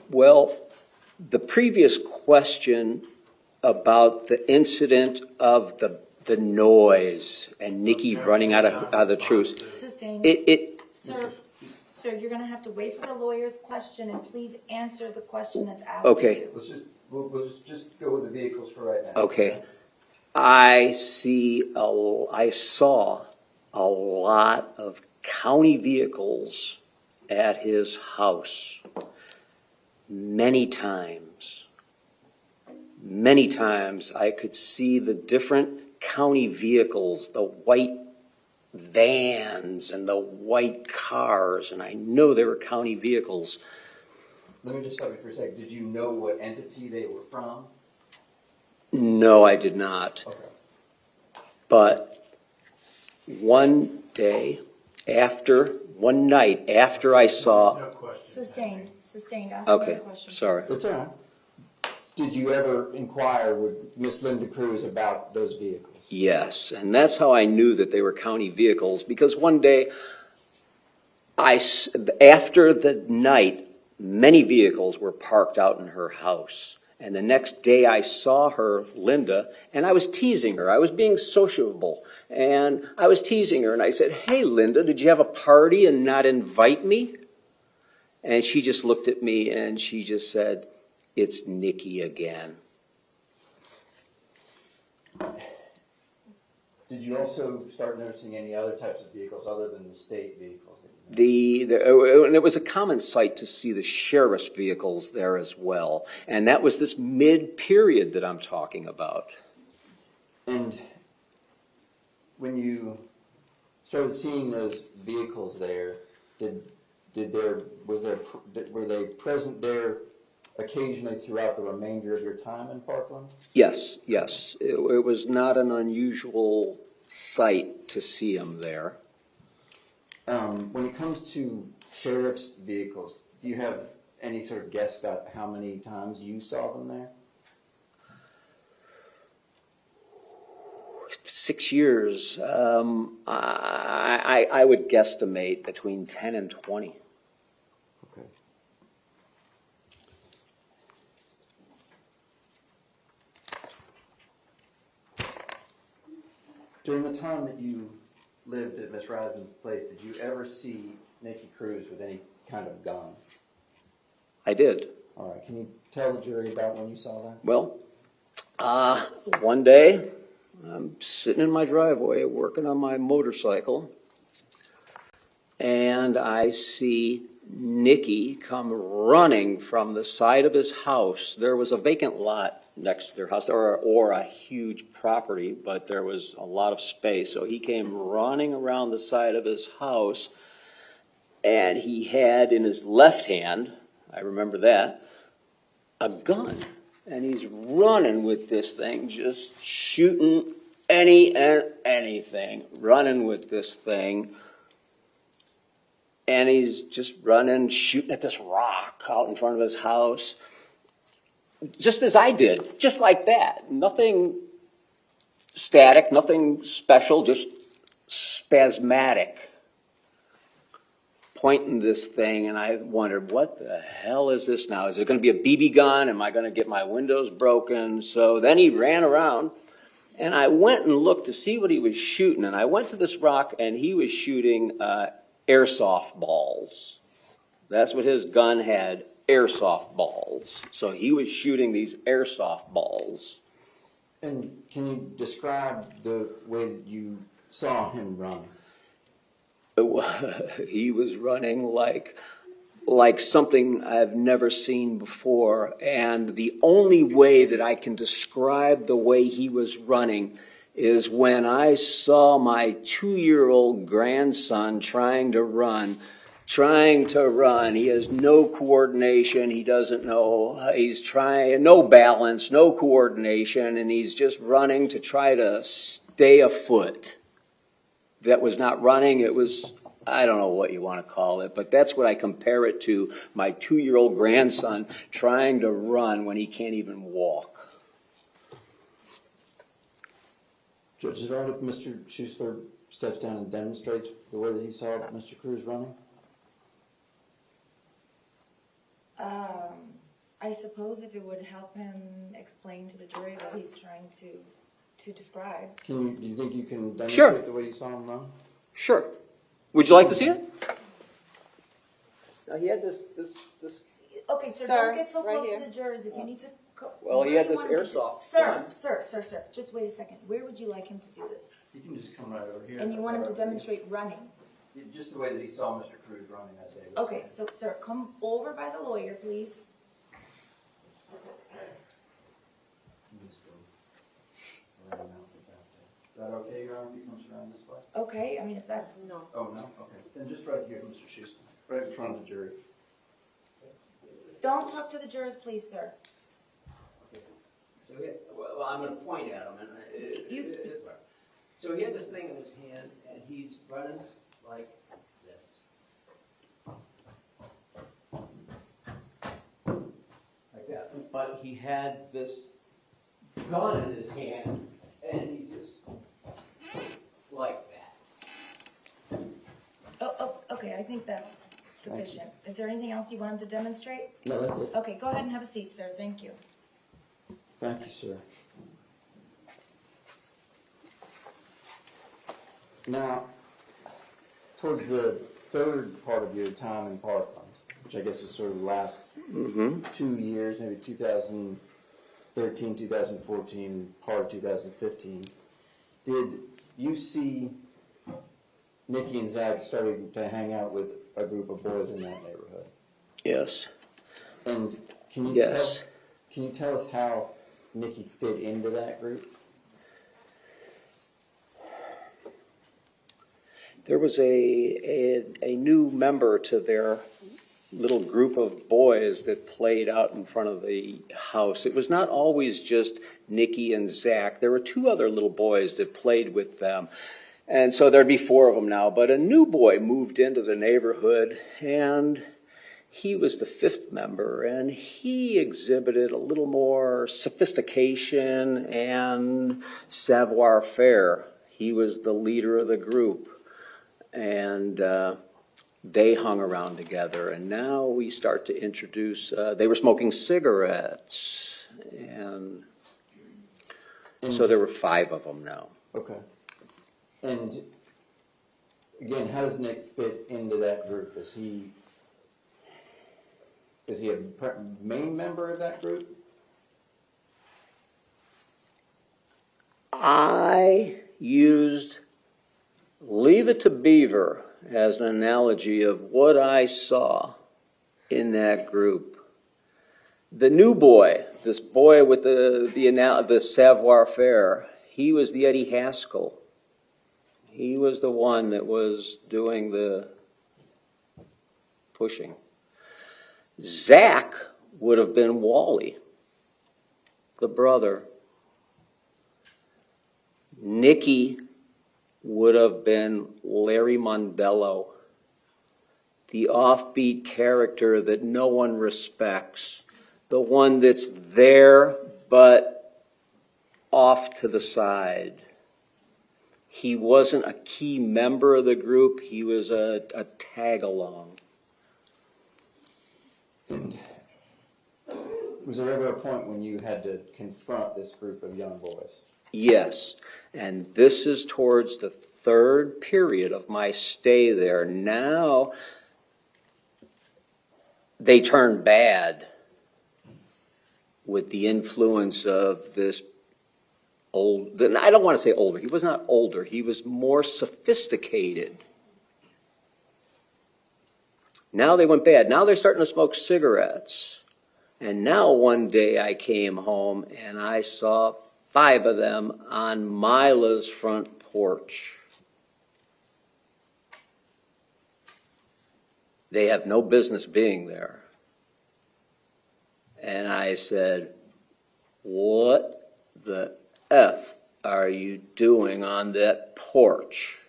[SPEAKER 9] Well, the previous question about the incident of the noise and Nikki running out of the truth.
[SPEAKER 1] Sustained. Sir, you're going to have to wait for the lawyer's question, and please answer the question that's asked of
[SPEAKER 9] Okay.
[SPEAKER 1] you.
[SPEAKER 10] We'll just go with the vehicles for right now.
[SPEAKER 9] Okay. I saw a lot of county vehicles at his house. Many times I could see the different county vehicles, the white vans and the white cars, and I know they were county vehicles.
[SPEAKER 10] Let me just stop you for a second. Did you know what entity they were from?
[SPEAKER 9] No, I did not.
[SPEAKER 10] Okay.
[SPEAKER 9] But one night after I saw...
[SPEAKER 4] No question.
[SPEAKER 1] Sustained. Ask
[SPEAKER 9] Okay,
[SPEAKER 1] another question.
[SPEAKER 9] sorry.
[SPEAKER 10] That's all right. Did you ever inquire with Miss Linda Cruz about those vehicles?
[SPEAKER 9] Yes, and that's how I knew that they were county vehicles, because one day, after the night, many vehicles were parked out in her house. And the next day I saw her, Linda, and I was teasing her. I was being sociable, and I was teasing her, and I said, "Hey, Linda, did you have a party and not invite me?" And she just looked at me, and she just said, "It's Nikki again."
[SPEAKER 10] Did you also start noticing any other types of vehicles other than the state vehicles?
[SPEAKER 9] And it was a common sight to see the sheriff's vehicles there as well. And that was this mid-period that I'm talking about.
[SPEAKER 10] And when you started seeing those vehicles there, were they present there occasionally throughout the remainder of your time in Parkland?
[SPEAKER 9] Yes. It was not an unusual sight to see them there.
[SPEAKER 10] When it comes to sheriff's vehicles, do you have any sort of guess about how many times you saw them there?
[SPEAKER 9] 6 years. I would guesstimate between 10 and 20.
[SPEAKER 10] Okay. During the time that you lived at Miss Rising's place, did you ever see Nikki Cruz with any kind of gun?
[SPEAKER 9] I did.
[SPEAKER 10] All right. Can you tell the jury about when you saw that?
[SPEAKER 9] Well, one day, I'm sitting in my driveway working on my motorcycle, and I see Nikki come running from the side of his house. There was a vacant lot next to their house, or a huge property, but there was a lot of space. So he came running around the side of his house, and he had in his left hand, I remember that, a gun. And he's running with this thing, just shooting anything, running with this thing. And he's just running, shooting at this rock out in front of his house. Just as I did, just like that. Nothing static, nothing special, just spasmodic. Pointing this thing, and I wondered, what the hell is this now? Is it going to be a BB gun? Am I going to get my windows broken? So then he ran around, and I went and looked to see what he was shooting. And I went to this rock, and he was shooting airsoft balls. That's what his gun had, airsoft balls. So he was shooting these airsoft balls.
[SPEAKER 10] And can you describe the way that you saw him run?
[SPEAKER 9] He was running like something I've never seen before. And the only way that I can describe the way he was running is when I saw my 2-year-old grandson trying to run. He has no coordination. He doesn't know. He's trying, no balance, no coordination, and he's just running to try to stay afoot. That was not running. It was, I don't know what you want to call it, but that's what I compare it to. My 2-year-old grandson trying to run when he can't even walk.
[SPEAKER 10] Judge, is it all right if Mr. Schuessler steps down and demonstrates the way that he saw Mr. Cruz running?
[SPEAKER 1] I suppose if it would help him explain to the jury what he's trying to describe.
[SPEAKER 10] Do you think you can demonstrate
[SPEAKER 9] Sure.
[SPEAKER 10] the way you saw him run?
[SPEAKER 9] Sure. Would you like to see it? Now he had this.
[SPEAKER 1] Okay, sir,
[SPEAKER 2] Sir,
[SPEAKER 1] don't get so
[SPEAKER 2] right
[SPEAKER 1] close
[SPEAKER 2] here.
[SPEAKER 1] to the jurors. If you need to.
[SPEAKER 9] Well, he
[SPEAKER 1] where
[SPEAKER 9] had
[SPEAKER 1] do you
[SPEAKER 9] this
[SPEAKER 1] want him to do-
[SPEAKER 9] airsoft
[SPEAKER 1] Sir. Just wait a second. Where would you like him to do this?
[SPEAKER 10] You can just come right over here.
[SPEAKER 1] And you want him to demonstrate running?
[SPEAKER 10] Just the way that he saw Mr. Cruz running that day.
[SPEAKER 1] Okay, so sir, come over by the lawyer, please.
[SPEAKER 10] Is that okay, Your Honor, if he comes around this way?
[SPEAKER 1] Okay, I mean, if that's.
[SPEAKER 5] No.
[SPEAKER 10] Oh, no? Okay. Then just right here, Mr. Schuessler, right in front of the jury.
[SPEAKER 1] Don't talk to the jurors, please, sir.
[SPEAKER 9] So well, I'm going to point at him. So he had this thing in his hand, and he's running like this. Like that. But he had this gun in his hand, and he's just like that.
[SPEAKER 1] Oh, okay, I think that's sufficient. Is there anything else you want him to demonstrate?
[SPEAKER 10] No, that's it.
[SPEAKER 1] Okay, go ahead and have a seat, sir. Thank you.
[SPEAKER 10] Thank you, sir. Now, towards the third part of your time in Parkland, which I guess was sort of the last 2 years, maybe 2013, 2014, part of 2015, did you see Nikki and Zach starting to hang out with a group of boys in that neighborhood?
[SPEAKER 9] Yes.
[SPEAKER 10] And can you
[SPEAKER 9] Yes.
[SPEAKER 10] tell us how Nikki fit into that group?
[SPEAKER 9] There was a new member to their little group of boys that played out in front of the house. It was not always just Nikki and Zach. There were 2 other little boys that played with them. And so there'd be 4 of them now. But a new boy moved into the neighborhood, and he was the 5th member, and he exhibited a little more sophistication and savoir-faire. He was the leader of the group. And they hung around together, and now we start to introduce, they were smoking cigarettes, and so there were 5 of them now.
[SPEAKER 10] Okay. And again, how does Nick fit into that group? Is he a main member of that group?
[SPEAKER 9] I used Leave It to Beaver as an analogy of what I saw in that group. The new boy, this boy with the savoir-faire, he was the Eddie Haskell. He was the one that was doing the pushing. Zach would have been Wally, the brother. Nikki would have been Larry Mondello, the offbeat character that no one respects, the one that's there but off to the side. He wasn't a key member of the group, he was a tag-along.
[SPEAKER 10] And was there ever a point when you had to confront this group of young boys?
[SPEAKER 9] Yes, and this is towards the third period of my stay there. Now they turn bad with the influence of this old, I don't want to say older, he was not older, he was more sophisticated. Now they went bad. Now they're starting to smoke cigarettes. And now one day I came home and I saw 5 of them on Mila's front porch. They have no business being there. And I said, what the F are you doing on that porch?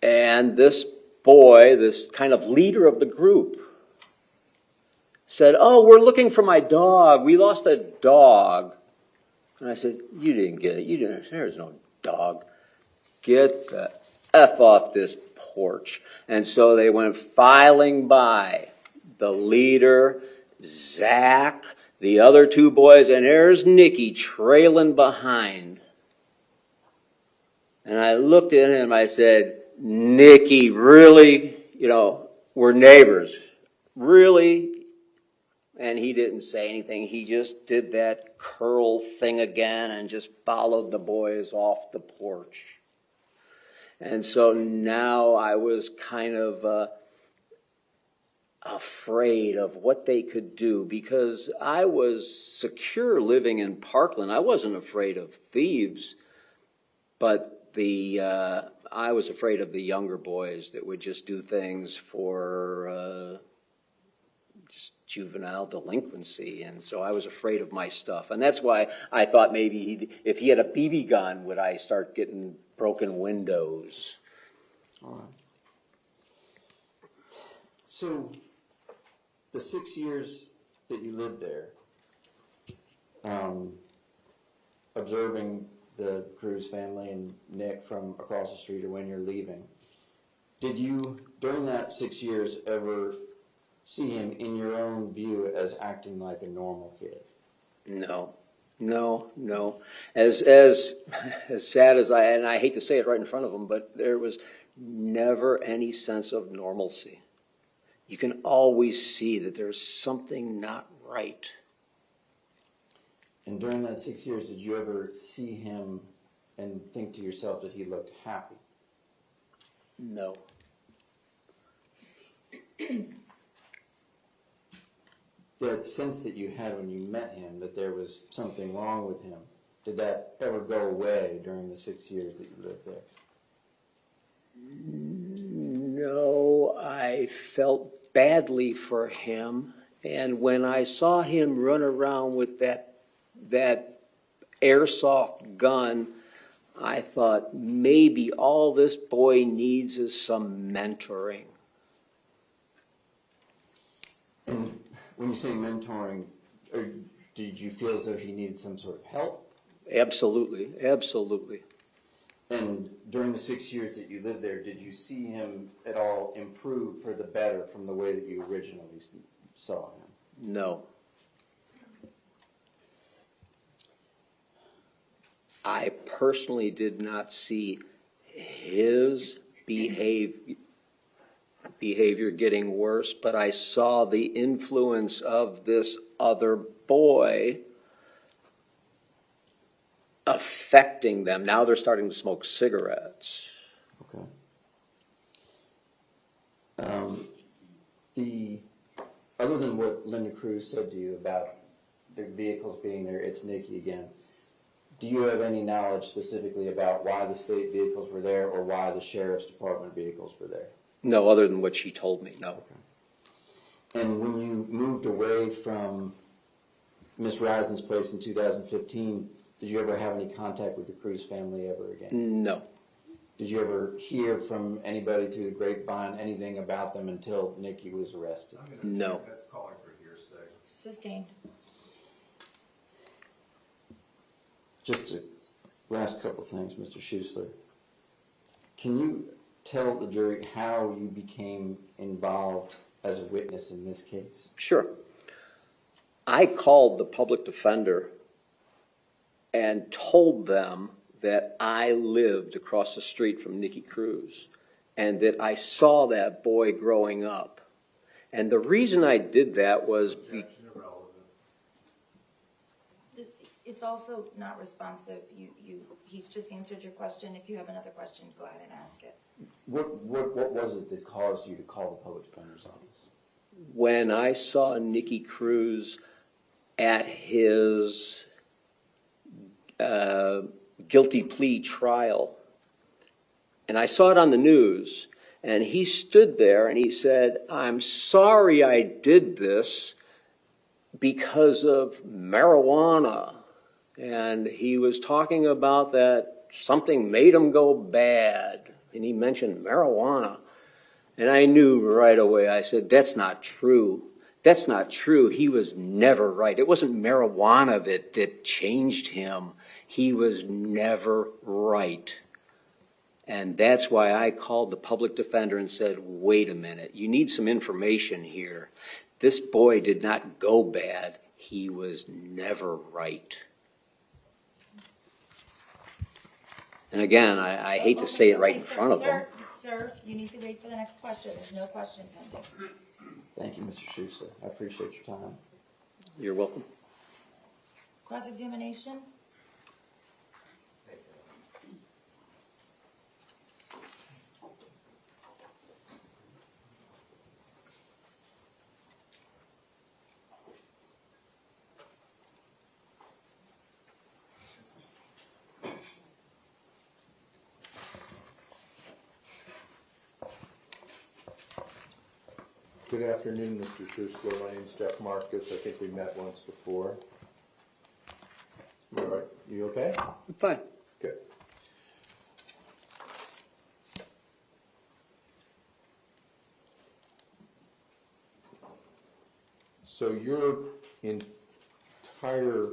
[SPEAKER 9] And this boy, this kind of leader of the group, said, oh, we're looking for my dog. We lost a dog. And I said, you didn't get it. There's no dog. Get the F off this porch. And so they went filing by. The leader, Zach, the other 2 boys, and there's Nikki trailing behind. And I looked at him, I said, Nikki, really? We're neighbors. Really? And he didn't say anything. He just did that curl thing again and just followed the boys off the porch. And so now I was kind of afraid of what they could do because I was secure living in Parkland. I wasn't afraid of thieves, but I was afraid of the younger boys that would just do things for just juvenile delinquency, and so I was afraid of my stuff. And that's why I thought maybe if he had a BB gun, would I start getting broken windows?
[SPEAKER 10] All right. So, the 6 years that you lived there, observing the Cruz family and Nick from across the street or when you're leaving, did you, during that 6 years, ever see him in your own view as acting like a normal kid?
[SPEAKER 9] No. As sad as and I hate to say it right in front of him, but there was never any sense of normalcy. You can always see that there's something not right.
[SPEAKER 10] And during that 6 years, did you ever see him and think to yourself that he looked happy?
[SPEAKER 9] No.
[SPEAKER 10] That sense that you had when you met him, that there was something wrong with him, did that ever go away during the 6 years that you lived there?
[SPEAKER 9] No, I felt badly for him. And when I saw him run around with that airsoft gun, I thought maybe all this boy needs is some mentoring.
[SPEAKER 10] And when you say mentoring, did you feel as though he needed some sort of help?
[SPEAKER 9] Absolutely.
[SPEAKER 10] And during the 6 years that you lived there, did you see him at all improve for the better from the way that you originally saw him?
[SPEAKER 9] No. I personally did not see his behavior getting worse, but I saw the influence of this other boy affecting them. Now they're starting to smoke cigarettes.
[SPEAKER 10] Okay. other than what Linda Cruz said to you about the vehicles being there, it's Nikki again, do you have any knowledge specifically about why the state vehicles were there or why the sheriff's department vehicles were there?
[SPEAKER 9] No, other than what she told me, no.
[SPEAKER 10] Okay. And when you moved away from Miss Risen's place in 2015, did you ever have any contact with the Cruz family ever again?
[SPEAKER 9] No.
[SPEAKER 10] Did you ever hear from anybody through the grapevine anything about them until Nikki was arrested?
[SPEAKER 9] No.
[SPEAKER 4] That's calling for hearsay.
[SPEAKER 1] Sustained.
[SPEAKER 10] Just to last couple things, Mr. Schuessler. Can you tell the jury how you became involved as a witness in this case?
[SPEAKER 9] Sure. I called the public defender and told them that I lived across the street from Nikki Cruz and that I saw that boy growing up. And the reason I did that was...
[SPEAKER 1] It's also not responsive. He's just answered your question. If you have another question, go ahead and ask it.
[SPEAKER 10] What was it that caused you to call the public defender's office?
[SPEAKER 9] When I saw Nikki Cruz at his guilty plea trial, and I saw it on the news, and he stood there and he said, "I'm sorry I did this because of marijuana." And he was talking about that something made him go bad, and he mentioned marijuana. And I knew right away, I said, that's not true. That's not true. He was never right. It wasn't marijuana that changed him. He was never right. And that's why I called the public defender and said, wait a minute, you need some information here. This boy did not go bad. He was never right. And again, I hate to say it right in front of him.
[SPEAKER 1] Sir, you need to wait for the next question. There's no question pending.
[SPEAKER 10] Thank you, Mr. Schuessler. I appreciate your time.
[SPEAKER 9] You're welcome.
[SPEAKER 1] Cross-examination?
[SPEAKER 4] Good afternoon, Mr. Schuessler. My name is Jeff Marcus. I think we met once before. You all right? You okay?
[SPEAKER 9] I'm fine.
[SPEAKER 4] Good. So your entire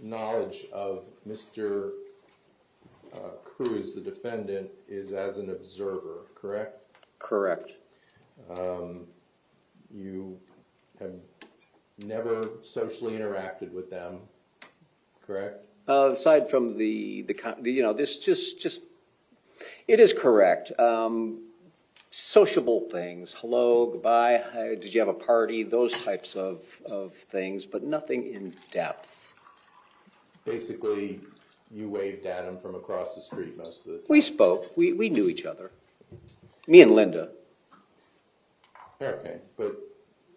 [SPEAKER 4] knowledge of Mr. Cruz, the defendant, is as an observer, correct?
[SPEAKER 9] Correct.
[SPEAKER 4] You have never socially interacted with them, correct?
[SPEAKER 9] Aside from the this just it is correct. Sociable things, hello, goodbye, hi, did you have a party, those types of things, but nothing in depth.
[SPEAKER 4] Basically, you waved at him from across the street most of the time.
[SPEAKER 9] We spoke, we knew each other. Me and Linda.
[SPEAKER 4] Okay, but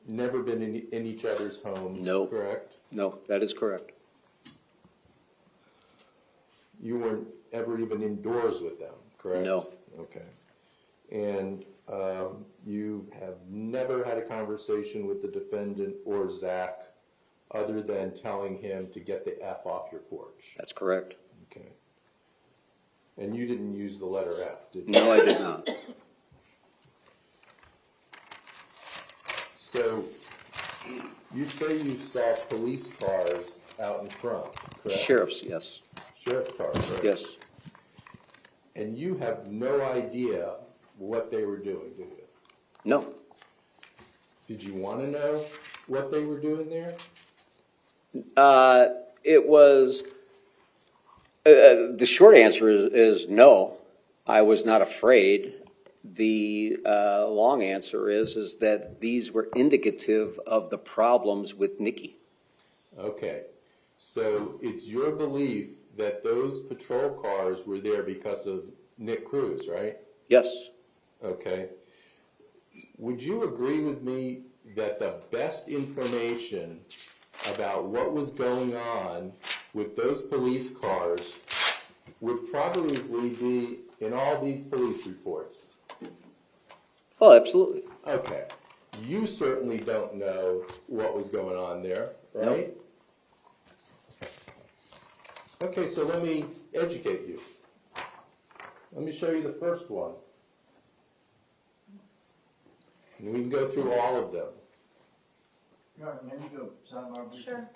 [SPEAKER 4] never been in each other's homes,
[SPEAKER 9] No.
[SPEAKER 4] correct?
[SPEAKER 9] No, that is correct.
[SPEAKER 4] You weren't ever even indoors with them, correct?
[SPEAKER 9] No.
[SPEAKER 4] Okay. And you have never had a conversation with the defendant or Zach other than telling him to get the F off your porch?
[SPEAKER 9] That's correct.
[SPEAKER 4] Okay. And you didn't use the letter F, did you?
[SPEAKER 9] No, I did not.
[SPEAKER 4] So, you say you saw police cars out in front, correct?
[SPEAKER 9] Sheriff's, yes.
[SPEAKER 4] Sheriff's cars, right?
[SPEAKER 9] Yes.
[SPEAKER 4] And you have no idea what they were doing, do you?
[SPEAKER 9] No.
[SPEAKER 4] Did you want to know what they were doing there?
[SPEAKER 9] It was, the short answer is no. I was not afraid. The long answer is that these were indicative of the problems with Nikki.
[SPEAKER 4] Okay. So it's your belief that those patrol cars were there because of Nick Cruz, right?
[SPEAKER 9] Yes.
[SPEAKER 4] Okay. Would you agree with me that the best information about what was going on with those police cars would probably be in all these police reports.
[SPEAKER 9] Oh, absolutely.
[SPEAKER 4] Okay. You certainly don't know what was going on there, right? Okay, so let me educate you. Let me show you the first one. And we can go through all of them.
[SPEAKER 11] All right, maybe go sidebar.
[SPEAKER 1] Sure.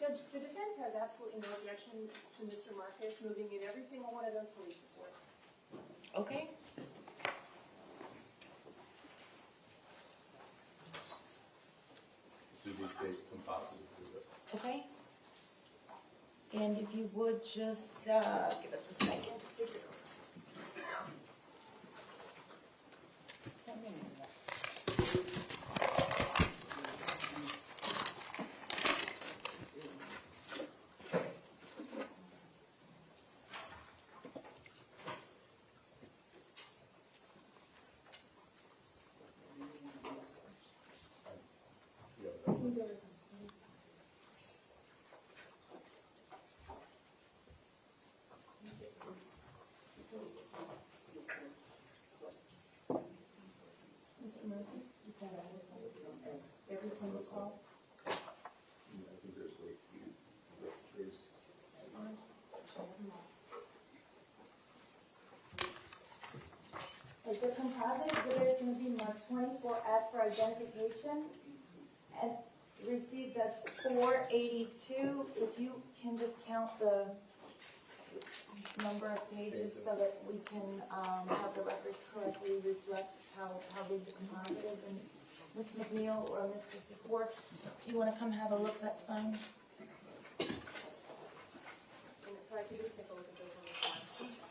[SPEAKER 5] Judge, the defense has absolutely no objection to Mr. Marcus moving in every single one of those police reports.
[SPEAKER 1] Okay.
[SPEAKER 4] So these states composite to it.
[SPEAKER 1] Okay. And if you would just give us a second to figure it out. Every single call?
[SPEAKER 4] I think there's like, Cruz.
[SPEAKER 1] Like the composite exhibit is gonna be marked 24F for identification and received as 482. If you can just count the number of pages so that we can have the records correctly reflect how big the composite is. And Ms. McNeil or Mr. Secor, if you wanna come have a look, that's fine.
[SPEAKER 5] And if I could just take a look at those on the side.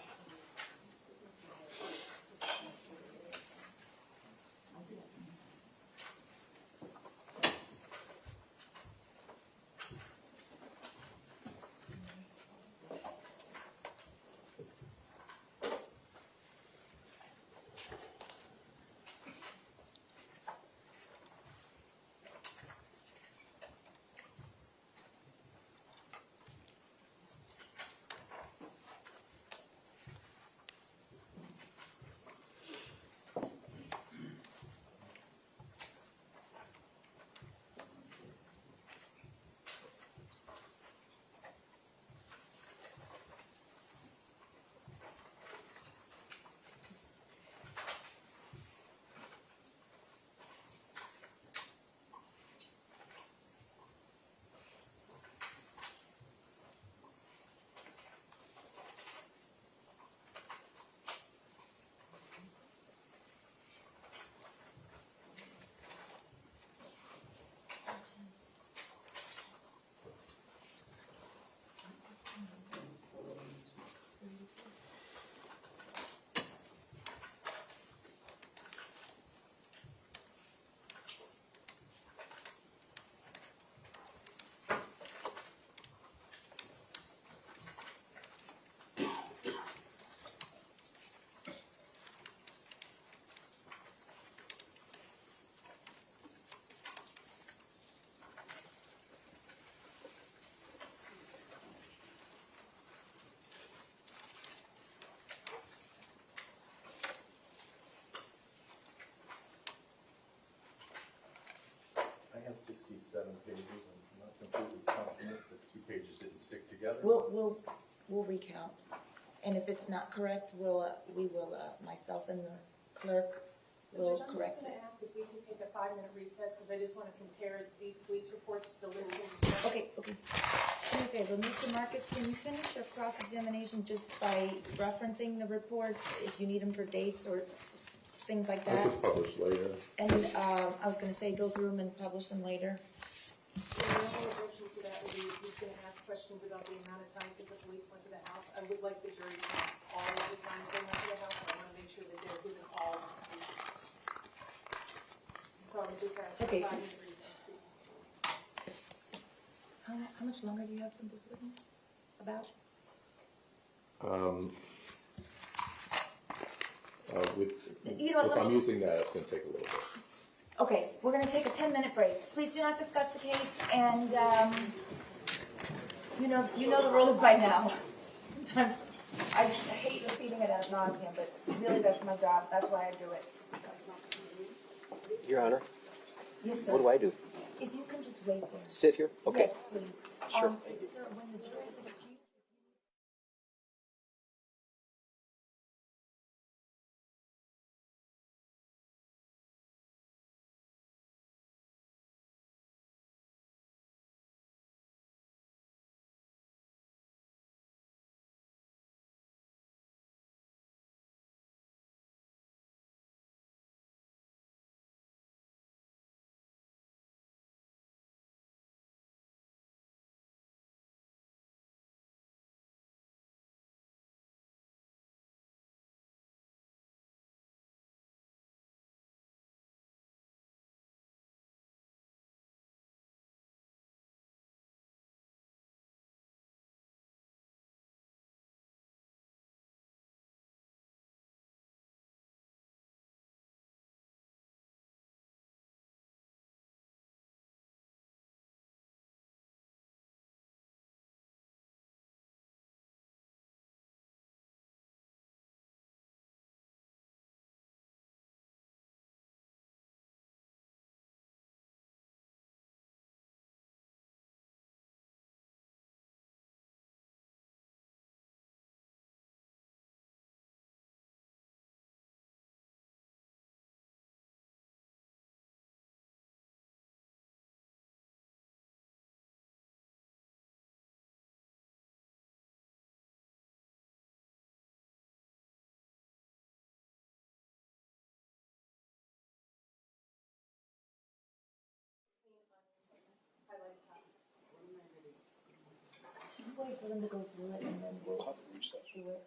[SPEAKER 4] I have 67 pages. I'm not completely confident that 2 pages didn't stick together.
[SPEAKER 1] We'll recount. And if it's not correct, we will, myself and the clerk will
[SPEAKER 5] So Judge,
[SPEAKER 1] correct
[SPEAKER 5] I'm
[SPEAKER 1] it.
[SPEAKER 5] just gonna ask if we can take a 5-minute recess, because I just wanna compare these police reports to the listings.
[SPEAKER 1] Okay. Do me a favor, Mr. Marcus, can you finish your cross-examination just by referencing the reports, if you need them for dates or things like
[SPEAKER 4] I
[SPEAKER 1] that?
[SPEAKER 4] could publish later.
[SPEAKER 1] And I was gonna say, go through them and publish them later.
[SPEAKER 5] So the only objection to that would be he's gonna ask questions about the amount of time that the police went to the house. I would like the jury to know all of the times they went to the house. I wanna make sure that they're given all of the police. So I'm just asking
[SPEAKER 1] Okay.
[SPEAKER 5] 5-minute recess, please.
[SPEAKER 1] How much longer do you have from this witness? About? You know what,
[SPEAKER 4] If
[SPEAKER 1] let
[SPEAKER 4] I'm
[SPEAKER 1] me-
[SPEAKER 4] using that, it's gonna take a little bit.
[SPEAKER 1] Okay, we're gonna take a 10-minute break. Please do not discuss the case, and, you know the rules by now. Sometimes I hate repeating it ad nauseam, but really that's my job. That's why I do it.
[SPEAKER 9] Your Honor,
[SPEAKER 1] Yes, sir.
[SPEAKER 9] what do I do?
[SPEAKER 1] If you can just wait there.
[SPEAKER 9] Sit here? Okay.
[SPEAKER 1] Yes, please.
[SPEAKER 9] Sure.
[SPEAKER 1] Sir, when the jury is excused. wait for them to go through it and then we'll
[SPEAKER 7] Have a recess.
[SPEAKER 1] do it.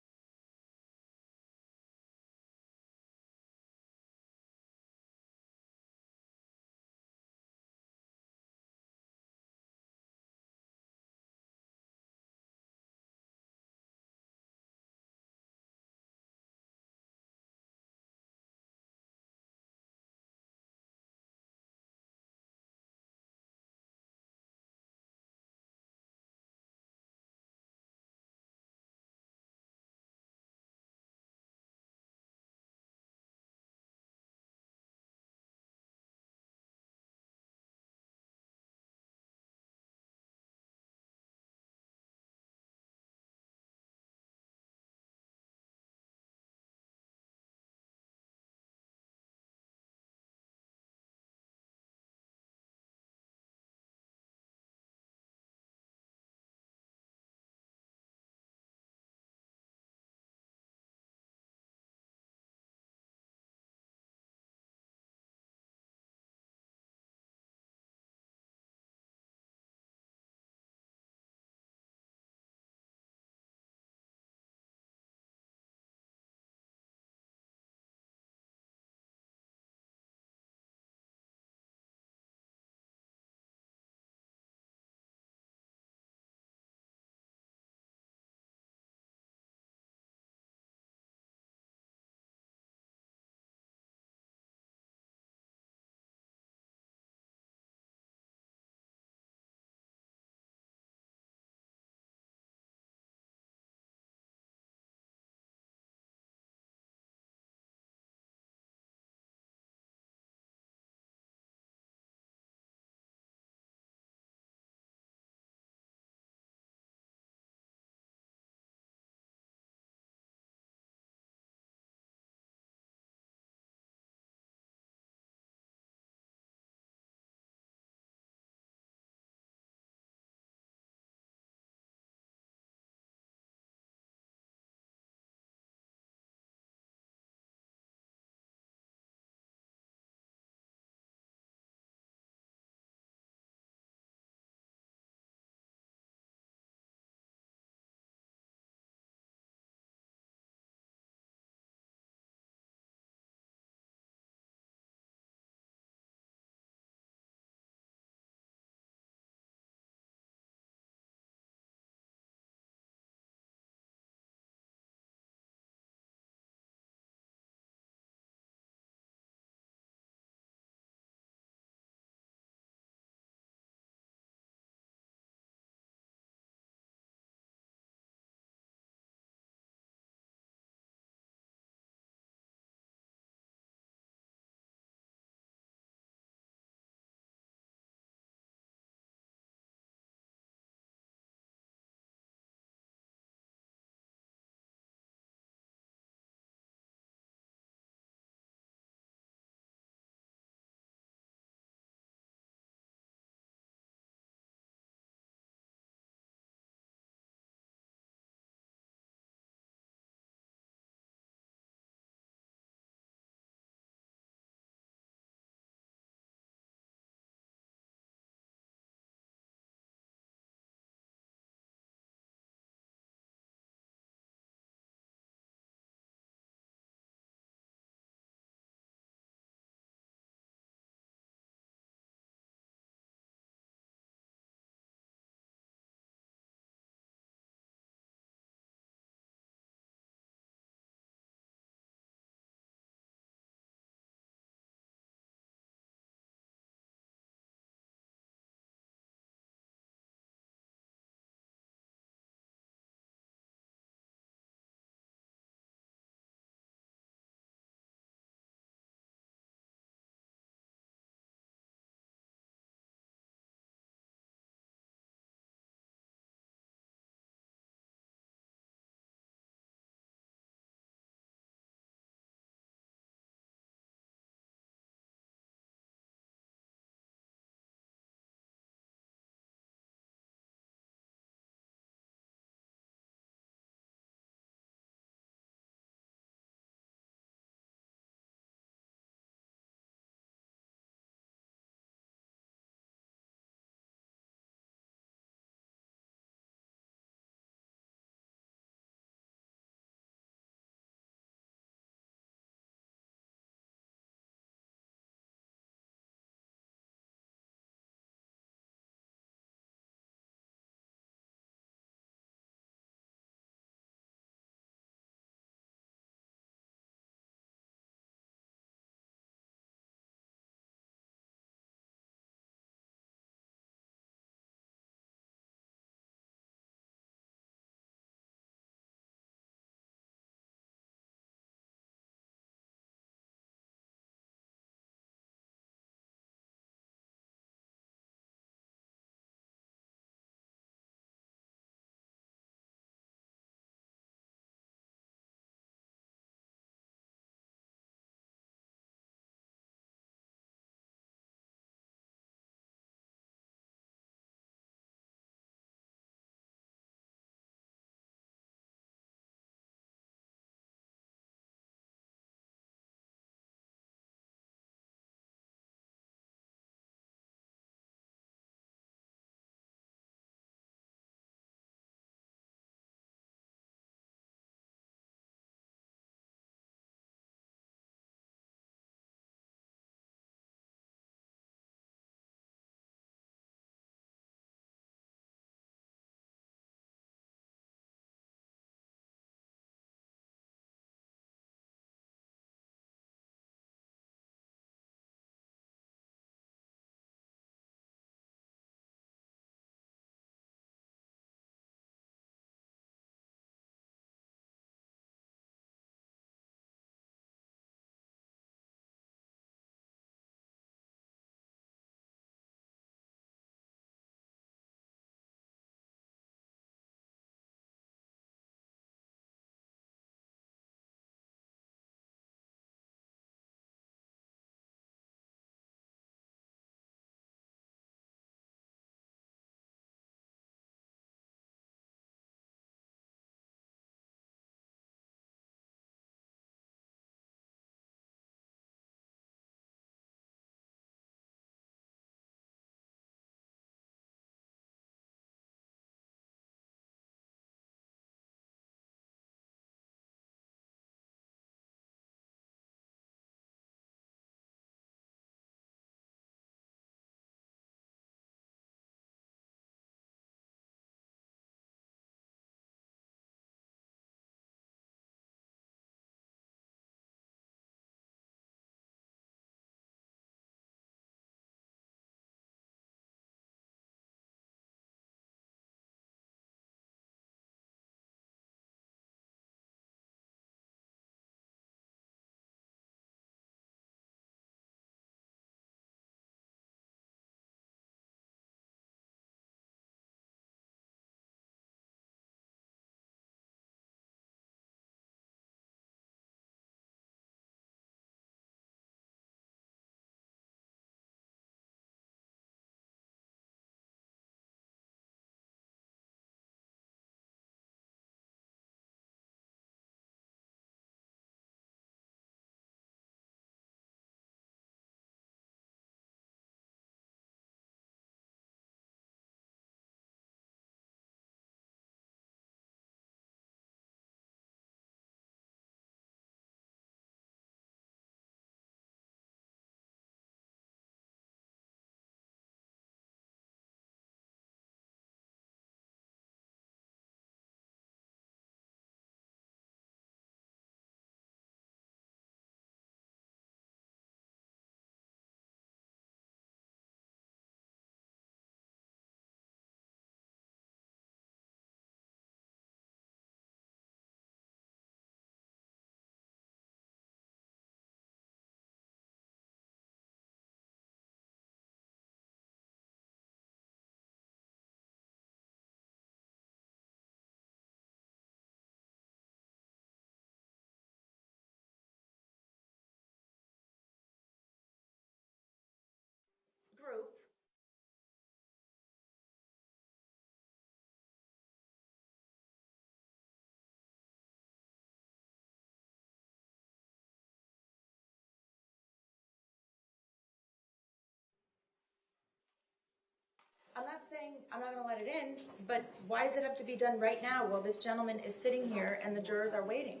[SPEAKER 1] I'm not saying I'm not gonna let it in, but why does it have to be done right now while this gentleman is sitting here and the jurors are waiting?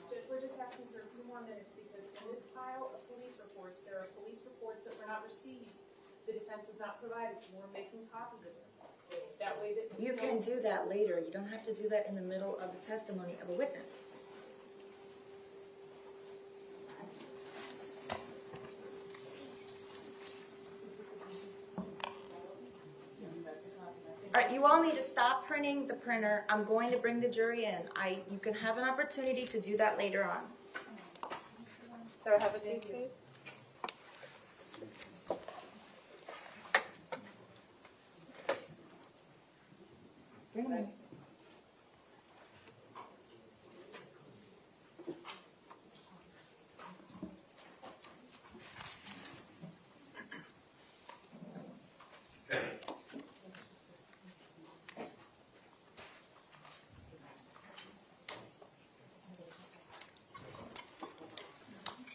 [SPEAKER 5] Judge, we're just asking for a few more minutes because in this pile of police reports, there are police reports that were not received. The defense was not provided, so we're making copies of them. That way that.
[SPEAKER 1] You can do that later. You don't have to do that in the middle of the testimony of a witness. All right, you all need to stop printing the printer. I'm going to bring the jury in. You can have an opportunity to do that later on.
[SPEAKER 2] Sir, have a seat, please.
[SPEAKER 1] Bring them in.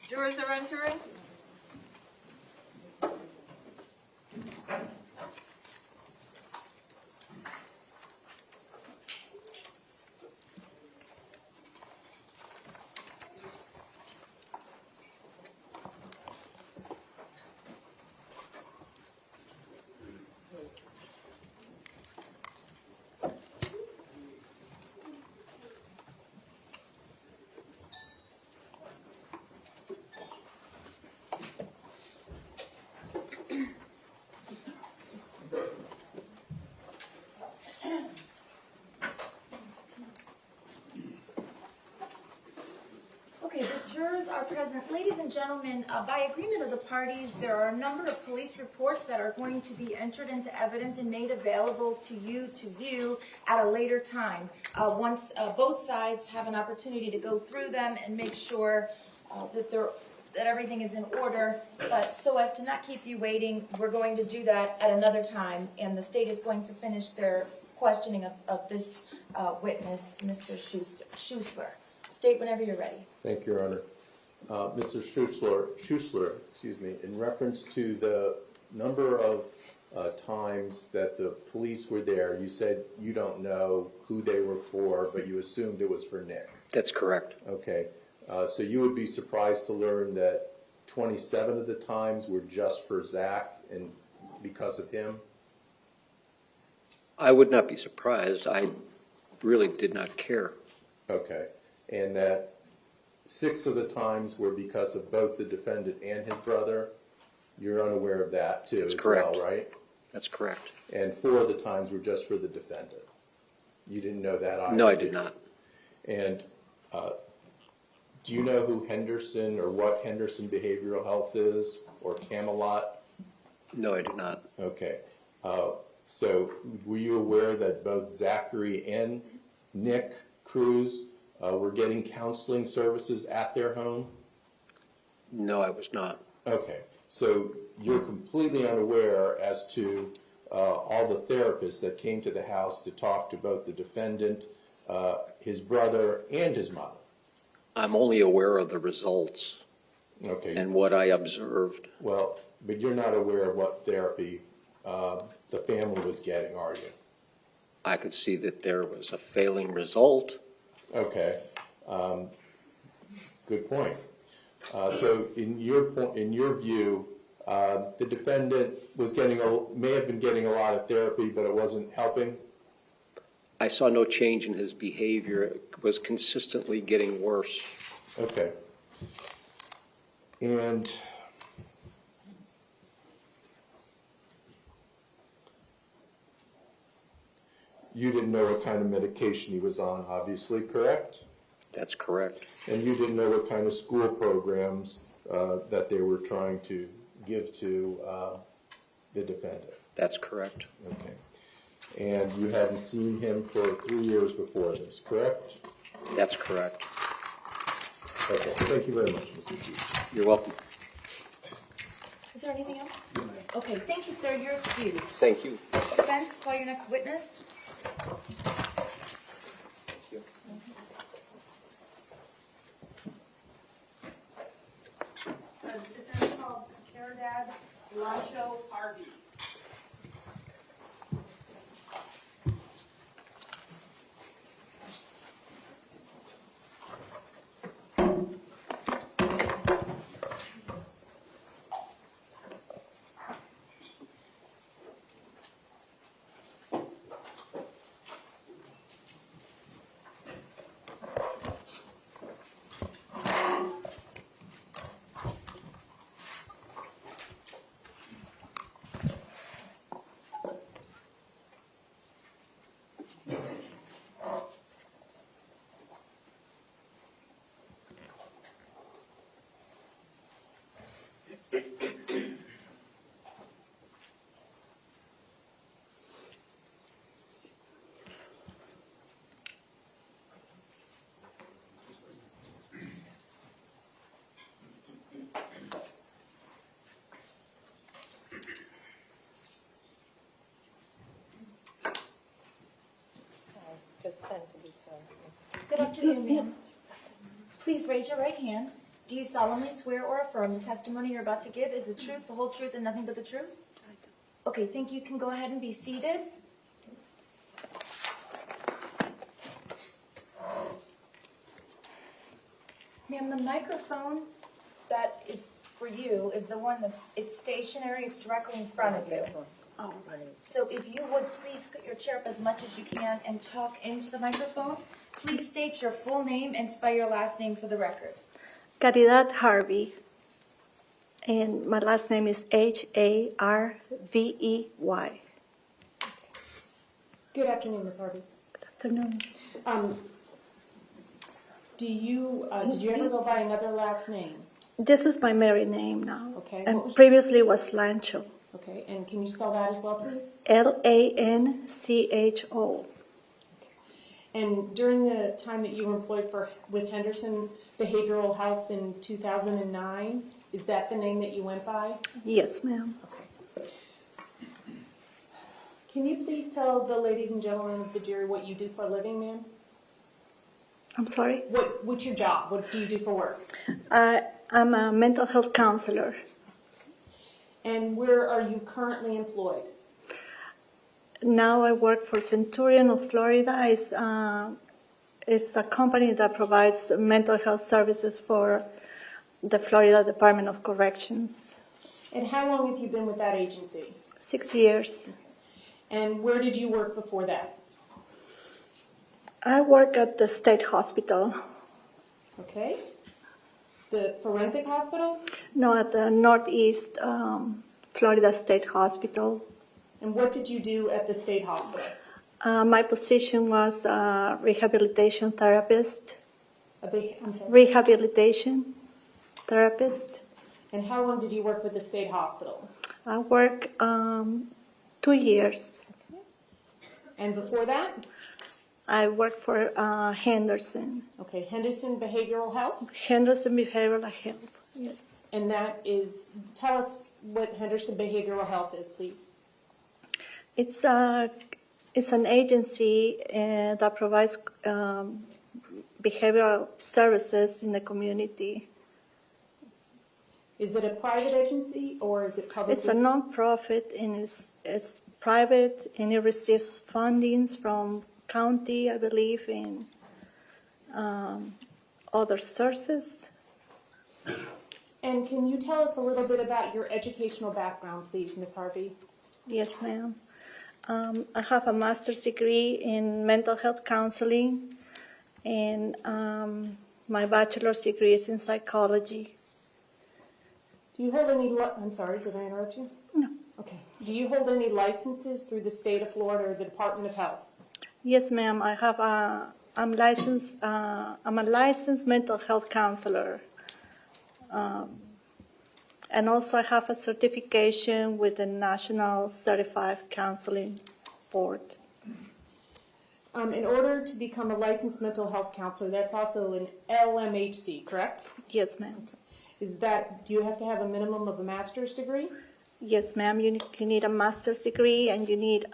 [SPEAKER 2] Jurors are entering.
[SPEAKER 1] Okay, the jurors are present. Ladies and gentlemen, by agreement of the parties, there are a number of police reports that are going to be entered into evidence and made available to you at a later time. Once both sides have an opportunity to go through them and make sure that everything is in order. But so as to not keep you waiting, we're going to do that at another time, and the state is going to finish their questioning of this witness, Mr. Schuessler. State whenever you're ready.
[SPEAKER 4] Thank you, Your Honor. Mr. Schuessler, in reference to the number of times that the police were there, you said you don't know who they were for, but you assumed it was for Nick.
[SPEAKER 9] That's correct.
[SPEAKER 4] Okay. So you would be surprised to learn that 27 of the times were just for Zach and because of him?
[SPEAKER 9] I would not be surprised. I really did not care.
[SPEAKER 4] Okay. And that 6 of the times were because of both the defendant and his brother? You're unaware of that too?
[SPEAKER 9] That's correct.
[SPEAKER 4] Well, right?
[SPEAKER 9] That's correct.
[SPEAKER 4] And 4 of the times were just for the defendant? You didn't know that either?
[SPEAKER 9] No, I did not.
[SPEAKER 4] And do you know who Henderson or what Henderson Behavioral Health is or Camelot?
[SPEAKER 9] No, I did not.
[SPEAKER 4] Okay. So were you aware that both Zachary and Nick Cruz were getting counseling services at their home?
[SPEAKER 9] No, I was not.
[SPEAKER 4] Okay. So you're completely unaware as to all the therapists that came to the house to talk to both the defendant, his brother, and his mother?
[SPEAKER 9] I'm only aware of the results and what I observed.
[SPEAKER 4] Well, but you're not aware of what therapy the family was getting, are you?
[SPEAKER 9] I could see that there was a failing result.
[SPEAKER 4] Okay. Good point. So in your view, the defendant may have been getting a lot of therapy, but it wasn't helping?
[SPEAKER 9] I saw no change in his behavior. It was consistently getting worse.
[SPEAKER 4] Okay. And you didn't know what kind of medication he was on, obviously, correct?
[SPEAKER 9] That's correct.
[SPEAKER 4] And you didn't know what kind of school programs that they were trying to give to the defendant?
[SPEAKER 9] That's correct.
[SPEAKER 4] Okay. And you hadn't seen him for 3 years before this, correct?
[SPEAKER 9] That's correct.
[SPEAKER 4] Okay. Thank you very much, Mr. Chief.
[SPEAKER 9] You're welcome.
[SPEAKER 1] Is there anything else? Okay, thank you, sir. You're excused.
[SPEAKER 9] Thank you.
[SPEAKER 1] Defense, call your next witness.
[SPEAKER 5] The defense calls Characterize
[SPEAKER 6] Blancho Harvey.
[SPEAKER 8] Consent to be sworn.
[SPEAKER 1] Good afternoon, ma'am. Please raise your right hand. Do you solemnly swear or affirm the testimony you're about to give is the truth, the whole truth, and nothing but the truth?
[SPEAKER 8] I do.
[SPEAKER 1] Okay, thank you. You can go ahead and be seated. Ma'am, the microphone that is for you is the one it's stationary, it's directly in front of you.
[SPEAKER 8] This one. Oh, right.
[SPEAKER 1] So if you would please scoot your chair up as much as you can and talk into the microphone. Please state your full name and spell your last name for the record.
[SPEAKER 12] Caridad Harvey, and my last name is Harvey.
[SPEAKER 5] Good afternoon, Ms. Harvey.
[SPEAKER 12] Good afternoon.
[SPEAKER 5] Did you ever go by another last name?
[SPEAKER 12] This is my married name now.
[SPEAKER 5] Okay.
[SPEAKER 12] And
[SPEAKER 5] What was-
[SPEAKER 12] previously was Lancho.
[SPEAKER 5] Okay, and can you spell that as well, please?
[SPEAKER 12] Lancho.
[SPEAKER 5] And during the time that you were employed with Henderson Behavioral Health in 2009, is that the name that you went by?
[SPEAKER 12] Yes, ma'am.
[SPEAKER 5] Okay. Can you please tell the ladies and gentlemen of the jury what you do for a living, ma'am?
[SPEAKER 12] I'm sorry?
[SPEAKER 5] What's your job? What do you do for work?
[SPEAKER 12] I'm a mental health counselor.
[SPEAKER 5] And where are you currently employed?
[SPEAKER 12] Now I work for Centurion of Florida. It's a company that provides mental health services for the Florida Department of Corrections.
[SPEAKER 5] And how long have you been with that agency?
[SPEAKER 12] 6 years.
[SPEAKER 5] And where did you work before that?
[SPEAKER 12] I work at the state hospital.
[SPEAKER 5] Okay. The forensic hospital?
[SPEAKER 12] No, at the Northeast Florida State Hospital.
[SPEAKER 5] And what did you do at the state hospital?
[SPEAKER 12] My position was rehabilitation therapist.
[SPEAKER 5] I'm sorry.
[SPEAKER 12] Rehabilitation therapist.
[SPEAKER 5] And how long did you work with the state hospital?
[SPEAKER 12] I work 2 years.
[SPEAKER 5] Okay. And before that?
[SPEAKER 12] I work for Henderson.
[SPEAKER 5] Okay, Henderson Behavioral Health?
[SPEAKER 12] Henderson Behavioral Health, yes.
[SPEAKER 5] And that is, tell us what Henderson Behavioral Health is, please.
[SPEAKER 12] It's an agency that provides behavioral services in the community.
[SPEAKER 5] Is it a private agency or is it public?
[SPEAKER 12] It's a non-profit and it's private, and it receives fundings from county, I believe, and other sources.
[SPEAKER 5] And can you tell us a little bit about your educational background, please, Ms. Harvey?
[SPEAKER 12] Yes, ma'am. I have a master's degree in mental health counseling, and my bachelor's degree is in psychology.
[SPEAKER 5] Do you hold any, I'm sorry, did I interrupt you?
[SPEAKER 12] No.
[SPEAKER 5] Okay. Do you hold any licenses through the state of Florida or the Department of Health?
[SPEAKER 12] Yes, ma'am. I have I'm licensed. I'm a licensed mental health counselor, and also I have a certification with the National Certified Counseling Board.
[SPEAKER 5] In order to become a licensed mental health counselor, that's also an LMHC, correct?
[SPEAKER 12] Yes, ma'am.
[SPEAKER 5] Do you have to have a minimum of a master's degree?
[SPEAKER 12] Yes, ma'am. You need a master's degree, and you need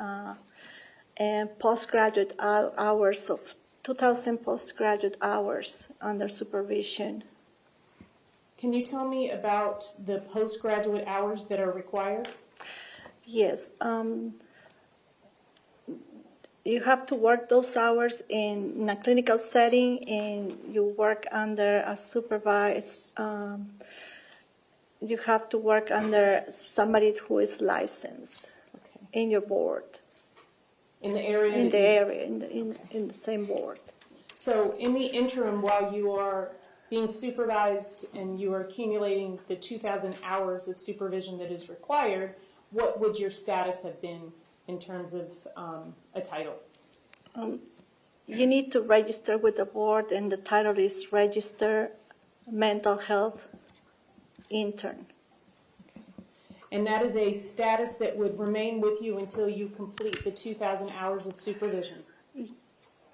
[SPEAKER 12] postgraduate hours of 2,000 postgraduate hours under supervision.
[SPEAKER 5] Can you tell me about the postgraduate hours that are required?
[SPEAKER 12] Yes. You have to work those hours in a clinical setting, and you work under a supervised. You have to work under somebody who is licensed in your board.
[SPEAKER 5] In the area?
[SPEAKER 12] In the area, in the same board.
[SPEAKER 5] So in the interim, while you are being supervised and you are accumulating the 2,000 hours of supervision that is required, what would your status have been in terms of a title?
[SPEAKER 12] You need to register with the board, and the title is Register Mental Health Intern.
[SPEAKER 5] And that is a status that would remain with you until you complete the 2,000 hours of supervision?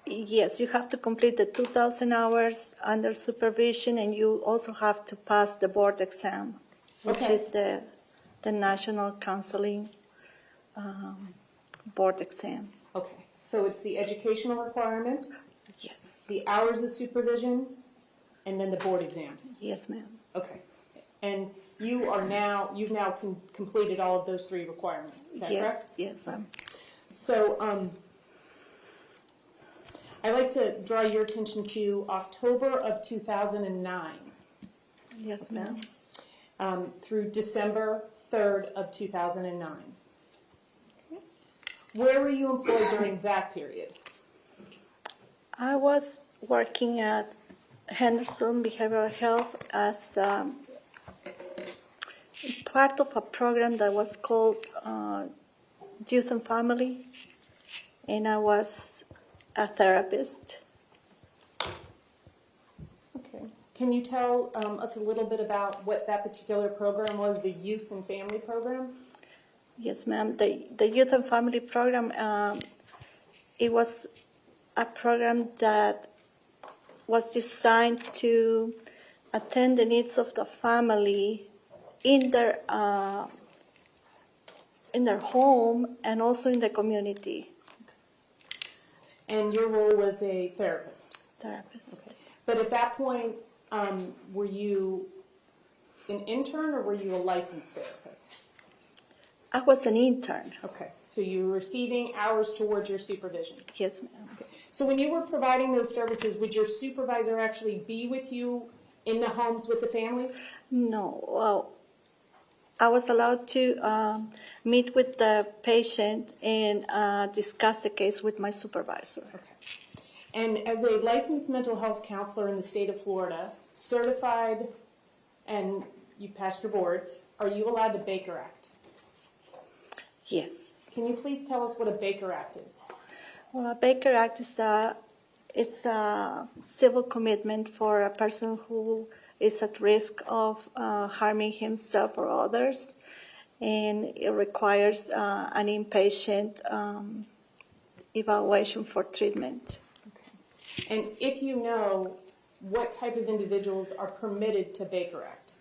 [SPEAKER 12] Yes, you have to complete the 2,000 hours under supervision, and you also have to pass the board exam, which is the National Counseling Board exam.
[SPEAKER 5] Okay, so it's the educational requirement,
[SPEAKER 12] Yes.
[SPEAKER 5] the hours of supervision, and then the board exams?
[SPEAKER 12] Yes, ma'am.
[SPEAKER 5] Okay. And you've now completed all of those 3 requirements, is that correct?
[SPEAKER 12] Yes.
[SPEAKER 5] So I'd like to draw your attention to October of 2009.
[SPEAKER 12] Yes, ma'am.
[SPEAKER 5] Through December 3rd of 2009. Okay. Where were you employed during that period?
[SPEAKER 12] I was working at Henderson Behavioral Health as part of a program that was called Youth and Family, and I was a therapist.
[SPEAKER 5] Okay. Can you tell us a little bit about what that particular program was, the Youth and Family Program?
[SPEAKER 12] Yes, ma'am. The Youth and Family Program, it was a program that was designed to attend the needs of the family in their home and also in the community.
[SPEAKER 5] And your role was a therapist?
[SPEAKER 12] Therapist.
[SPEAKER 5] Okay. But at that point, were you an intern or were you a licensed therapist?
[SPEAKER 12] I was an intern.
[SPEAKER 5] Okay, so you were receiving hours towards your supervision?
[SPEAKER 12] Yes, ma'am.
[SPEAKER 5] Okay. So when you were providing those services, would your supervisor actually be with you in the homes with the families?
[SPEAKER 12] No. Well, I was allowed to meet with the patient and discuss the case with my supervisor.
[SPEAKER 5] Okay. And as a licensed mental health counselor in the state of Florida, certified, and you passed your boards, are you allowed to Baker Act?
[SPEAKER 12] Yes.
[SPEAKER 5] Can you please tell us what a Baker Act is?
[SPEAKER 12] Well, a Baker Act is it's a civil commitment for a person who is at risk of harming himself or others, and it requires an inpatient evaluation for treatment.
[SPEAKER 5] Okay. And if you know, what type of individuals are permitted to Baker Act?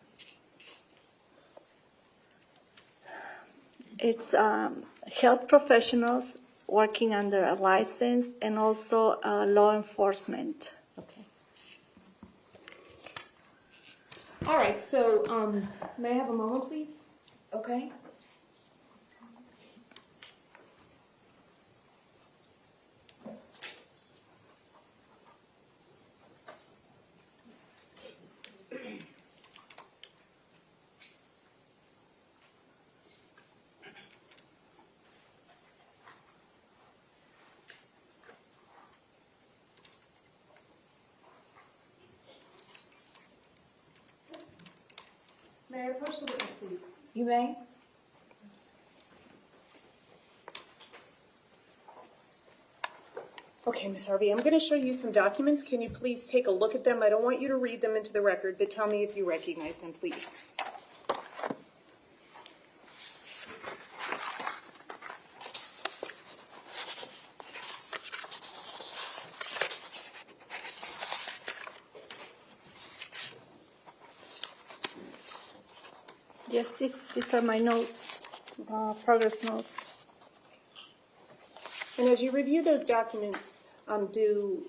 [SPEAKER 12] It's health professionals working under a license and also law enforcement.
[SPEAKER 5] Okay. All right, so may I have a moment, please?
[SPEAKER 1] Okay.
[SPEAKER 5] May I approach the witness, please?
[SPEAKER 1] You may.
[SPEAKER 5] Okay, Ms. Harvey, I'm going to show you some documents. Can you please take a look at them? I don't want you to read them into the record, but tell me if you recognize them, please.
[SPEAKER 12] Yes, these are my notes, progress notes.
[SPEAKER 5] And as you review those documents, do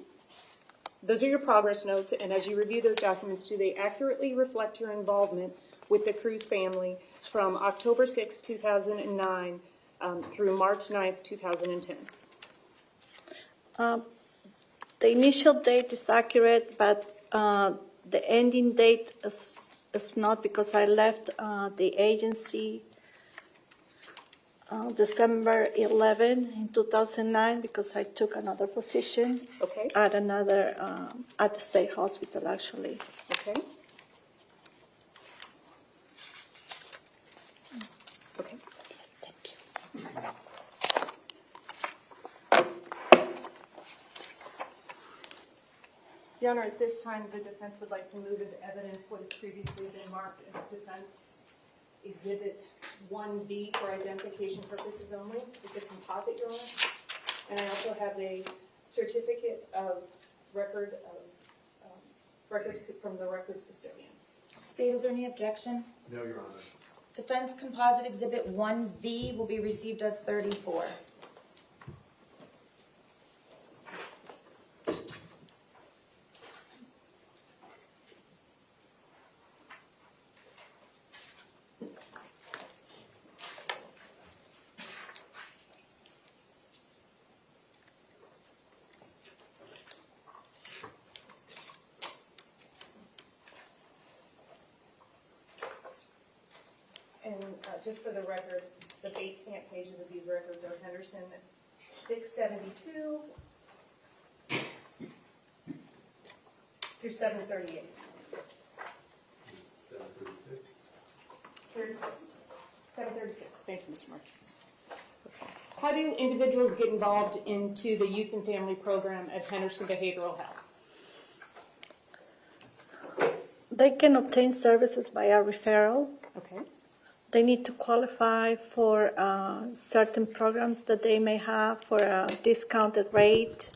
[SPEAKER 5] those are your progress notes, and as you review those documents, do they accurately reflect your involvement with the Cruz family from October 6, 2009 through March 9th, 2010?
[SPEAKER 12] The initial date is accurate, but the ending date is not, because I left the agency December 11 in 2009 because I took another position at another at the state hospital, actually.
[SPEAKER 5] Okay. Okay.
[SPEAKER 12] Yes, thank you.
[SPEAKER 5] Your Honor, at this time, the defense would like to move into evidence what has previously been marked as Defense Exhibit 1B for identification purposes only. It's a composite, Your Honor. And I also have a certificate of record of records from the records custodian.
[SPEAKER 1] State, is there any objection?
[SPEAKER 4] No, Your Honor.
[SPEAKER 1] Defense Composite Exhibit 1V will be received as 34.
[SPEAKER 5] And just for the record, the bait stamp pages of these records are Henderson 672 through 738.
[SPEAKER 4] 736.
[SPEAKER 5] 736. Thank you, Ms. Marcus. Okay. How do individuals get involved into the youth and family program at Henderson Behavioral Health?
[SPEAKER 12] They can obtain services by a referral.
[SPEAKER 5] Okay.
[SPEAKER 12] They need to qualify for certain programs that they may have for a discounted rate.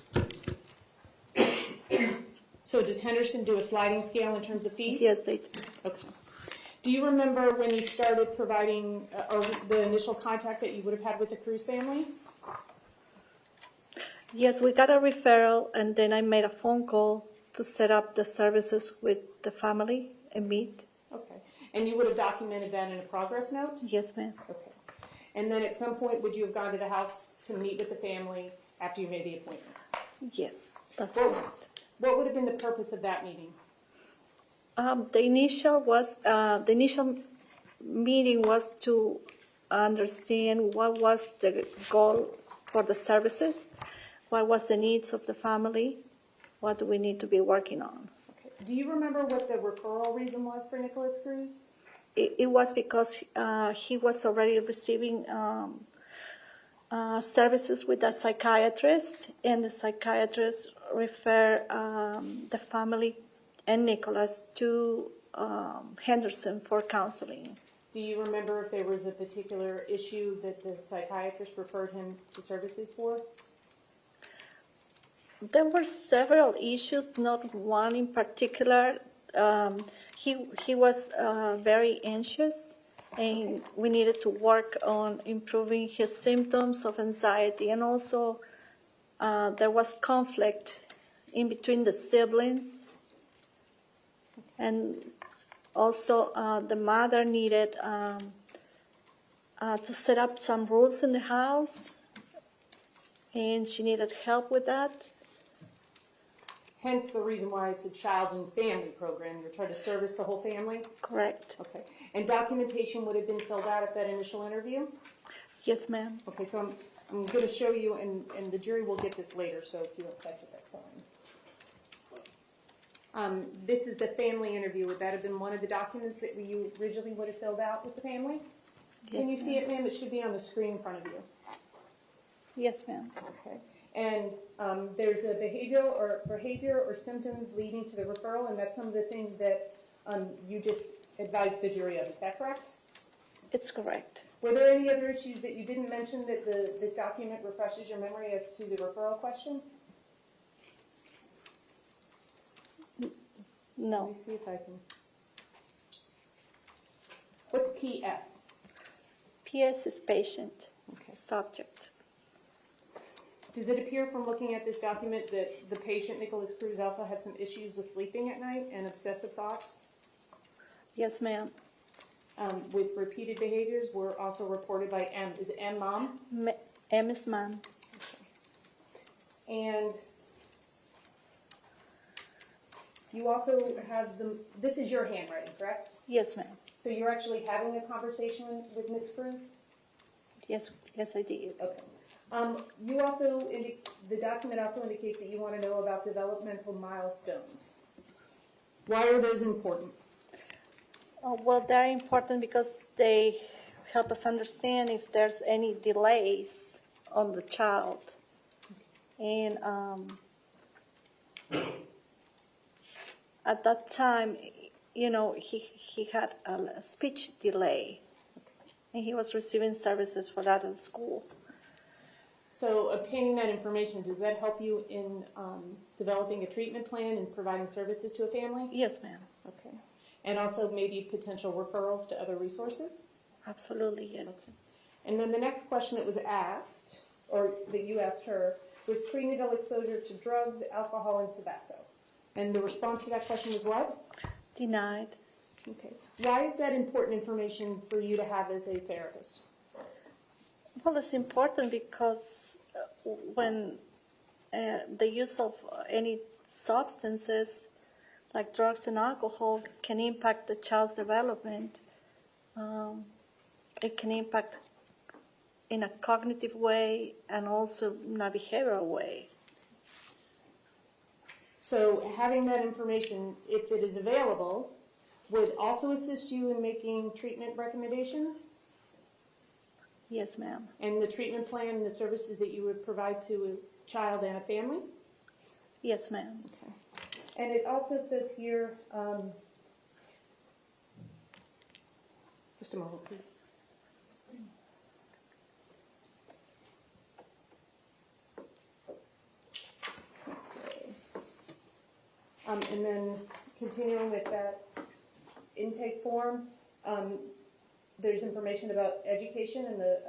[SPEAKER 5] So does Henderson do a sliding scale in terms of fees?
[SPEAKER 12] Yes, they do.
[SPEAKER 5] Okay. Do you remember when you started providing, or the initial contact that you would have had with the Cruz family?
[SPEAKER 12] Yes, we got a referral, and then I made a phone call to set up the services with the family and meet.
[SPEAKER 5] Okay. And you would have documented that in a progress note?
[SPEAKER 12] Yes, ma'am.
[SPEAKER 5] Okay. And then at some point, would you have gone to the house to meet with the family after you made the appointment?
[SPEAKER 12] Yes, that's
[SPEAKER 5] Well,
[SPEAKER 12] correct.
[SPEAKER 5] What would have been the purpose of that meeting?
[SPEAKER 12] The initial meeting was to understand what was the goal for the services, what was the needs of the family, what do we need to be working on.
[SPEAKER 5] Okay. Do you remember what the referral reason was for Nicholas Cruz?
[SPEAKER 12] It was because he was already receiving services with a psychiatrist, and the psychiatrist referred the family and Nicholas to Henderson for counseling.
[SPEAKER 5] Do you remember if there was a particular issue that the psychiatrist referred him to services for?
[SPEAKER 12] There were several issues, not one in particular. He was very anxious, and we needed to work on improving his symptoms of anxiety, and also there was conflict in between the siblings, and also the mother needed to set up some rules in the house, and she needed help with that.
[SPEAKER 5] Hence the reason why it's a child and family program. You're trying to service the whole family?
[SPEAKER 12] Correct.
[SPEAKER 5] Okay. And documentation would have been filled out at that initial interview?
[SPEAKER 12] Yes, ma'am.
[SPEAKER 5] Okay, so I'm going to show you, and the jury will get this later, so if you object to that, fine. This is the family interview. Would that have been one of the documents that you originally would have filled out with the family?
[SPEAKER 12] Yes,
[SPEAKER 5] Can you see
[SPEAKER 12] ma'am.
[SPEAKER 5] it, ma'am? It should be on the screen in front of you.
[SPEAKER 12] Yes, ma'am.
[SPEAKER 5] Okay. And there's a behavior or symptoms leading to the referral, and that's some of the things that you just advised the jury of. Is that correct?
[SPEAKER 12] It's correct.
[SPEAKER 5] Were there any other issues that you didn't mention that this document refreshes your memory as to the referral question?
[SPEAKER 12] No.
[SPEAKER 5] Let me see if I can. What's PS?
[SPEAKER 12] PS is patient.
[SPEAKER 5] Okay.
[SPEAKER 12] Subject.
[SPEAKER 5] Does it appear from looking at this document that the patient, Nicholas Cruz, also had some issues with sleeping at night and obsessive thoughts?
[SPEAKER 12] Yes, ma'am.
[SPEAKER 5] With repeated behaviors were also reported by M. Is it M, mom?
[SPEAKER 12] M is mom.
[SPEAKER 5] And you also have this is your handwriting, correct?
[SPEAKER 12] Yes, ma'am.
[SPEAKER 5] So you're actually having a conversation with Ms. Cruz?
[SPEAKER 12] Yes, I did.
[SPEAKER 5] Okay. You also, the document also indicates that you want to know about developmental milestones. Why are those important?
[SPEAKER 12] Well, they're important because they help us understand if there's any delays on the child. And at that time, you know, he had a speech delay, and he was receiving services for that at school.
[SPEAKER 5] So obtaining that information, does that help you in developing a treatment plan and providing services to a family?
[SPEAKER 12] Yes, ma'am.
[SPEAKER 5] Okay. And also maybe potential referrals to other resources?
[SPEAKER 12] Absolutely, yes.
[SPEAKER 5] Okay. And then the next question that was asked, or that you asked her, was prenatal exposure to drugs, alcohol, and tobacco. And the response to that question was what?
[SPEAKER 12] Denied.
[SPEAKER 5] Okay. Why is that important information for you to have as a therapist?
[SPEAKER 12] Well, it's important because when the use of any substances like drugs and alcohol can impact the child's development, it can impact in a cognitive way and also in a behavioral way.
[SPEAKER 5] So having that information, if it is available, would also assist you in making treatment recommendations?
[SPEAKER 12] Yes, ma'am.
[SPEAKER 5] And the treatment plan and the services that you would provide to a child and a family?
[SPEAKER 12] Yes, ma'am.
[SPEAKER 5] Okay. And it also says here, just a moment, please. Okay. And then continuing with that intake form, there's information about education and that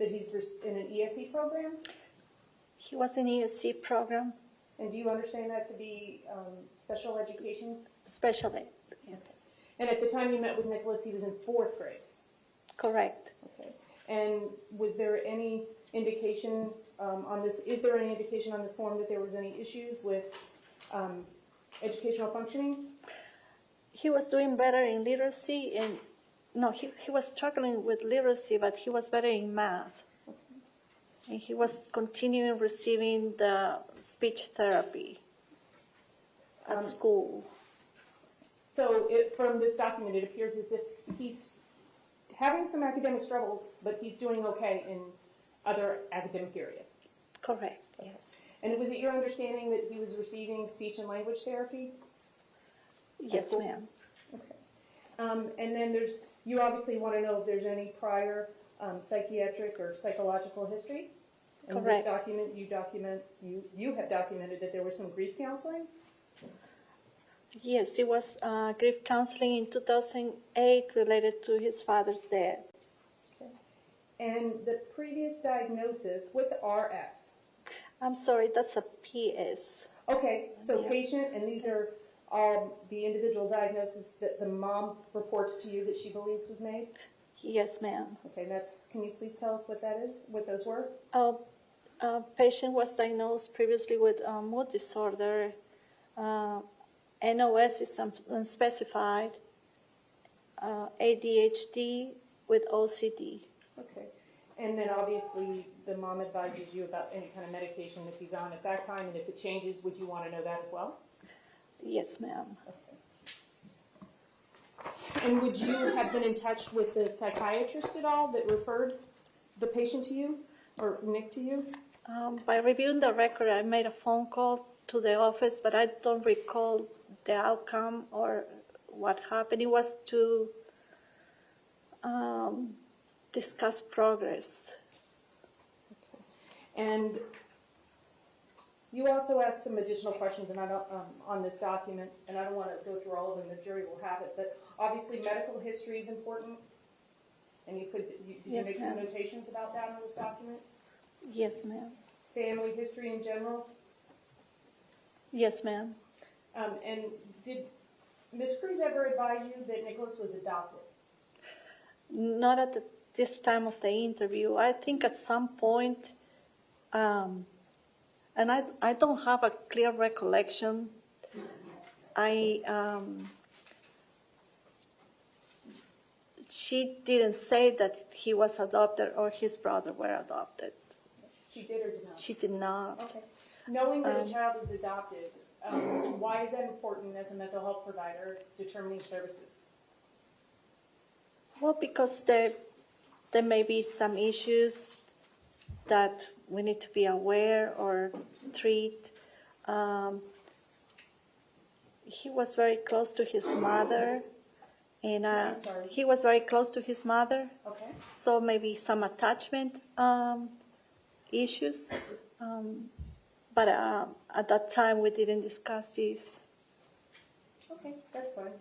[SPEAKER 5] he's in an ESE program?
[SPEAKER 12] He was in ESE program.
[SPEAKER 5] And do you understand that to be special education?
[SPEAKER 12] Special ed, yes.
[SPEAKER 5] And at the time you met with Nicholas, he was in 4th grade?
[SPEAKER 12] Correct.
[SPEAKER 5] Okay. And was there any indication on this, is there any indication on this form that there was any issues with educational functioning?
[SPEAKER 12] He was doing better in literacy, and no, he was struggling with literacy, but he was better in math.
[SPEAKER 5] Okay.
[SPEAKER 12] And he was continuing receiving the speech therapy at school.
[SPEAKER 5] So from this document, it appears as if he's having some academic struggles, but he's doing okay in other academic areas.
[SPEAKER 12] Correct, yes.
[SPEAKER 5] And was it your understanding that he was receiving speech and language therapy?
[SPEAKER 12] Yes, ma'am.
[SPEAKER 5] Okay. And then you obviously want to know if there's any prior psychiatric or psychological history. In
[SPEAKER 12] Correct.
[SPEAKER 5] this document, you have documented that there was some grief counseling?
[SPEAKER 12] Yes, it was grief counseling in 2008 related to his father's death.
[SPEAKER 5] Okay. And the previous diagnosis, what's RS?
[SPEAKER 12] I'm sorry, that's a PS.
[SPEAKER 5] Okay, so
[SPEAKER 12] Yeah.
[SPEAKER 5] patient, and these are all the individual diagnoses that the mom reports to you that she believes was made?
[SPEAKER 12] Yes, ma'am.
[SPEAKER 5] Okay, can you please tell us what that is, what those were?
[SPEAKER 12] Patient was diagnosed previously with mood disorder. NOS is unspecified. ADHD with OCD.
[SPEAKER 5] Okay. And then obviously the mom advises you about any kind of medication that he's on at that time, and if it changes, would you want to know that as well?
[SPEAKER 12] Yes, ma'am.
[SPEAKER 5] Okay. And would you have been in touch with the psychiatrist at all that referred the patient to you, or Nick to you?
[SPEAKER 12] By reviewing the record, I made a phone call to the office, but I don't recall the outcome or what happened. It was to discuss progress.
[SPEAKER 5] Okay. And you also asked some additional questions, and on this document, and I don't want to go through all of them. The jury will have it, but obviously medical history is important. And did you
[SPEAKER 12] Yes,
[SPEAKER 5] make some
[SPEAKER 12] ma'am.
[SPEAKER 5] notations about that on this document?
[SPEAKER 12] Yes, ma'am.
[SPEAKER 5] Family history in general?
[SPEAKER 12] Yes, ma'am.
[SPEAKER 5] And did Ms. Cruz ever advise you that Nicholas was adopted?
[SPEAKER 12] Not at this time of the interview. I think at some point, and I don't have a clear recollection. She didn't say that he was adopted or his brother were adopted.
[SPEAKER 5] She did or did not?
[SPEAKER 12] She did not.
[SPEAKER 5] Okay. Knowing that a child is adopted, why is that important as a mental health provider determining services?
[SPEAKER 12] Well, because there may be some issues that we need to be aware or treat. He was very close to his mother, and
[SPEAKER 5] I'm sorry.
[SPEAKER 12] he was very close to his mother.
[SPEAKER 5] Okay.
[SPEAKER 12] So maybe some attachment issues. But at that time, we didn't discuss this.
[SPEAKER 5] Okay, that's fine.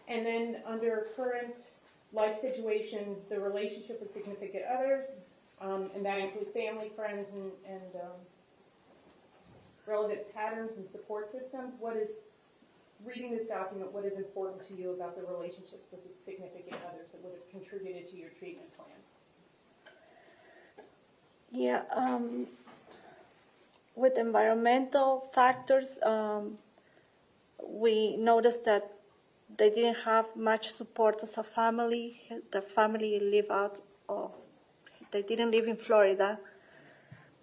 [SPEAKER 5] And then under current life situations, the relationship with significant others, and that includes family, friends, and relevant patterns and support systems. Reading this document, what is important to you about the relationships with the significant others that would have contributed to your treatment plan?
[SPEAKER 12] Yeah, with environmental factors, we noticed that they didn't have much support as a family. The family they didn't live in Florida,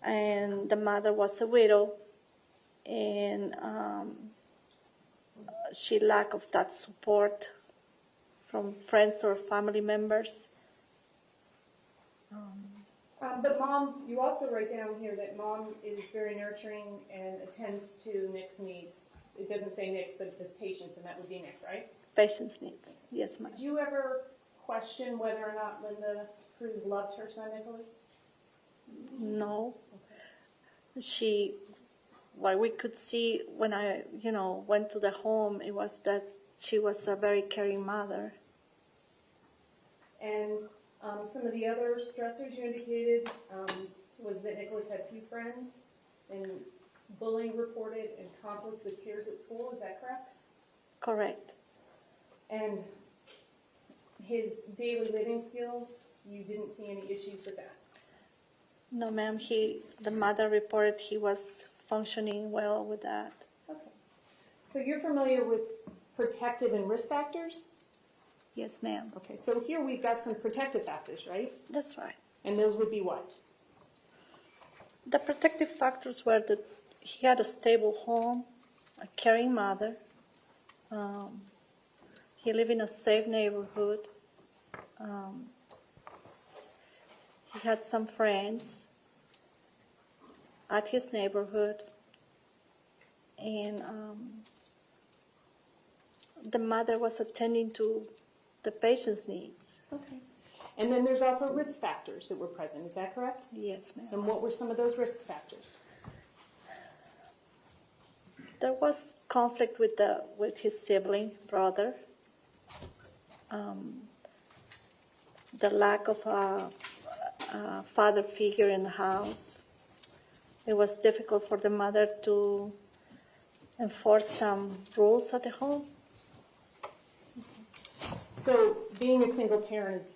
[SPEAKER 12] and the mother was a widow, and she lacked of that support from friends or family members.
[SPEAKER 5] But Mom, you also write down here that Mom is very nurturing and attends to Nick's needs. It doesn't say Nick's, but it says patients, and that would be Nick, right?
[SPEAKER 12] Patients' needs, yes, ma'am.
[SPEAKER 5] Did you ever question whether or not Linda Cruz loved her son Nicholas?
[SPEAKER 12] No. What we could see when I, went to the home, it was that she was a very caring mother.
[SPEAKER 5] And some of the other stressors you indicated was that Nicholas had few friends and bullying reported and conflict with peers at school. Is that correct?
[SPEAKER 12] Correct.
[SPEAKER 5] And his daily living skills, you didn't see any issues with that?
[SPEAKER 12] No, ma'am. The mother reported he was functioning well with that.
[SPEAKER 5] Okay. So you're familiar with protective and risk factors?
[SPEAKER 12] Yes, ma'am.
[SPEAKER 5] Okay, so here we've got some protective factors, right?
[SPEAKER 12] That's right.
[SPEAKER 5] And those would be what?
[SPEAKER 12] The protective factors were that he had a stable home, a caring mother. He lived in a safe neighborhood. He had some friends at his neighborhood. And the mother was attending to the patient's needs.
[SPEAKER 5] Okay. And then there's also risk factors that were present, is that correct?
[SPEAKER 12] Yes, ma'am.
[SPEAKER 5] And what were some of those risk factors?
[SPEAKER 12] There was conflict with his sibling, brother. The lack of a father figure in the house. It was difficult for the mother to enforce some rules at the home.
[SPEAKER 5] So being a single parent,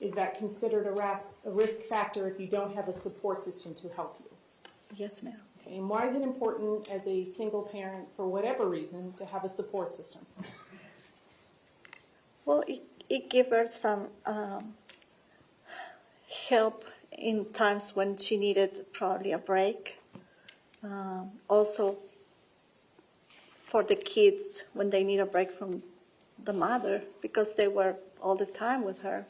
[SPEAKER 5] is that considered a risk factor if you don't have a support system to help you?
[SPEAKER 12] Yes, ma'am.
[SPEAKER 5] Okay, and why is it important as a single parent, for whatever reason, to have a support system?
[SPEAKER 12] Well, it gave her some help in times when she needed probably a break. Also, for the kids when they need a break from the mother, because they were all the time with her.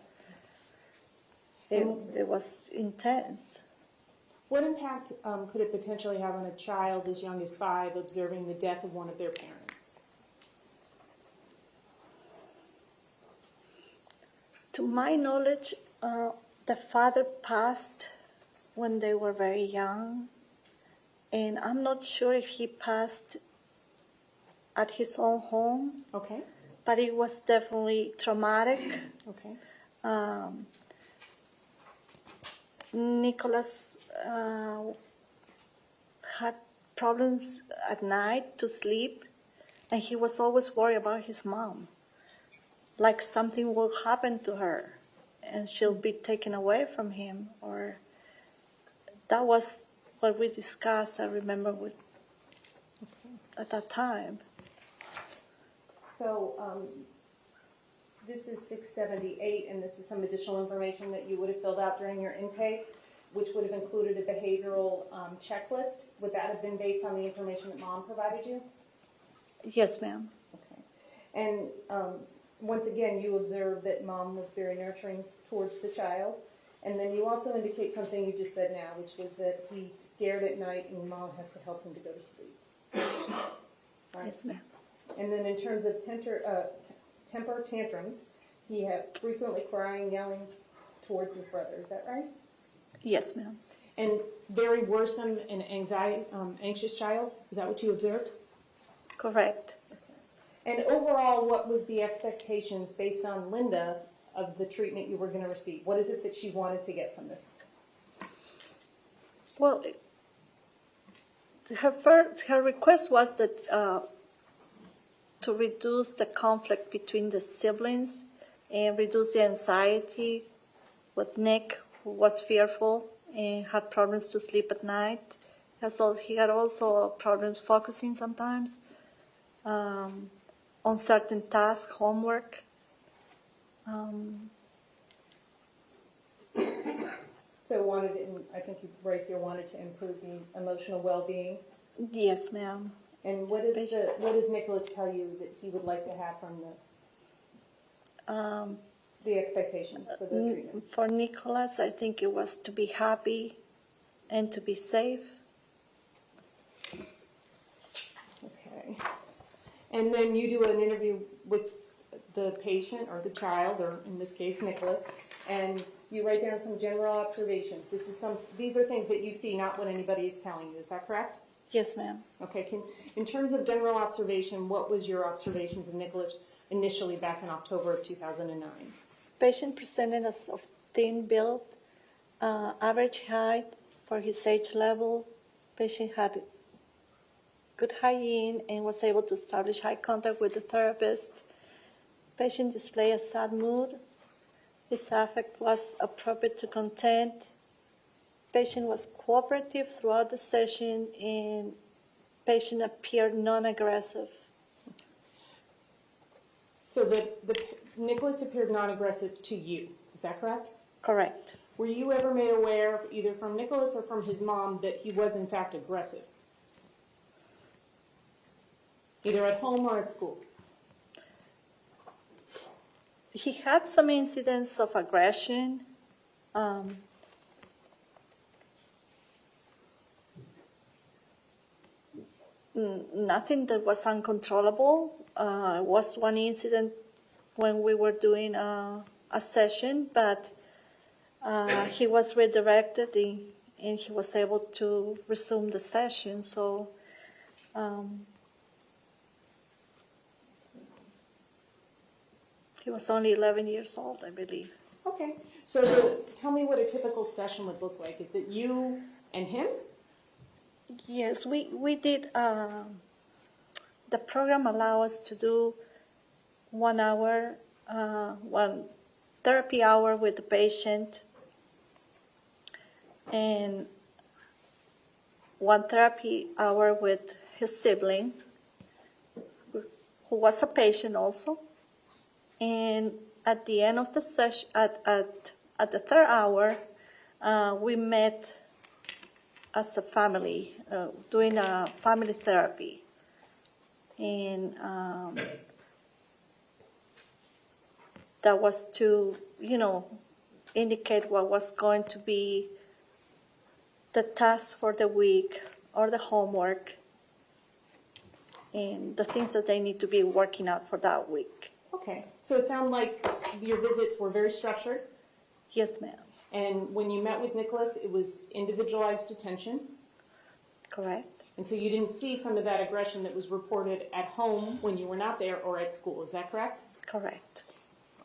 [SPEAKER 12] It was intense.
[SPEAKER 5] What impact could it potentially have on a child as young as 5 observing the death of one of their parents?
[SPEAKER 12] To my knowledge, the father passed when they were very young, and I'm not sure if he passed at his own home.
[SPEAKER 5] Okay.
[SPEAKER 12] But it was definitely traumatic.
[SPEAKER 5] Okay.
[SPEAKER 12] Nicholas had problems at night to sleep, and he was always worried about his mom, like something will happen to her and she'll be taken away from him, or that was what we discussed, I remember, at that time.
[SPEAKER 5] So, this is 678, and this is some additional information that you would have filled out during your intake, which would have included a behavioral checklist. Would that have been based on the information that Mom provided you?
[SPEAKER 12] Yes, ma'am.
[SPEAKER 5] Okay. And once again, you observed that Mom was very nurturing towards the child. And then you also indicate something you just said now, which was that he's scared at night and Mom has to help him to go to sleep. Right?
[SPEAKER 12] Yes, ma'am.
[SPEAKER 5] And then in terms of temper tantrums, he had frequently crying, yelling towards his brother. Is that right?
[SPEAKER 12] Yes, ma'am.
[SPEAKER 5] And very worrisome and anxious child. Is that what you observed?
[SPEAKER 12] Correct.
[SPEAKER 5] And overall, what was the expectations based on Linda of the treatment you were going to receive? What is it that she wanted to get from this?
[SPEAKER 12] Well, her request was that to reduce the conflict between the siblings and reduce the anxiety with Nick, who was fearful and had problems to sleep at night. He had also problems focusing sometimes on certain tasks, homework.
[SPEAKER 5] So I think you right here wanted to improve the emotional well-being.
[SPEAKER 12] Yes, ma'am.
[SPEAKER 5] And what does Nicholas tell you that he would like to have from the expectations for the treatment?
[SPEAKER 12] For Nicholas, I think it was to be happy and to be safe.
[SPEAKER 5] Okay. And then you do an interview with the patient or the child, or in this case, Nicholas, and you write down some general observations. These are things that you see, not what anybody is telling you. Is that correct?
[SPEAKER 12] Yes, ma'am.
[SPEAKER 5] Okay. In terms of general observation, what was your observations of Nicholas initially back in October of 2009?
[SPEAKER 12] Patient presented as of thin build, average height for his age level. Patient had good hygiene and was able to establish eye contact with the therapist. Patient displayed a sad mood. His affect was appropriate to content. Patient was cooperative throughout the session, and patient appeared non-aggressive.
[SPEAKER 5] So the Nicholas appeared non-aggressive to you. Is that correct?
[SPEAKER 12] Correct.
[SPEAKER 5] Were you ever made aware, either from Nicholas or from his mom, that he was in fact aggressive? Either at home or at school?
[SPEAKER 12] He had some incidents of aggression. Nothing that was uncontrollable. Was one incident when we were doing a session, but he was redirected and he was able to resume the session. So he was only 11 years old, I believe.
[SPEAKER 5] Okay. So tell me what a typical session would look like. Is it you and him?
[SPEAKER 12] Yes, we did. The program allow us to do 1 hour, one therapy hour with the patient, and 1 therapy hour with his sibling, who was a patient also. And at the end of the session, at the 3rd hour, we met as a family, doing a family therapy. And that was to, indicate what was going to be the task for the week or the homework and the things that they need to be working out for that week.
[SPEAKER 5] Okay. So it sounded like your visits were very structured.
[SPEAKER 12] Yes, ma'am.
[SPEAKER 5] And when you met with Nicholas, it was individualized attention.
[SPEAKER 12] Correct.
[SPEAKER 5] And so you didn't see some of that aggression that was reported at home when you were not there or at school. Is that correct?
[SPEAKER 12] Correct.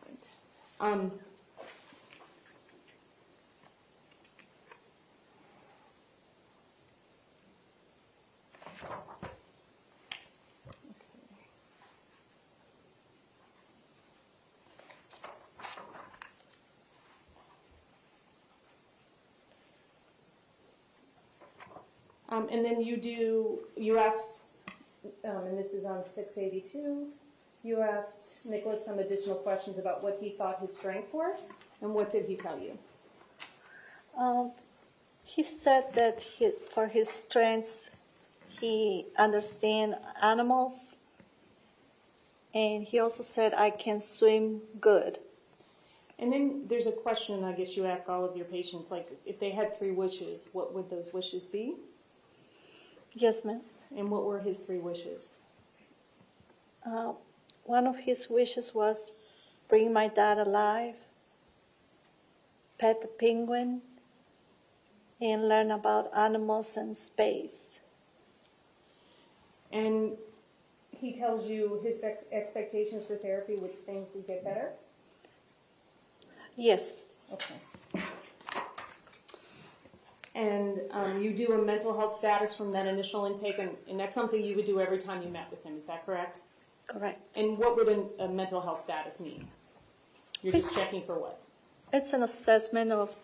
[SPEAKER 5] Right. And then you asked, and this is on 682, you asked Nicholas some additional questions about what he thought his strengths were, and what did he tell you?
[SPEAKER 12] He said that for his strengths, he understands animals, and he also said, I can swim good.
[SPEAKER 5] And then there's a question I guess you ask all of your patients, like if they had 3 wishes, what would those wishes be?
[SPEAKER 12] Yes, ma'am.
[SPEAKER 5] And what were his 3 wishes?
[SPEAKER 12] One of his wishes was bring my dad alive, pet the penguin, and learn about animals and space.
[SPEAKER 5] And he tells you his expectations for therapy, which things would get better?
[SPEAKER 12] Yes.
[SPEAKER 5] Okay. And you do a mental health status from that initial intake, and that's something you would do every time you met with him, is that correct?
[SPEAKER 12] Correct.
[SPEAKER 5] And what would a mental health status mean? You're just checking for what?
[SPEAKER 12] It's an assessment of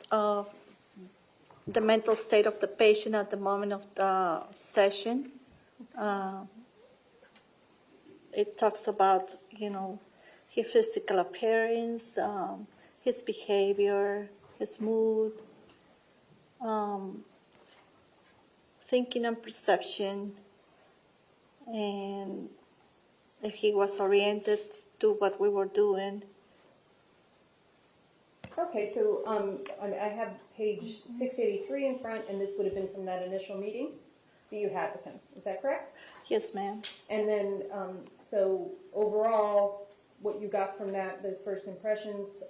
[SPEAKER 12] the mental state of the patient at the moment of the session. It talks about, his physical appearance, his behavior, his mood, thinking and perception, and if he was oriented to what we were doing.
[SPEAKER 5] Okay, so I have page 683 in front, and this would have been from that initial meeting that you had with him. Is that correct?
[SPEAKER 12] Yes, ma'am.
[SPEAKER 5] And then, so overall, what you got from that, those first impressions,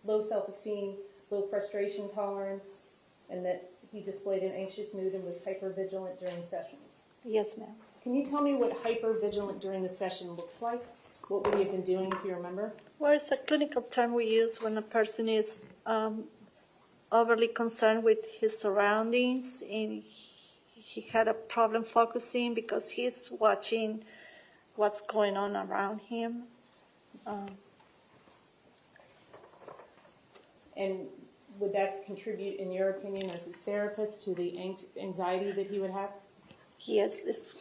[SPEAKER 5] low self-esteem, low frustration tolerance, and that he displayed an anxious mood and was hypervigilant during sessions.
[SPEAKER 12] Yes, ma'am.
[SPEAKER 5] Can you tell me what hypervigilant during the session looks like? What would he have been doing, if you remember?
[SPEAKER 12] Well, it's a clinical term we use when a person is overly concerned with his surroundings, and he had a problem focusing because he's watching what's going on around him.
[SPEAKER 5] And would that contribute, in your opinion, as his therapist, to the anxiety that he would have?
[SPEAKER 12] Yes, it's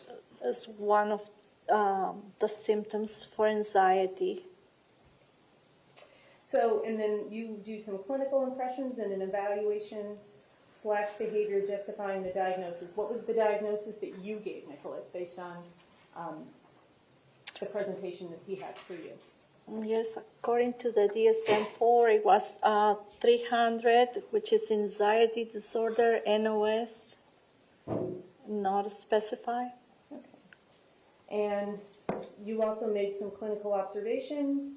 [SPEAKER 12] one of the symptoms for anxiety.
[SPEAKER 5] So, and then you do some clinical impressions and an evaluation/behavior justifying the diagnosis. What was the diagnosis that you gave Nicholas based on the presentation that he had for you?
[SPEAKER 12] Yes, according to the DSM-4, it was 300, which is anxiety disorder, NOS, not specified.
[SPEAKER 5] Okay. And you also made some clinical observations,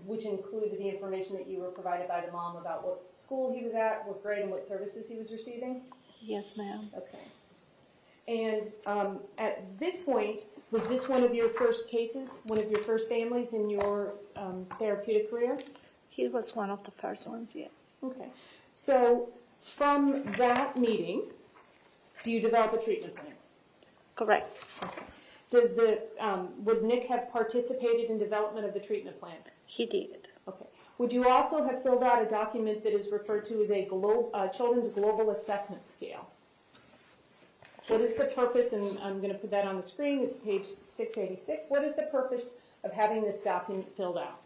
[SPEAKER 5] which included the information that you were provided by the mom about what school he was at, what grade, and what services he was receiving?
[SPEAKER 12] Yes, ma'am.
[SPEAKER 5] Okay. And at this point, was this one of your first cases, one of your first families in your therapeutic career?
[SPEAKER 12] He was one of the first ones, yes.
[SPEAKER 5] Okay. So from that meeting, do you develop a treatment plan?
[SPEAKER 12] Correct.
[SPEAKER 5] Okay. Would Nick have participated in development of the treatment plan?
[SPEAKER 12] He did.
[SPEAKER 5] Okay. Would you also have filled out a document that is referred to as a Children's Global Assessment Scale? What is the purpose, and I'm going to put that on the screen, it's page 686. What is the purpose of having this document filled out?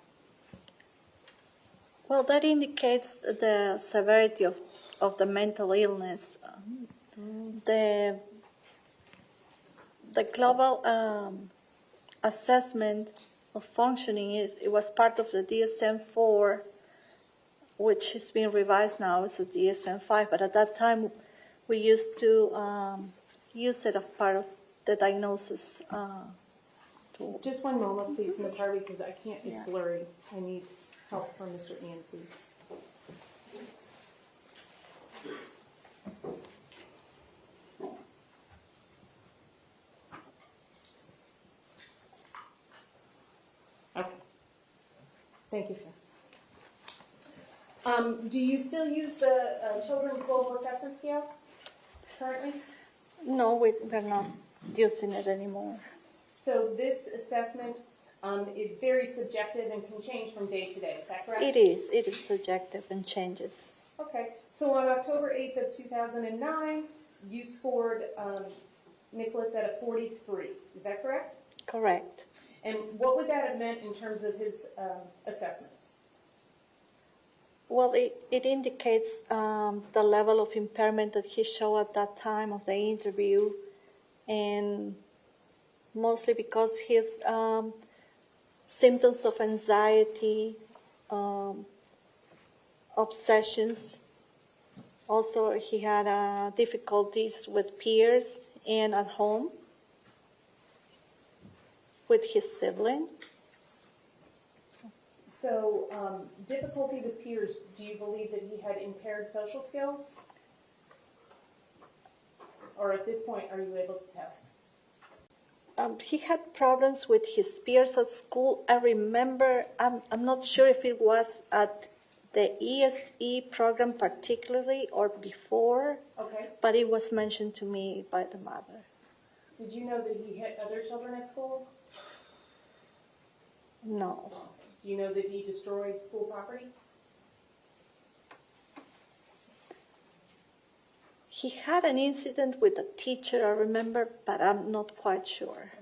[SPEAKER 12] Well, that indicates the severity of the mental illness. The global assessment of functioning it was part of the DSM-4, which has been revised now as a DSM-5, but at that time we used to use it as part of the diagnosis tool.
[SPEAKER 5] Just one moment, please, Ms. Harvey, because I can't, it's blurry. I need help from Mr. Ian, please. Okay. Thank you, sir. Do you still use the Children's Global Assessment Scale currently?
[SPEAKER 12] No, we're not using it anymore.
[SPEAKER 5] So this assessment is very subjective and can change from day to day, is that correct?
[SPEAKER 12] It is subjective and changes.
[SPEAKER 5] Okay, so on October 8th of 2009, you scored Nicholas at a 43. Is that correct?
[SPEAKER 12] Correct.
[SPEAKER 5] And what would that have meant in terms of his assessment?
[SPEAKER 12] Well, it indicates the level of impairment that he showed at that time of the interview, and mostly because his symptoms of anxiety, obsessions. Also, he had difficulties with peers and at home with his sibling.
[SPEAKER 5] So, difficulty with peers, do you believe that he had impaired social skills? Or at this point, are you able to tell?
[SPEAKER 12] He had problems with his peers at school. I remember, I'm not sure if it was at the ESE program particularly or before,
[SPEAKER 5] Okay.
[SPEAKER 12] but it was mentioned to me by the mother.
[SPEAKER 5] Did you know that he hit other children at school?
[SPEAKER 12] No.
[SPEAKER 5] Do you know that he destroyed school property?
[SPEAKER 12] He had an incident with a teacher, I remember, but I'm not quite sure.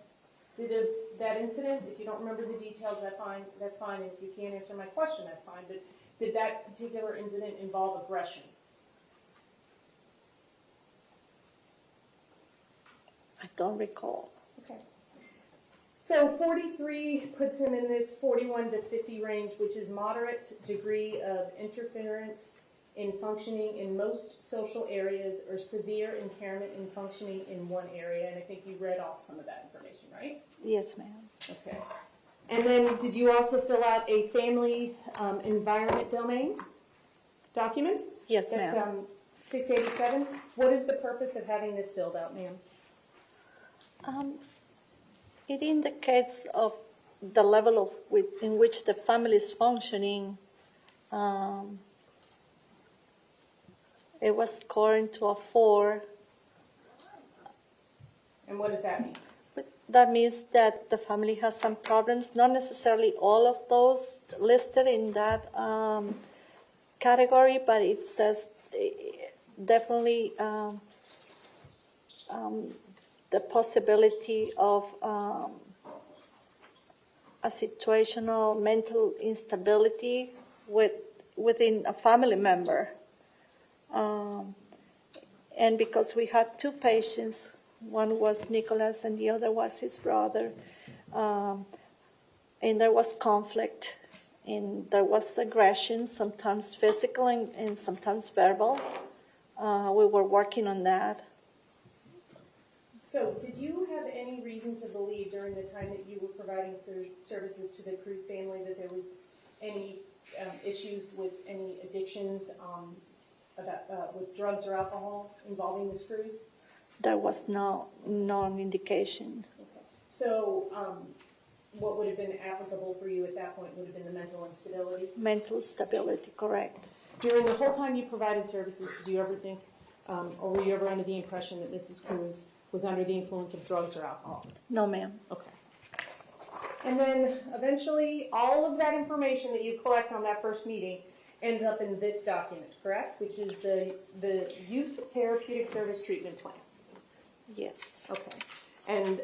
[SPEAKER 5] Did that incident, if you don't remember the details, that's fine. And if you can't answer my question, that's fine. But did that particular incident involve aggression?
[SPEAKER 12] I don't recall.
[SPEAKER 5] Okay. So 43 puts him in this 41 to 50 range, which is moderate degree of interference in functioning in most social areas or severe impairment in functioning in one area. And I think you read off some of that information, right?
[SPEAKER 12] Yes, ma'am.
[SPEAKER 5] Okay. And then did you also fill out a family environment domain document?
[SPEAKER 12] Yes,
[SPEAKER 5] That's
[SPEAKER 12] ma'am.
[SPEAKER 5] 687. What is the purpose of having this filled out, ma'am?
[SPEAKER 12] It indicates of the level of in which the family is functioning. It was scoring to a 4.
[SPEAKER 5] And what does that mean?
[SPEAKER 12] That means that the family has some problems, not necessarily all of those listed in that category, but it says definitely the possibility of a situational mental instability within a family member. And because we had 2 patients, one was Nicholas and the other was his brother, and there was conflict, and there was aggression, sometimes physical and sometimes verbal. We were working on that.
[SPEAKER 5] So did you have any reason to believe during the time that you were providing services to the Cruz family that there was any issues with any addictions with drugs or alcohol involving Ms. Cruz?
[SPEAKER 12] There was no indication.
[SPEAKER 5] Okay. So what would have been applicable for you at that point would have been the mental instability?
[SPEAKER 12] Mental stability, correct.
[SPEAKER 5] During the whole time you provided services, did you ever think, or were you ever under the impression that Mrs. Cruz was under the influence of drugs or alcohol?
[SPEAKER 12] No, ma'am.
[SPEAKER 5] Okay. And then eventually, all of that information that you collect on that first meeting ends up in this document, correct? Which is the Youth Therapeutic Service Treatment Plan.
[SPEAKER 12] Yes.
[SPEAKER 5] Okay. And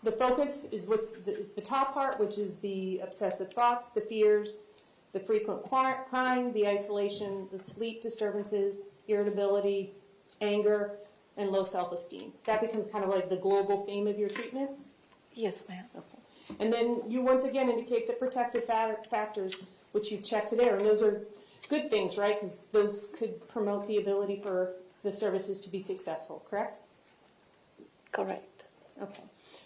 [SPEAKER 5] the focus is the top part, which is the obsessive thoughts, the fears, the frequent crying, the isolation, the sleep disturbances, irritability, anger, and low self-esteem. That becomes kind of like the global theme of your treatment?
[SPEAKER 12] Yes, ma'am.
[SPEAKER 5] Okay. And then you once again indicate the protective factors, which you've checked there. And those are good things, right? Because those could promote the ability for the services to be successful, correct?
[SPEAKER 12] Correct.
[SPEAKER 5] Okay.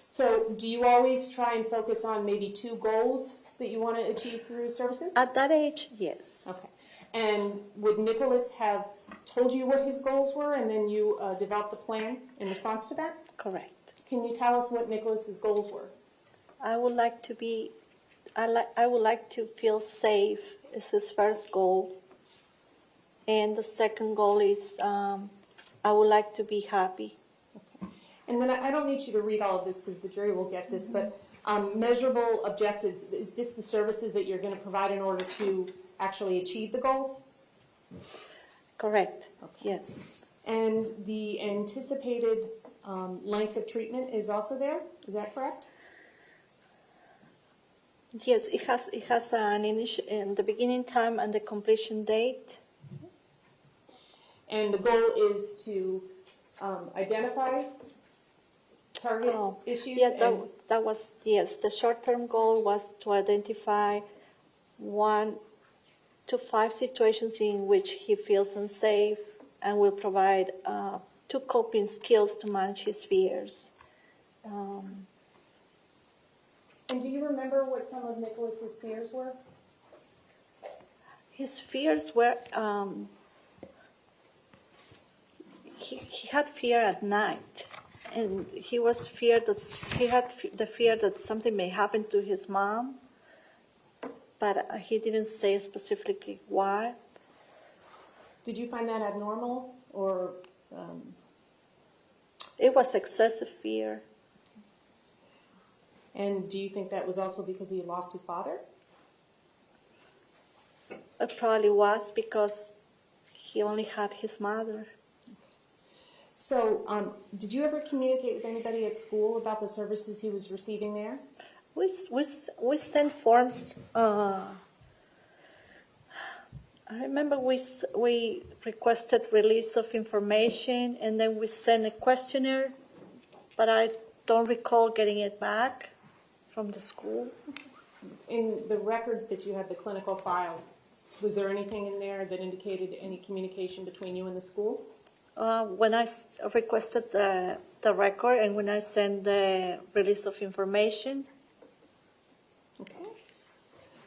[SPEAKER 5] So do you always try and focus on maybe 2 goals that you want to achieve through services?
[SPEAKER 12] At that age, yes.
[SPEAKER 5] Okay. And would Nicholas have told you what his goals were and then you developed the plan in response to that?
[SPEAKER 12] Correct.
[SPEAKER 5] Can you tell us what Nicholas's goals were?
[SPEAKER 12] I would like to feel safe is his first goal. And the second goal is I would like to be happy.
[SPEAKER 5] Okay. And then I don't need you to read all of this because the jury will get this, but measurable objectives, is this the services that you're going to provide in order to actually achieve the goals?
[SPEAKER 12] Correct.
[SPEAKER 5] Okay.
[SPEAKER 12] Yes.
[SPEAKER 5] And the anticipated length of treatment is also there, is that correct?
[SPEAKER 12] Yes, it has an initial, in the beginning time and the completion date.
[SPEAKER 5] And the goal is to identify target issues?
[SPEAKER 12] Yeah, that was, yes, the short-term goal was to identify 1 to 5 situations in which he feels unsafe and will provide 2 coping skills to manage his fears.
[SPEAKER 5] And do you remember what some of Nicholas's fears were?
[SPEAKER 12] His fears were, he had fear at night, and he had the fear that something may happen to his mom, but he didn't say specifically why.
[SPEAKER 5] Did you find that abnormal, or?
[SPEAKER 12] It was excessive fear.
[SPEAKER 5] And do you think that was also because he lost his father?
[SPEAKER 12] It probably was because he only had his mother.
[SPEAKER 5] So, did you ever communicate with anybody at school about the services he was receiving there?
[SPEAKER 12] We sent forms. I remember we requested release of information, and then we sent a questionnaire, but I don't recall getting it back from the school.
[SPEAKER 5] In the records that you have, the clinical file, was there anything in there that indicated any communication between you and the school?
[SPEAKER 12] When I requested the record and when I sent the release of information.
[SPEAKER 5] Okay.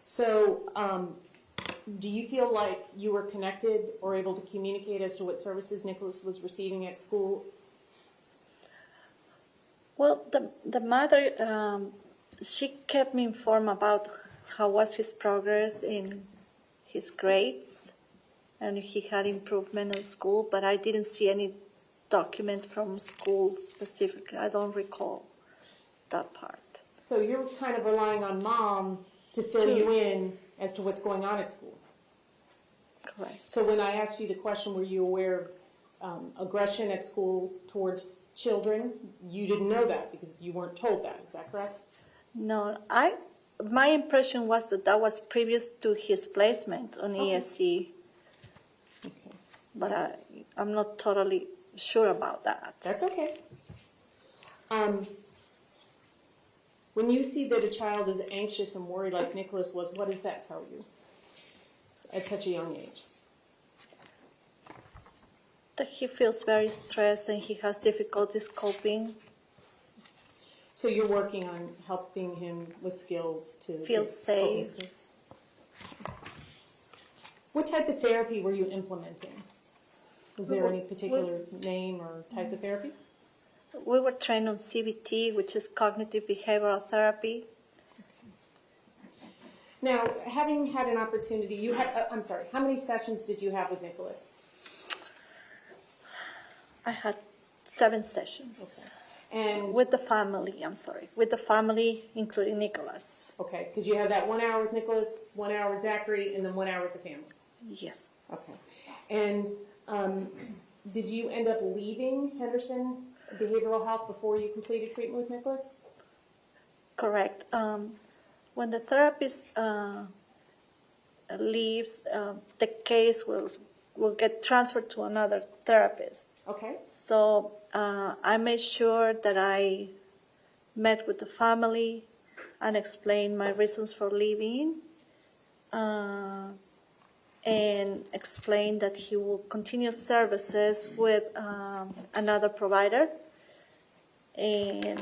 [SPEAKER 5] So, do you feel like you were connected or able to communicate as to what services Nicholas was receiving at school?
[SPEAKER 12] Well, the mother, she kept me informed about how was his progress in his grades, and he had improvement in school, but I didn't see any document from school specifically. I don't recall that part.
[SPEAKER 5] So you're kind of relying on mom to fill you in as to what's going on at school.
[SPEAKER 12] Correct.
[SPEAKER 5] So when I asked you the question, were you aware of aggression at school towards children? You didn't know that because you weren't told that. Is that correct?
[SPEAKER 12] No, my impression was that was previous to his placement on ESC.
[SPEAKER 5] Okay.
[SPEAKER 12] But I'm not totally sure about that.
[SPEAKER 5] That's okay. When you see that a child is anxious and worried like Nicholas was, what does that tell you at such a young age?
[SPEAKER 12] That he feels very stressed and he has difficulties coping.
[SPEAKER 5] So you're working on helping him with skills to
[SPEAKER 12] feel safe.
[SPEAKER 5] What type of therapy were you implementing? Was there any particular name or type of therapy?
[SPEAKER 12] We were trained on CBT, which is cognitive behavioral therapy.
[SPEAKER 5] Okay. Now, having had an opportunity, how many sessions did you have with Nicholas?
[SPEAKER 12] I had 7 sessions.
[SPEAKER 5] Okay. And
[SPEAKER 12] with the family, with the family, including Nicholas.
[SPEAKER 5] Okay, because you have that 1 hour with Nicholas, 1 hour with Zachary, and then 1 hour with the family.
[SPEAKER 12] Yes.
[SPEAKER 5] Okay. And did you end up leaving Henderson Behavioral Health before you completed treatment with Nicholas?
[SPEAKER 12] Correct. When the therapist leaves, the case will get transferred to another therapist.
[SPEAKER 5] Okay.
[SPEAKER 12] So I made sure that I met with the family and explained my reasons for leaving, and explained that he will continue services with another provider, and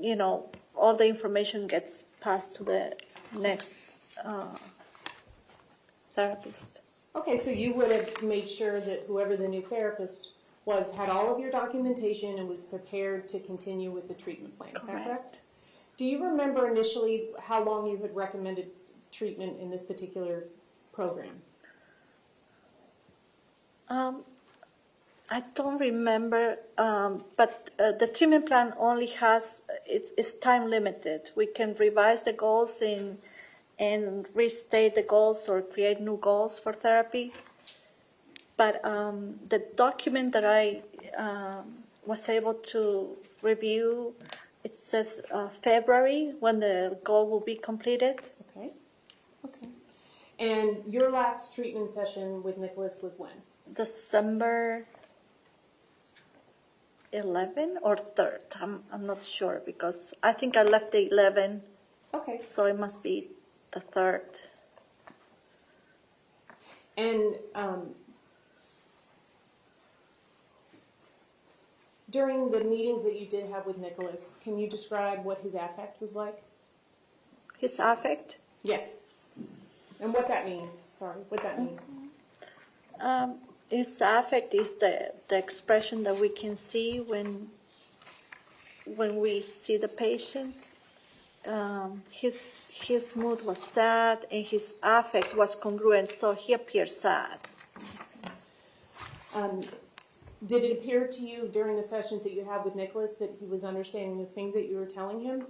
[SPEAKER 12] you know, all the information gets passed to the next therapist.
[SPEAKER 5] Okay, so you would have made sure that whoever the new therapist was had all of your documentation and was prepared to continue with the treatment plan. Is that correct? Do you remember initially how long you had recommended treatment in this particular program?
[SPEAKER 12] I don't remember, but the treatment plan only it's time limited. We can revise the goals and restate the goals or create new goals for therapy. But the document that I was able to review, it says February when the goal will be completed.
[SPEAKER 5] Okay. Okay. And your last treatment session with Nicholas was when?
[SPEAKER 12] December 11 or 3rd. I'm not sure because I think I left the 11.
[SPEAKER 5] Okay.
[SPEAKER 12] So it must be the 3rd.
[SPEAKER 5] And during the meetings that you did have with Nicholas, can you describe what his affect was like?
[SPEAKER 12] His affect?
[SPEAKER 5] Yes. And what that means. Sorry, what that means.
[SPEAKER 12] His affect is the expression that we can see when we see the patient. His mood was sad and his affect was congruent, so he appeared sad.
[SPEAKER 5] Did it appear to you during the sessions that you had with Nicholas that he was understanding the things that you were telling him?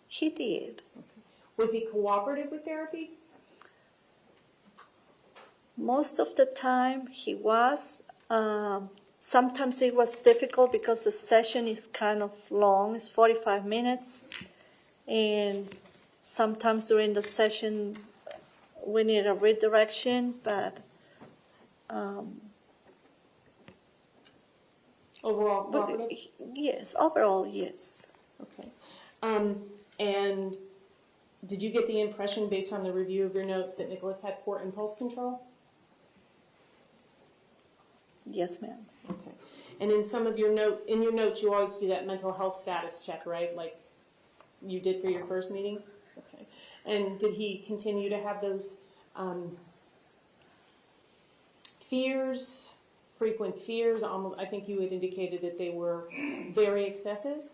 [SPEAKER 12] He did.
[SPEAKER 5] Okay. Was he cooperative with therapy?
[SPEAKER 12] Most of the time he was. Sometimes it was difficult because the session is kind of long, it's 45 minutes. And sometimes during the session we need a redirection, but
[SPEAKER 5] overall cooperative?
[SPEAKER 12] Yes, overall, yes.
[SPEAKER 5] Okay. And did you get the impression based on the review of your notes that Nicholas had poor impulse control?
[SPEAKER 12] Yes, ma'am.
[SPEAKER 5] Okay. And in some of your notes, you always do that mental health status check, right? Like you did for your first meeting? Okay. And did he continue to have those fears, frequent fears? I think you had indicated that they were very excessive.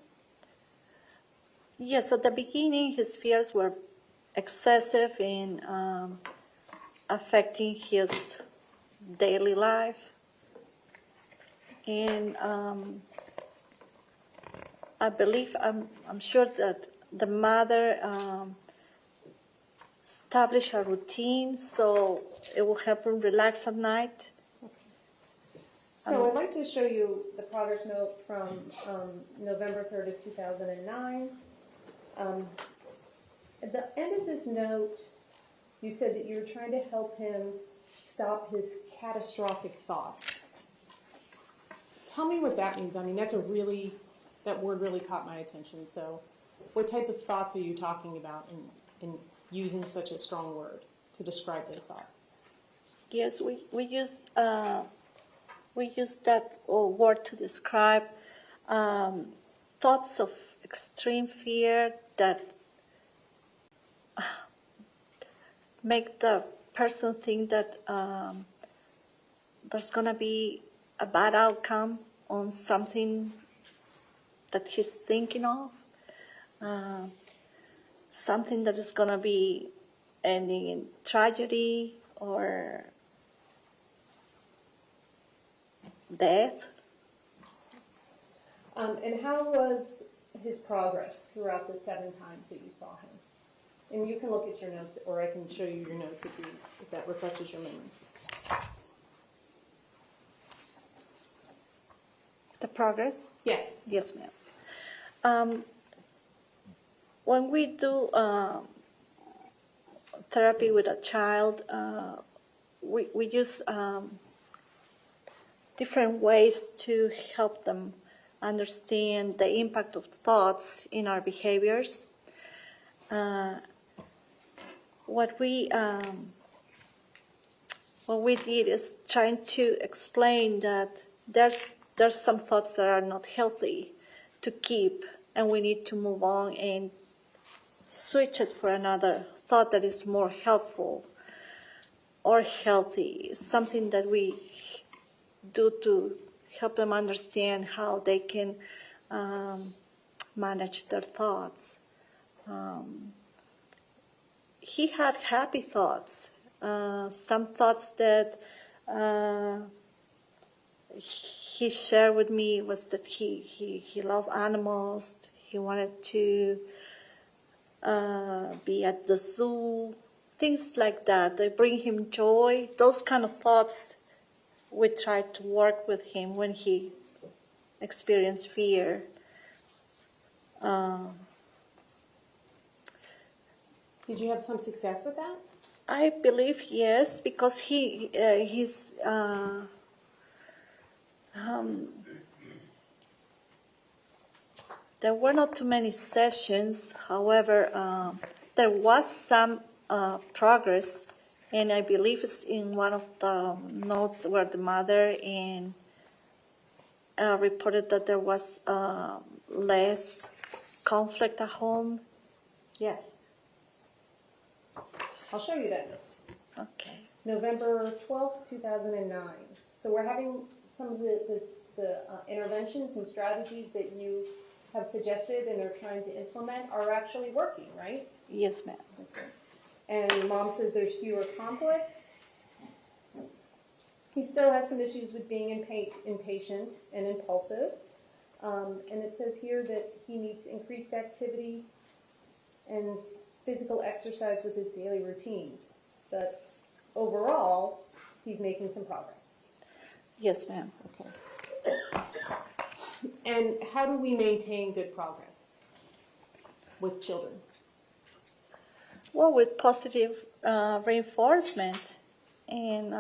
[SPEAKER 12] Yes, at the beginning his fears were excessive in affecting his daily life. And I believe, I'm sure that the mother established a routine so it will help him relax at night.
[SPEAKER 5] So I'd like to show you the progress note from November 3rd of 2009. At the end of this note, you said that you were trying to help him stop his catastrophic thoughts. Tell me what that means. I mean, that word really caught my attention. So what type of thoughts are you talking about in using such a strong word to describe those thoughts?
[SPEAKER 12] Yes, we use that word to describe thoughts of extreme fear that make the person think that there's going to be a bad outcome on something that he's thinking of, something that is going to be ending in tragedy or death.
[SPEAKER 5] And how was his progress throughout the 7 times that you saw him? And you can look at your notes, or I can show you your notes if that refreshes your memory.
[SPEAKER 12] The progress?
[SPEAKER 5] Yes.
[SPEAKER 12] Yes, ma'am. When we do therapy with a child, we use different ways to help them understand the impact of thoughts in our behaviors. What we did is trying to explain that there's some thoughts that are not healthy to keep, and we need to move on and switch it for another thought that is more helpful or healthy, something that we do to help them understand how they can manage their thoughts. He had happy thoughts, some thoughts that he shared with me was that he loved animals. He wanted to be at the zoo. things like that. They bring him joy. Those kind of thoughts we try to work with him when he experienced fear.
[SPEAKER 5] Did you have some success with that?
[SPEAKER 12] I believe yes, because there were not too many sessions. However, there was some progress, and I believe it's in one of the notes where the mother reported that there was less conflict at home.
[SPEAKER 5] Yes. I'll show you that note.
[SPEAKER 12] Okay.
[SPEAKER 5] November 12th, 2009. So we're having some of the interventions and strategies that you have suggested and are trying to implement are actually working, right?
[SPEAKER 12] Yes, ma'am.
[SPEAKER 5] Okay. And mom says there's fewer conflict. He still has some issues with being impatient and impulsive. And it says here that he needs increased activity and physical exercise with his daily routines. But overall, he's making some progress.
[SPEAKER 12] Yes, ma'am.
[SPEAKER 5] Okay. And how do we maintain good progress with children?
[SPEAKER 12] Well, with positive reinforcement, and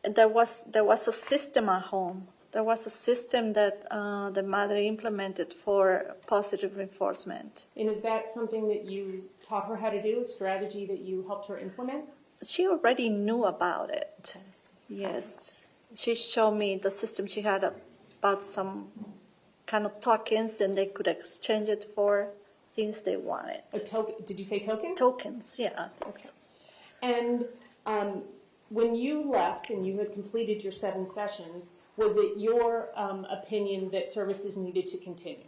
[SPEAKER 12] there was a system at home. There was a system that the mother implemented for positive reinforcement.
[SPEAKER 5] And is that something that you taught her how to do, a strategy that you helped her implement?
[SPEAKER 12] She already knew about it. Okay. Yes. She showed me the system she had about some kind of tokens, and they could exchange it for things they wanted.
[SPEAKER 5] A token? Did you say token?
[SPEAKER 12] Tokens, yeah.
[SPEAKER 5] And when you left and you had completed your 7 sessions, was it your opinion that services needed to continue?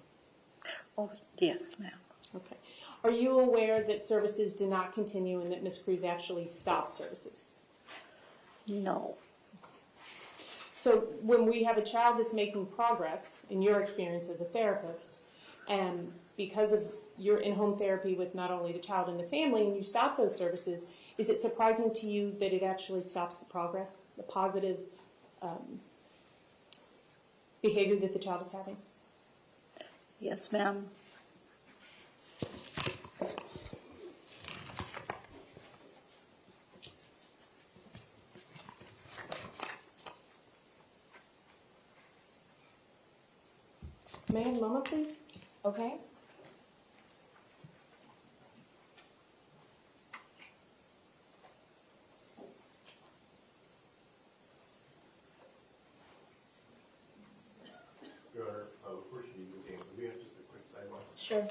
[SPEAKER 12] Oh, yes, ma'am.
[SPEAKER 5] Okay. Are you aware that services did not continue and that Ms. Cruz actually stopped services?
[SPEAKER 12] No.
[SPEAKER 5] So when we have a child that's making progress, in your experience as a therapist, and because of your in-home therapy with not only the child and the family, and you stop those services, is it surprising to you that it actually stops the progress, the positive behavior that the child is having?
[SPEAKER 12] Yes, ma'am.
[SPEAKER 5] May I have a moment, please?
[SPEAKER 1] Okay.
[SPEAKER 4] Your Honor, before she moves in, we have just a quick sidebar.
[SPEAKER 1] Sure.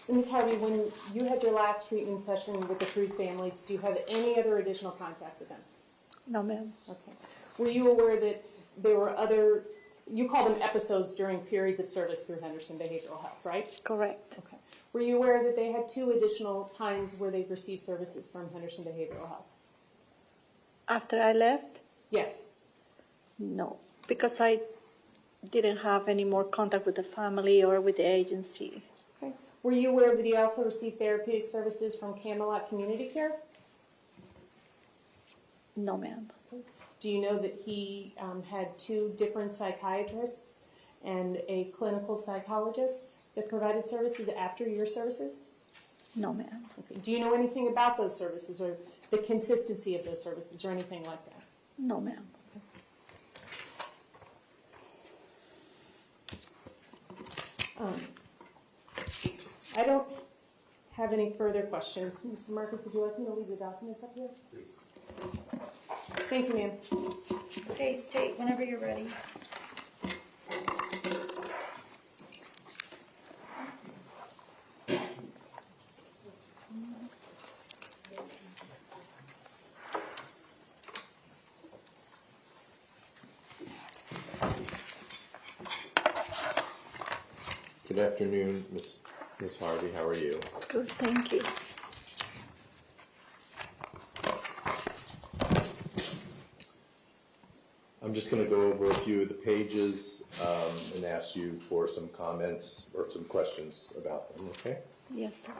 [SPEAKER 5] Ms. Harvey, when you had your last treatment session with the Cruz family, did you have any other additional contact with them?
[SPEAKER 12] No, ma'am.
[SPEAKER 5] Okay. Were you aware that there were other, you call them episodes during periods of service through Henderson Behavioral Health, right?
[SPEAKER 12] Correct.
[SPEAKER 5] Okay. Were you aware that they had 2 additional times where they've received services from Henderson Behavioral Health?
[SPEAKER 12] After I left?
[SPEAKER 5] Yes.
[SPEAKER 12] No, because I didn't have any more contact with the family or with the agency.
[SPEAKER 5] Okay. Were you aware that he also received therapeutic services from Camelot Community Care?
[SPEAKER 12] No, ma'am.
[SPEAKER 5] Okay. Do you know that he had 2 different psychiatrists and a clinical psychologist that provided services after your services?
[SPEAKER 12] No, ma'am.
[SPEAKER 5] Okay. Do you know anything about those services or the consistency of those services or anything like that?
[SPEAKER 12] No, ma'am.
[SPEAKER 5] I don't have any further questions. Mr. Marcus, would you like me to leave the documents up here?
[SPEAKER 4] Please.
[SPEAKER 5] Thank you, ma'am.
[SPEAKER 1] Okay, state whenever you're ready.
[SPEAKER 4] Good afternoon, Ms. Harvey. How are you?
[SPEAKER 12] Good, thank you.
[SPEAKER 4] I'm just going to go over a few of the pages and ask you for some comments or some questions about them, okay?
[SPEAKER 12] Yes, sir.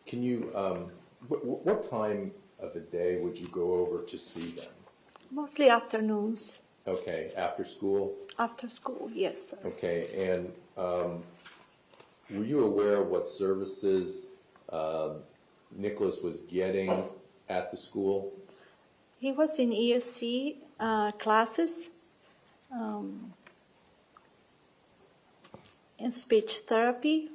[SPEAKER 4] Can you, what time of the day would you go over to see them?
[SPEAKER 12] Mostly afternoons.
[SPEAKER 4] Okay, after school?
[SPEAKER 12] After school, yes, sir.
[SPEAKER 4] Okay, and were you aware of what services Nicholas was getting at the school?
[SPEAKER 12] He was in ESC classes, in speech therapy,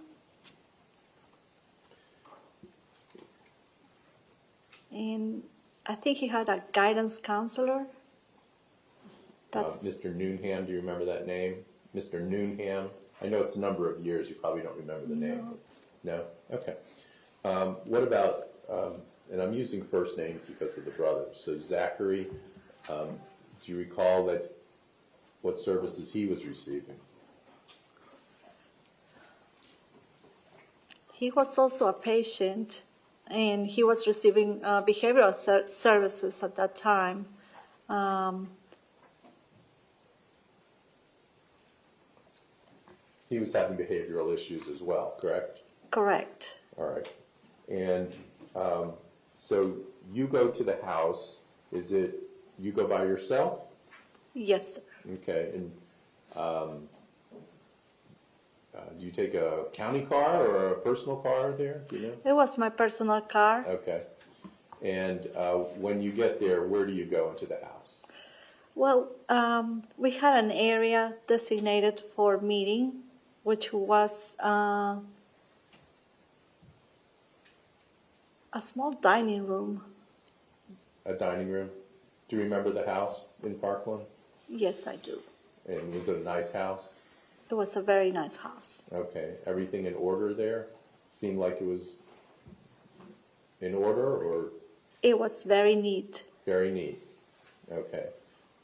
[SPEAKER 12] and I think he had a guidance counselor. That's
[SPEAKER 4] Mr. Noonham, do you remember that name? Mr. Noonham? I know it's a number of years, you probably don't remember the name. No? Okay. What about, and I'm using first names because of the brothers, so Zachary, do you recall what services he was receiving?
[SPEAKER 12] He was also a patient, and he was receiving behavioral services at that time.
[SPEAKER 4] He was having behavioral issues as well, correct?
[SPEAKER 12] Correct.
[SPEAKER 4] All right. And so you go to the house. Is it you go by yourself?
[SPEAKER 12] Yes, sir.
[SPEAKER 4] Okay. And do you take a county car or a personal car there? Do you know?
[SPEAKER 12] It was my personal car.
[SPEAKER 4] Okay. And when you get there, where do you go into the house?
[SPEAKER 12] Well, we had an area designated for meeting, which was a small dining room.
[SPEAKER 4] A dining room? Do you remember the house in Parkland?
[SPEAKER 12] Yes, I do.
[SPEAKER 4] And was it a nice house?
[SPEAKER 12] It was a very nice house.
[SPEAKER 4] Okay. Everything in order there? Seemed like it was in order, or?
[SPEAKER 12] It was very neat.
[SPEAKER 4] Very neat. Okay.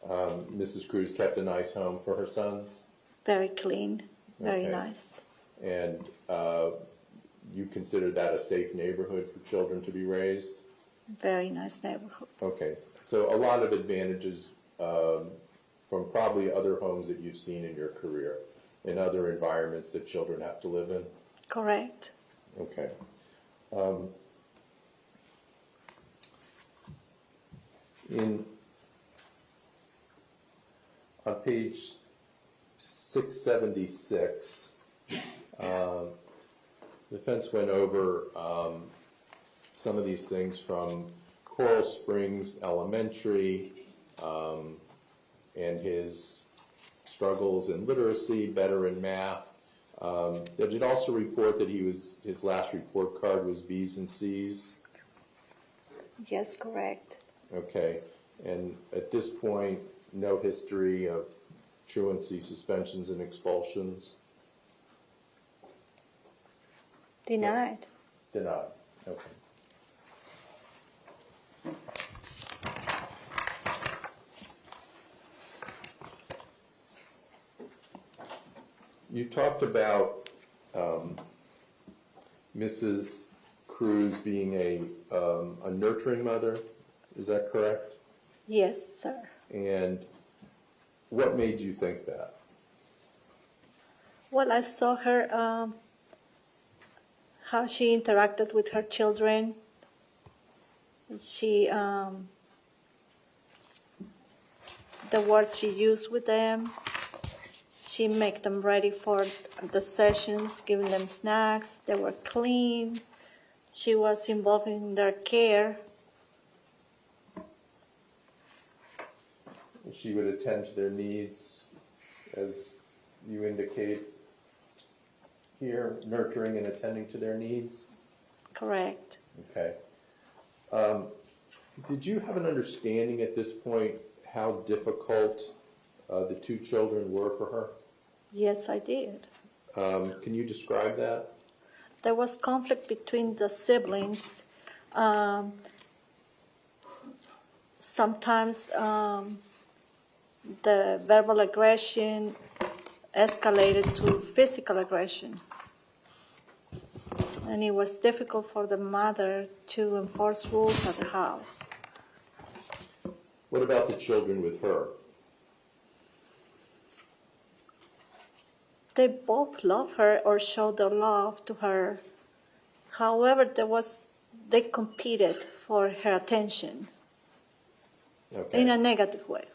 [SPEAKER 4] Mrs. Cruz kept a nice home for her sons?
[SPEAKER 12] Very clean. Very
[SPEAKER 4] Okay.
[SPEAKER 12] nice.
[SPEAKER 4] And you consider that a safe neighborhood for children to be raised?
[SPEAKER 12] Very nice neighborhood.
[SPEAKER 4] Okay. So a lot of advantages from probably other homes that you've seen in your career, in other environments that children have to live in?
[SPEAKER 12] Correct.
[SPEAKER 4] Okay. On page 676, the defense went over some of these things from Coral Springs Elementary and his struggles in literacy, better in math. Did it also report that his last report card was B's and C's?
[SPEAKER 12] Yes, correct.
[SPEAKER 4] Okay, and at this point, no history of truancy, suspensions, and expulsions?
[SPEAKER 12] Denied.
[SPEAKER 4] Denied, okay. You talked about Mrs. Cruz being a nurturing mother, is that correct?
[SPEAKER 12] Yes, sir.
[SPEAKER 4] And what made you think that?
[SPEAKER 12] Well, I saw her, how she interacted with her children. She, the words she used with them. She make them ready for the sessions, giving them snacks. They were clean. She was involved in their care.
[SPEAKER 4] She would attend to their needs, as you indicate here, nurturing and attending to their needs?
[SPEAKER 12] Correct.
[SPEAKER 4] Okay. Did you have an understanding at this point how difficult the two children were for her?
[SPEAKER 12] Yes, I did.
[SPEAKER 4] Can you describe that?
[SPEAKER 12] There was conflict between the siblings. Sometimes the verbal aggression escalated to physical aggression. And it was difficult for the mother to enforce rules at the house.
[SPEAKER 4] What about the children with her?
[SPEAKER 12] They both love her or showed their love to her. However, they competed for her attention.
[SPEAKER 4] Okay.
[SPEAKER 12] In a negative way,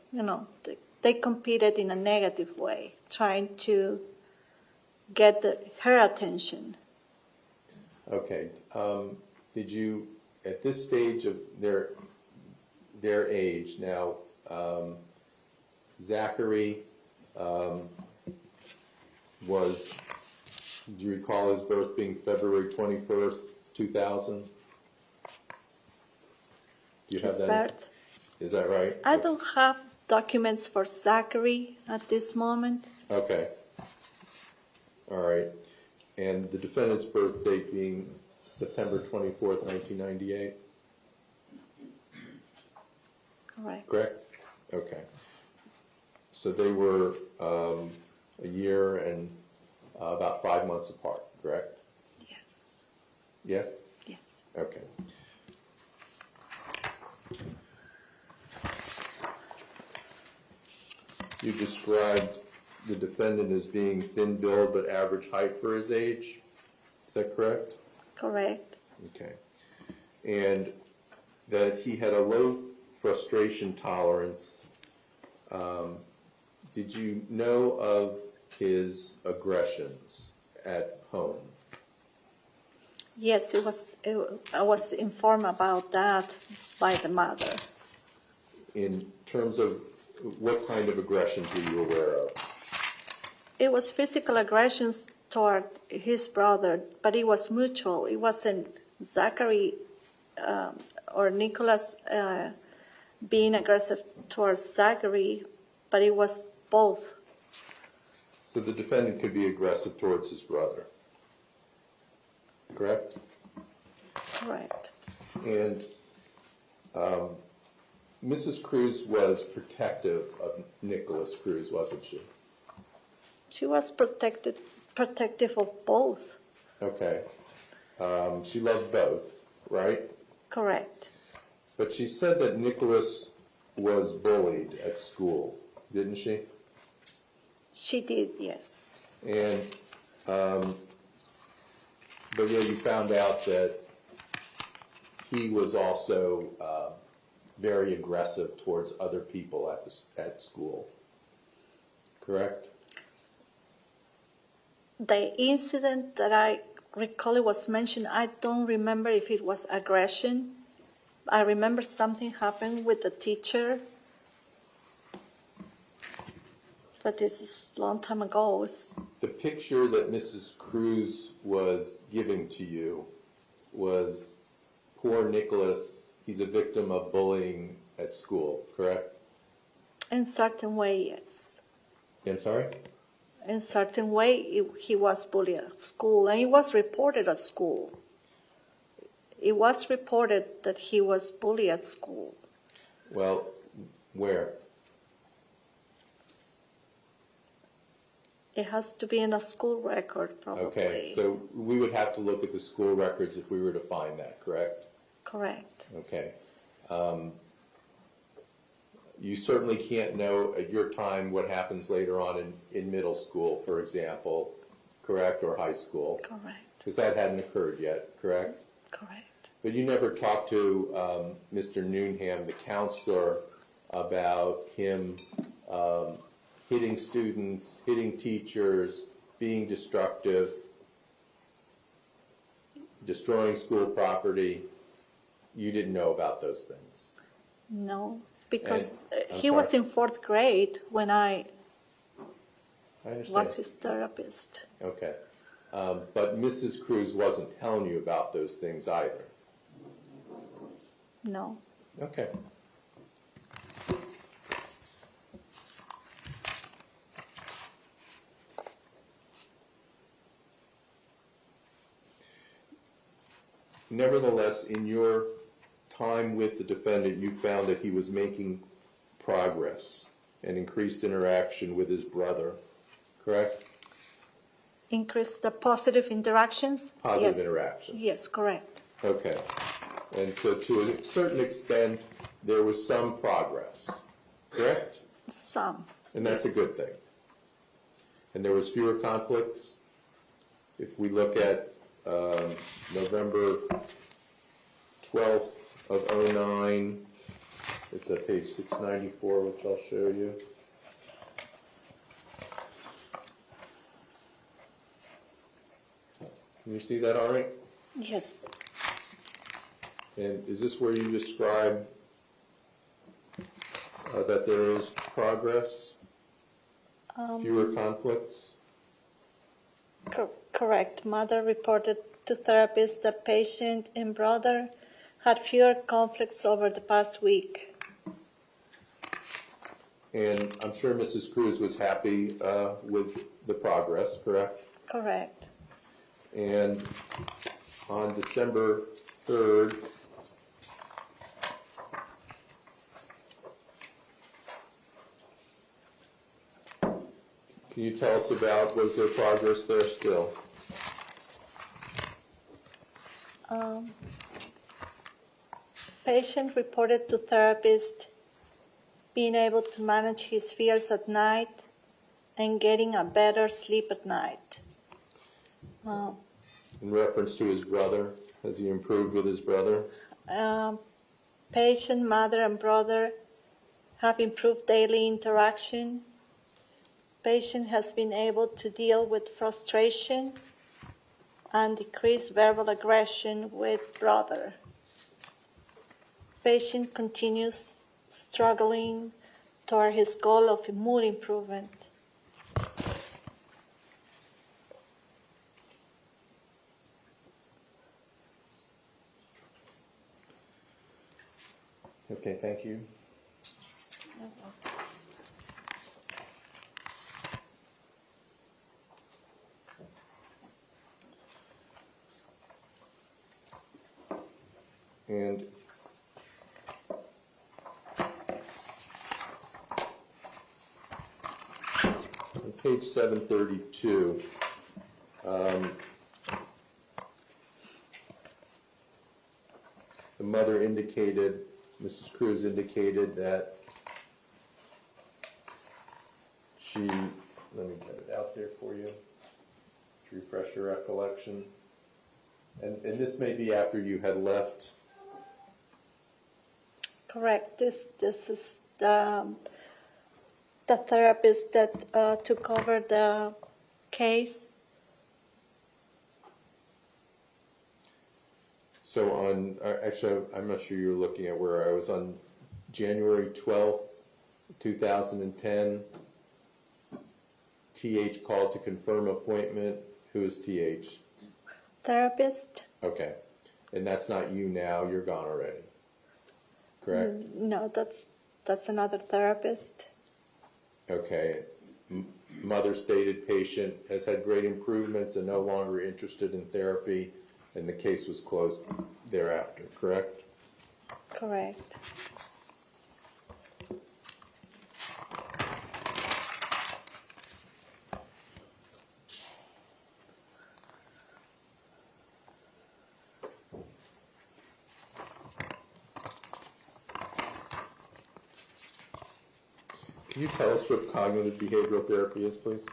[SPEAKER 12] they competed in a negative way, trying to get her attention.
[SPEAKER 4] Okay. Did you, at this stage of their age now, Zachary do you recall his birth being February 21st, 2000? Do you have
[SPEAKER 12] His
[SPEAKER 4] that?
[SPEAKER 12] birth?
[SPEAKER 4] Is that right?
[SPEAKER 12] I don't have documents for Zachary at this moment.
[SPEAKER 4] Okay. All right. And the defendant's birth date being September 24th, 1998?
[SPEAKER 12] Correct.
[SPEAKER 4] Correct? Okay. So they were a year and about 5 months apart, correct?
[SPEAKER 12] Yes.
[SPEAKER 4] Yes?
[SPEAKER 12] Yes.
[SPEAKER 4] Okay. You described the defendant as being thin-billed but average height for his age. Is that correct?
[SPEAKER 12] Correct.
[SPEAKER 4] Okay. And that he had a low frustration tolerance. Did you know of his aggressions at home?
[SPEAKER 12] Yes, I was informed about that by the mother.
[SPEAKER 4] In terms of what kind of aggressions were you aware of?
[SPEAKER 12] It was physical aggressions toward his brother, but it was mutual. It wasn't Zachary or Nicholas being aggressive towards Zachary, but it was both.
[SPEAKER 4] So the defendant could be aggressive towards his brother, correct?
[SPEAKER 12] Correct.
[SPEAKER 4] And Mrs. Cruz was protective of Nicholas Cruz, wasn't she?
[SPEAKER 12] She was protective of both.
[SPEAKER 4] Okay. She loved both, right?
[SPEAKER 12] Correct.
[SPEAKER 4] But she said that Nicholas was bullied at school, didn't she?
[SPEAKER 12] She did, yes.
[SPEAKER 4] And, but yeah, you found out that he was also very aggressive towards other people at school, correct?
[SPEAKER 12] The incident that I recall it was mentioned, I don't remember if it was aggression. I remember something happened with the teacher, but this is a long time ago.
[SPEAKER 4] The picture that Mrs. Cruz was giving to you was poor Nicholas he's a victim of bullying at school, correct?
[SPEAKER 12] In certain way, yes.
[SPEAKER 4] I'm sorry?
[SPEAKER 12] In certain way, he was bullied at school, and it was reported at school. It was reported that he was bullied at school.
[SPEAKER 4] Well, where?
[SPEAKER 12] It has to be in a school record, probably.
[SPEAKER 4] Okay, so we would have to look at the school records if we were to find that, correct?
[SPEAKER 12] Correct.
[SPEAKER 4] Okay. You certainly can't know at your time what happens later on in middle school, for example, correct, or high school?
[SPEAKER 12] Correct.
[SPEAKER 4] Because that hadn't occurred yet, correct?
[SPEAKER 12] Correct.
[SPEAKER 4] But you never talked to Mr. Newnham, the counselor, about him hitting students, hitting teachers, being destructive, destroying school property. You didn't know about those things?
[SPEAKER 12] No, because
[SPEAKER 4] And-
[SPEAKER 12] he was in 4th grade when I
[SPEAKER 4] understand.
[SPEAKER 12] was his therapist.
[SPEAKER 4] Okay. But Mrs. Cruz wasn't telling you about those things either?
[SPEAKER 12] No.
[SPEAKER 4] Okay. Nevertheless, in your time with the defendant, you found that he was making progress and increased interaction with his brother, correct?
[SPEAKER 12] Increase the positive interactions?
[SPEAKER 4] Positive
[SPEAKER 12] Yes.
[SPEAKER 4] interactions.
[SPEAKER 12] Yes, correct.
[SPEAKER 4] Okay. And so to a certain extent, there was some progress, correct?
[SPEAKER 12] Some.
[SPEAKER 4] And that's a good thing. And there was fewer conflicts? If we look at November 12th of '09, it's at page 694, which I'll show you. Can you see that all right?
[SPEAKER 12] Yes.
[SPEAKER 4] And is this where you describe that there is progress, fewer conflicts?
[SPEAKER 12] Correct. Mother reported to therapist that patient and brother had fewer conflicts over the past week.
[SPEAKER 4] And I'm sure Mrs. Cruz was happy with the progress, correct?
[SPEAKER 12] Correct.
[SPEAKER 4] And on December 3rd, can you tell us about, was there progress there still?
[SPEAKER 12] Patient reported to therapist being able to manage his fears at night and getting a better sleep at night.
[SPEAKER 4] In reference to his brother, has he improved with his brother?
[SPEAKER 12] Patient, mother, and brother have improved daily interaction. Patient has been able to deal with frustration and decrease verbal aggression with brother. Patient continues struggling toward his goal of mood improvement.
[SPEAKER 4] Okay, thank you. And on page 732, the mother indicated, Mrs. Cruz indicated that she, let me get it out there for you to refresh your recollection. And this may be after you had left.
[SPEAKER 12] Correct. This is the therapist that took over the case.
[SPEAKER 4] So on, actually, I'm not sure you're looking at where I was on January 12th, 2010. TH called to confirm appointment. Who is TH?
[SPEAKER 12] Therapist.
[SPEAKER 4] Okay. And that's not you now. You're gone already.
[SPEAKER 10] correct?
[SPEAKER 12] No, that's another therapist.
[SPEAKER 4] Okay. Mother stated patient has had great improvements and no longer interested in therapy, and the case was closed thereafter, correct?
[SPEAKER 12] Correct.
[SPEAKER 4] Can you tell us what cognitive behavioral therapy is, please?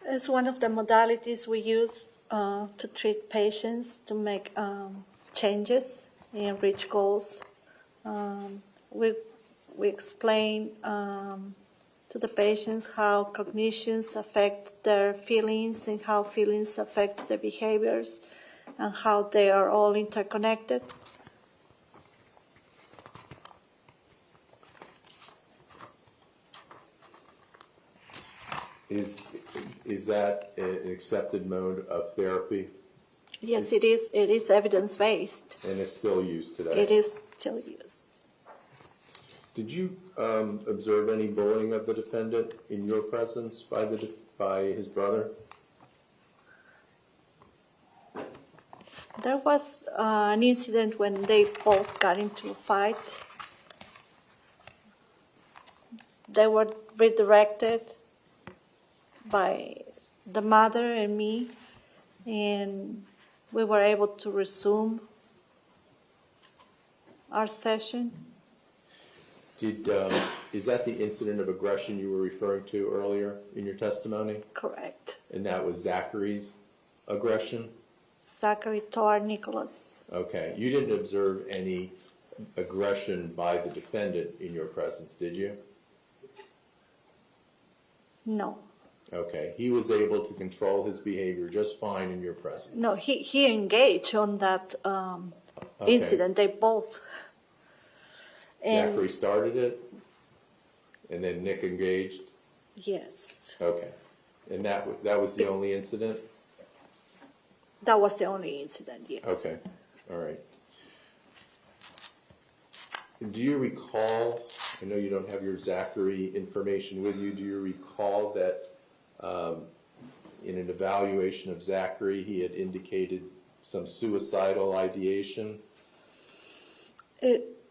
[SPEAKER 12] It's one of the modalities we use to treat patients to make changes and reach goals. We explain to the patients how cognitions affect their feelings and how feelings affect their behaviors and how they are all interconnected.
[SPEAKER 4] Is that an accepted mode of therapy?
[SPEAKER 12] Yes, it is. It is evidence-based.
[SPEAKER 4] And it's still used today?
[SPEAKER 12] It is still used.
[SPEAKER 4] Did you observe any bullying of the defendant in your presence by his brother?
[SPEAKER 12] There was an incident when they both got into a fight. They were redirected by the mother and me, and we were able to resume our session.
[SPEAKER 4] Is that the incident of aggression you were referring to earlier in your testimony?
[SPEAKER 12] Correct.
[SPEAKER 4] And that was Zachary's aggression?
[SPEAKER 12] Zachary toward Nicholas.
[SPEAKER 4] Okay. You didn't observe any aggression by the defendant in your presence, did you?
[SPEAKER 12] No.
[SPEAKER 4] Okay. He was able to control his behavior just fine in your presence?
[SPEAKER 12] No, he engaged on that incident. They both.
[SPEAKER 4] Zachary started it, and then Nick engaged?
[SPEAKER 12] Yes.
[SPEAKER 4] Okay. And that was the only incident?
[SPEAKER 12] That was the only incident, yes.
[SPEAKER 4] Okay. All right. Do you recall, I know you don't have your Zachary information with you, do you recall that in an evaluation of Zachary, he had indicated some suicidal ideation?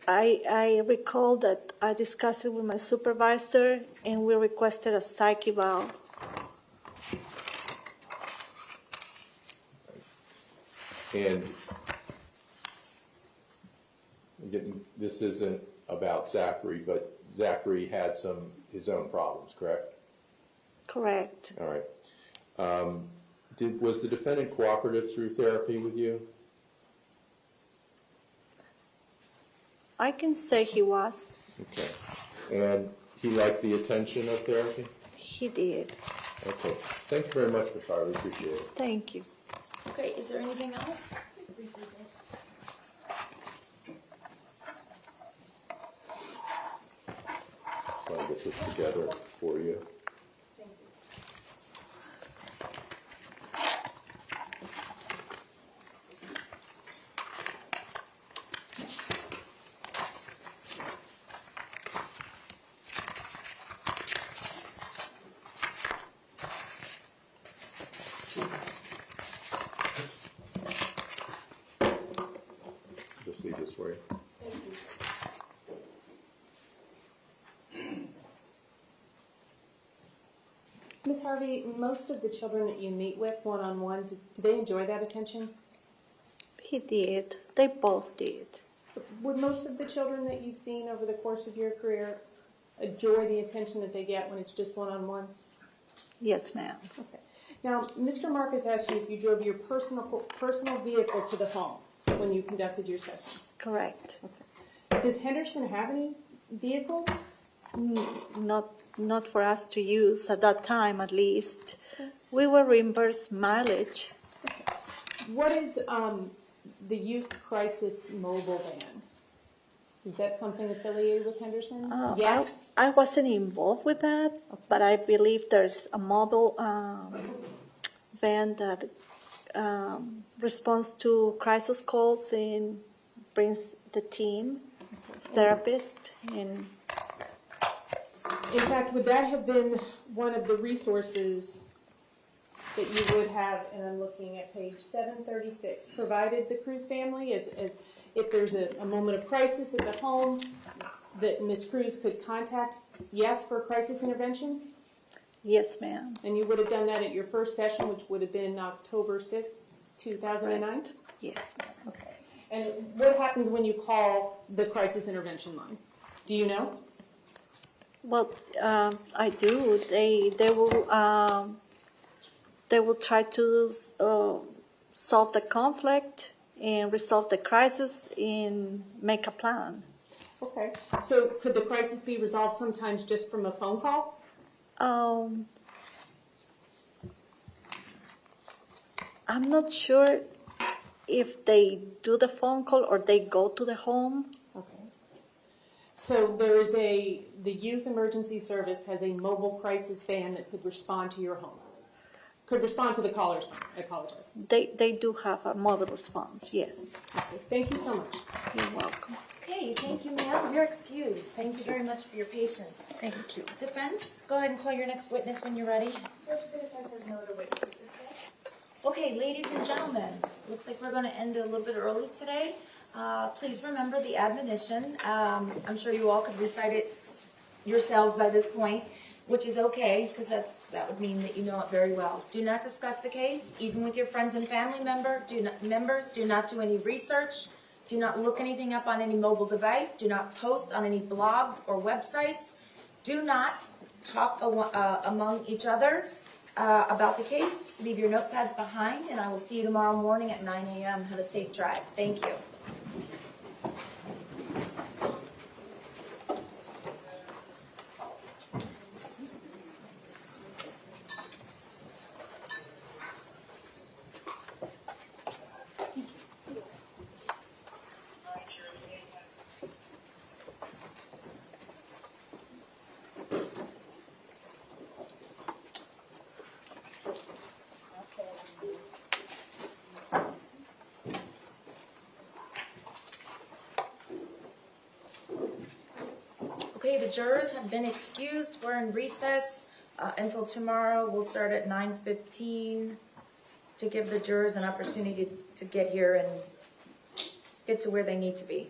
[SPEAKER 12] I recall that I discussed it with my supervisor, and we requested a psych eval.
[SPEAKER 4] And again, this isn't about Zachary, but Zachary had his own problems, correct?
[SPEAKER 12] Correct.
[SPEAKER 4] All right. Was the defendant cooperative through therapy with you?
[SPEAKER 12] I can say he was.
[SPEAKER 4] Okay. And he liked the attention of therapy?
[SPEAKER 12] He did.
[SPEAKER 4] Okay. Thank you very much, Ms. Farley. Appreciate it.
[SPEAKER 12] Thank you.
[SPEAKER 1] Okay, is there anything else?
[SPEAKER 4] So I'll get this together for you. Just leave this for you.
[SPEAKER 5] Ms. Harvey, most of the children that you meet with one-on-one, do they enjoy that attention?
[SPEAKER 12] He did. They both did.
[SPEAKER 5] Would most of the children that you've seen over the course of your career enjoy the attention that they get when it's just one-on-one?
[SPEAKER 12] Yes, ma'am.
[SPEAKER 5] Okay. Now, Mr. Marcus asked you if you drove your personal vehicle to the home when you conducted your sessions.
[SPEAKER 12] Correct.
[SPEAKER 5] Okay. Does Henderson have any vehicles?
[SPEAKER 12] Not for us to use at that time, at least. Okay. We were reimbursed mileage.
[SPEAKER 5] Okay. What is the Youth Crisis Mobile Van? Is that something affiliated with Henderson? Yes?
[SPEAKER 12] I wasn't involved with that, okay. But I believe there's a mobile van that responds to crisis calls in brings the team, therapist, and
[SPEAKER 5] In fact, would that have been one of the resources that you would have, and I'm looking at page 736, provided the Cruz family, as if there's a moment of crisis at the home, that Ms. Cruz could contact, yes, for crisis intervention?
[SPEAKER 12] yes, ma'am.
[SPEAKER 5] And you would have done that at your first session, which would have been October 6th, 2009?
[SPEAKER 12] Yes, ma'am.
[SPEAKER 5] Okay. And what happens when you call the crisis intervention line? Do you know?
[SPEAKER 12] Well, I do. They will try to solve the conflict and resolve the crisis and make a plan.
[SPEAKER 5] Okay. So could the crisis be resolved sometimes just from a phone call?
[SPEAKER 12] I'm not sure if they do the phone call or they go to the home.
[SPEAKER 5] Okay. So there is the Youth Emergency Service has a mobile crisis van that could respond to your home. Could respond to the caller's home. I apologize.
[SPEAKER 12] They do have a mobile response, yes.
[SPEAKER 5] Okay. Thank you so much.
[SPEAKER 12] You're welcome.
[SPEAKER 1] Okay, thank you, ma'am. You're excused. Thank you very much for your patience.
[SPEAKER 12] Thank you.
[SPEAKER 1] Defense, go ahead and call your next witness when you're ready.
[SPEAKER 6] Judge, the defense has no other witnesses.
[SPEAKER 1] Okay, ladies and gentlemen, looks like we're going to end a little bit early today. Please remember the admonition. I'm sure you all could recite it yourselves by this point, which is okay, because that would mean that you know it very well. Do not discuss the case, even with your friends and family members. Do not do any research. Do not look anything up on any mobile device. Do not post on any blogs or websites. Do not talk among each other about the case. Leave your notepads behind, and I will see you tomorrow morning at 9 a.m. Have a safe drive. Thank you. Okay, the jurors have been excused. We're in recess until tomorrow. We'll start at 9:15 to give the jurors an opportunity to get here and get to where they need to be.